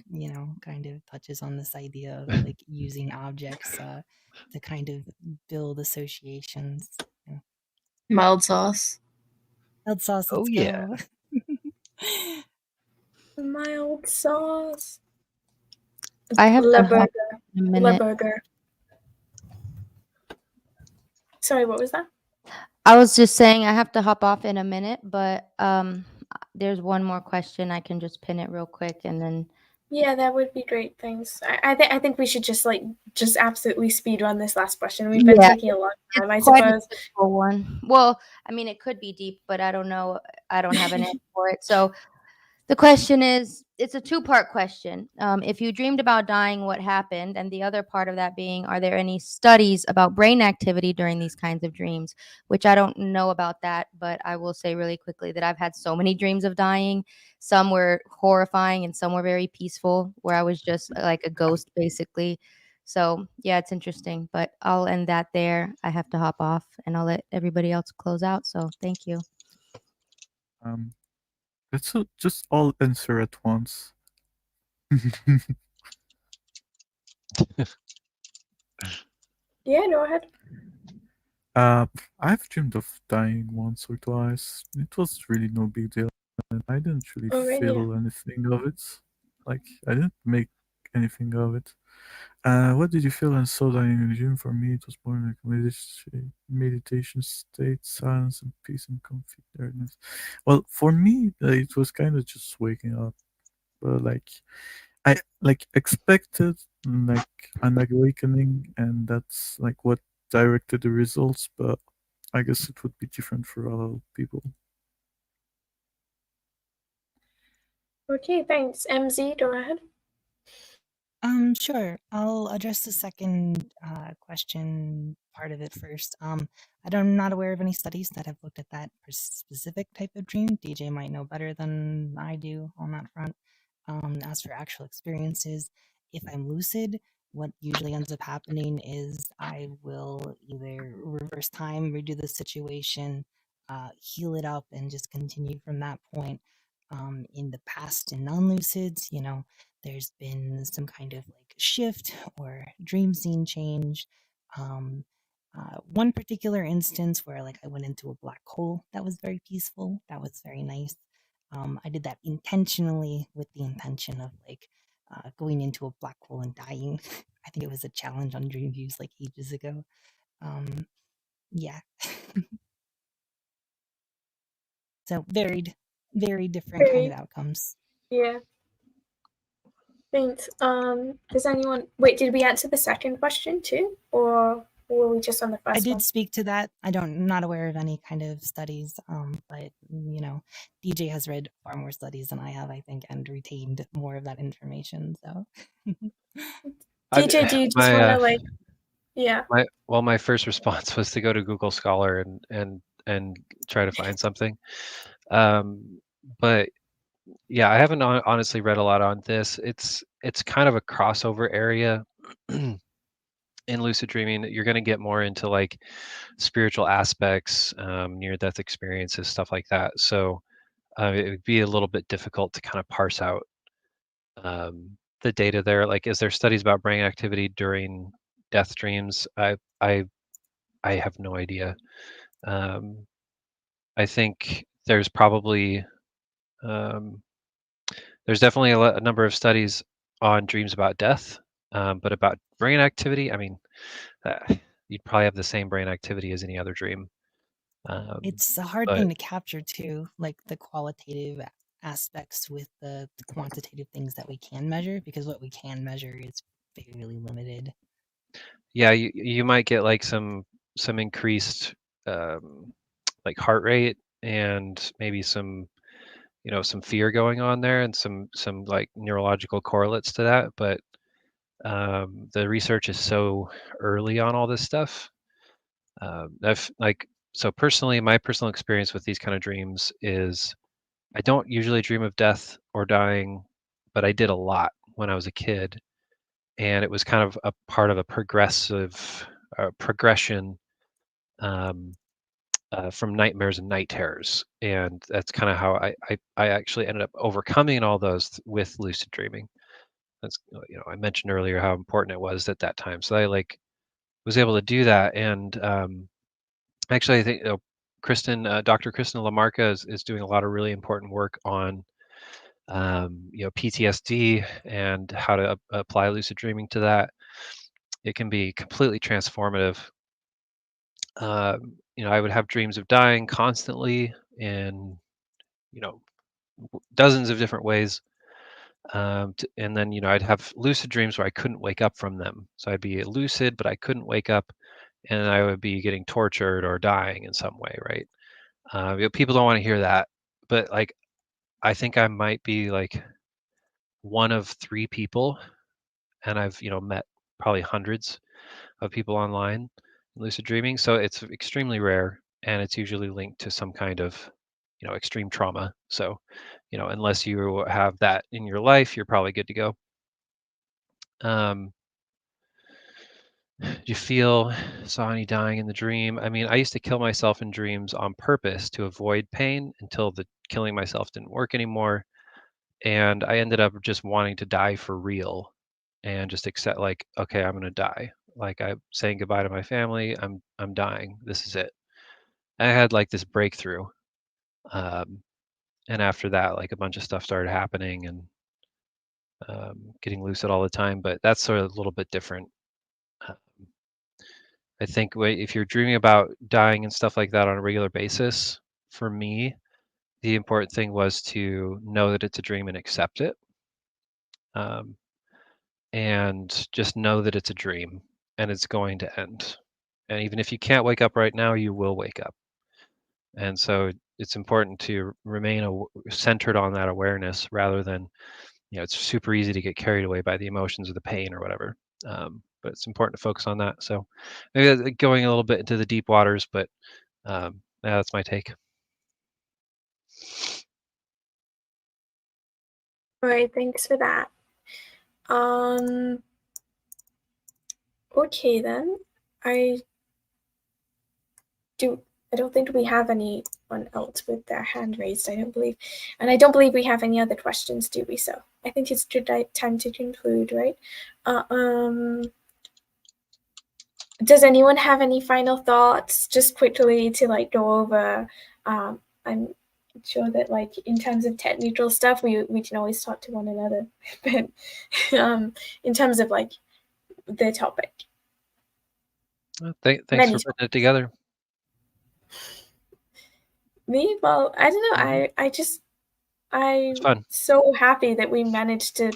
kind of touches on this idea of like using objects to kind of build associations. Mild sauce. Mild sauce. Let's Oh yeah. go. Mild sauce. I have Le to hop burger. in a Le minute. burger. Sorry, what was that? I was just saying I have to hop off in a minute, but there's one more question. I can just pin it real quick and then. Yeah, that would be great. Thanks. I think we should just absolutely speed run this last question. We've been taking a long time, I suppose. One. Well, I mean, it could be deep, but I don't know. I don't have an answer for it. So the question is, it's a two-part question. If you dreamed about dying, what happened? And the other part of that being, are there any studies about brain activity during these kinds of dreams? Which I don't know about that, but I will say really quickly that I've had so many dreams of dying. Some were horrifying and some were very peaceful, where I was just like a ghost, basically. So yeah, it's interesting, but I'll end that there. I have to hop off and I'll let everybody else close out. So thank you. Let's just all answer at once. Yeah, go ahead. I've dreamed of dying once or twice. It was really no big deal. I didn't really feel anything of it. Like, I didn't make anything of it. What did you feel and saw dying in the dream? For me, it was more like meditation state, silence and peace and confidence. Well, for me, it was kind of just waking up. But I expected like an awakening, and that's like what directed the results. But I guess it would be different for a lot of people. Okay, thanks. Emzi, go ahead. Sure. I'll address the second question part of it first. I'm not aware of any studies that have looked at that specific type of dream. DJ might know better than I do on that front. As for actual experiences, if I'm lucid, what usually ends up happening is I will either reverse time, redo the situation, heal it up, and just continue from that point. In the past, in non-lucids, there's been some kind of like shift or dream scene change. One particular instance where like I went into a black hole that was very peaceful. That was very nice. I did that intentionally with the intention of like going into a black hole and dying. I think it was a challenge on Dream Views like ages ago. Yeah. So very different kind of outcomes. Yeah. Thanks. Does anyone wait? Did we answer the second question too, or were we just on the first? I did one? speak to that. I'm not aware of any kind of studies, but DJ has read far more studies than I have, I think, and retained more of that information. So, DJ, do you just want to yeah? My first response was to go to Google Scholar and try to find something, but yeah, I haven't honestly read a lot on this. It's kind of a crossover area in lucid dreaming. You're going to get more into like spiritual aspects, near-death experiences, stuff like that. So it would be a little bit difficult to kind of parse out the data there. Like, is there studies about brain activity during death dreams? I have no idea. I think there's probably there's definitely a number of studies on dreams about death, but about brain activity, I mean, you'd probably have the same brain activity as any other dream. It's a hard thing to capture too, like the qualitative aspects with the quantitative things that we can measure, because what we can measure is fairly limited. Yeah, you might get like some increased like heart rate and maybe some some fear going on there and some like neurological correlates to that, but the research is so early on all this stuff. I've like, so personally, my personal experience with these kind of dreams is I don't usually dream of death or dying, but I did a lot when I was a kid, and it was kind of a part of a progressive progression from nightmares and night terrors, and that's kind of how I actually ended up overcoming all those with lucid dreaming. That's I mentioned earlier how important it was at that time, so I like was able to do that, and actually I think Dr. Kristen Lamarca is doing a lot of really important work on PTSD and how to apply lucid dreaming to that. It can be completely transformative. I would have dreams of dying constantly in dozens of different ways. And then I'd have lucid dreams where I couldn't wake up from them. So I'd be lucid, but I couldn't wake up, and I would be getting tortured or dying in some way, right? People don't want to hear that, but like I think I might be like one of 3 people, and I've met probably hundreds of people online in lucid dreaming. So it's extremely rare, and it's usually linked to some kind of extreme trauma. So unless you have that in your life, you're probably good to go. Do you saw any dying in the dream? I mean, I used to kill myself in dreams on purpose to avoid pain until the killing myself didn't work anymore. And I ended up just wanting to die for real and just accept, like, okay, I'm going to die. Like, I'm saying goodbye to my family. I'm dying. This is it. And I had like this breakthrough. And after that, like a bunch of stuff started happening, and getting lucid all the time. But that's sort of a little bit different. I think if you're dreaming about dying and stuff like that on a regular basis, for me, the important thing was to know that it's a dream and accept it. And just know that it's a dream and it's going to end. And even if you can't wake up right now, you will wake up. And so it's important to remain centered on that awareness rather than, it's super easy to get carried away by the emotions or the pain or whatever. But it's important to focus on that. So maybe that's going a little bit into the deep waters, but yeah, that's my take. All right, thanks for that. Okay then. I don't think we have anyone else with their hand raised, I don't believe. And I don't believe we have any other questions, do we? So I think it's time to conclude, right? Does anyone have any final thoughts, just quickly to like go over? I'm sure that like in terms of technical stuff, we can always talk to one another, but in terms of like the topic. Thanks for putting it together. Me? Well, I don't know. I'm so happy that we managed to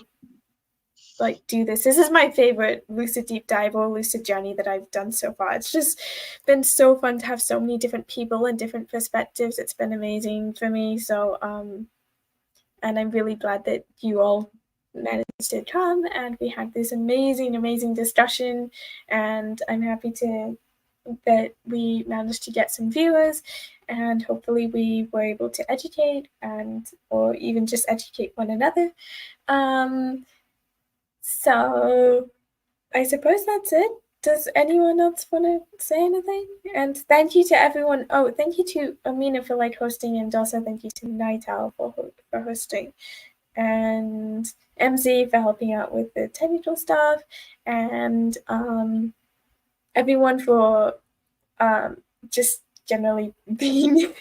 like do this. This is my favorite Lucid Deep Dive or Lucid Journey that I've done so far. It's just been so fun to have so many different people and different perspectives. It's been amazing for me. So, and I'm really glad that you all managed to come and we had this amazing discussion. And I'm happy that we managed to get some viewers, and hopefully we were able to educate or even just educate one another. So I suppose that's it. Does anyone else want to say anything? And thank you to everyone. Oh, thank you to Amina for like hosting, and also thank you to Nightowl for hosting, and Emzi for helping out with the technical stuff, and everyone for just generally being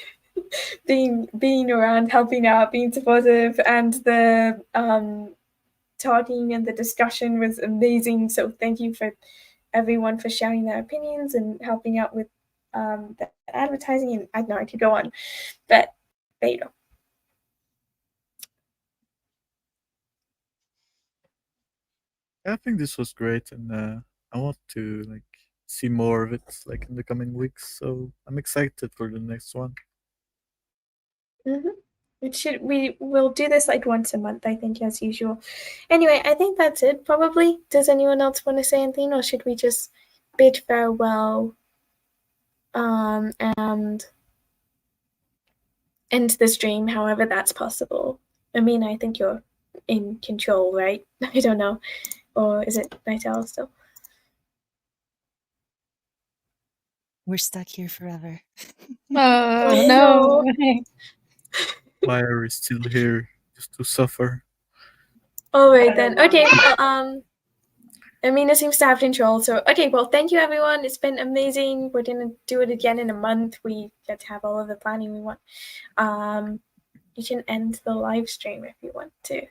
around, helping out, being supportive, and the talking and the discussion was amazing. So thank you for everyone for sharing their opinions and helping out with the advertising. And I know I could go on, but there you go. I think this was great, and I want to like see more of it like in the coming weeks. So I'm excited for the next one. We will do this like once a month, I think, as usual. Anyway, I think that's it probably. Does anyone else want to say anything, or should we just bid farewell and end the stream however that's possible? Amina, I think you're in control, right? I don't know. Or is it Nightowl still? We're stuck here forever. Oh, No. Why are we still here just to suffer? All right then. Okay. Well, Amina seems to have control. So okay. Well, thank you everyone. It's been amazing. We're gonna do it again in a month. We get to have all of the planning we want. You can end the live stream if you want to.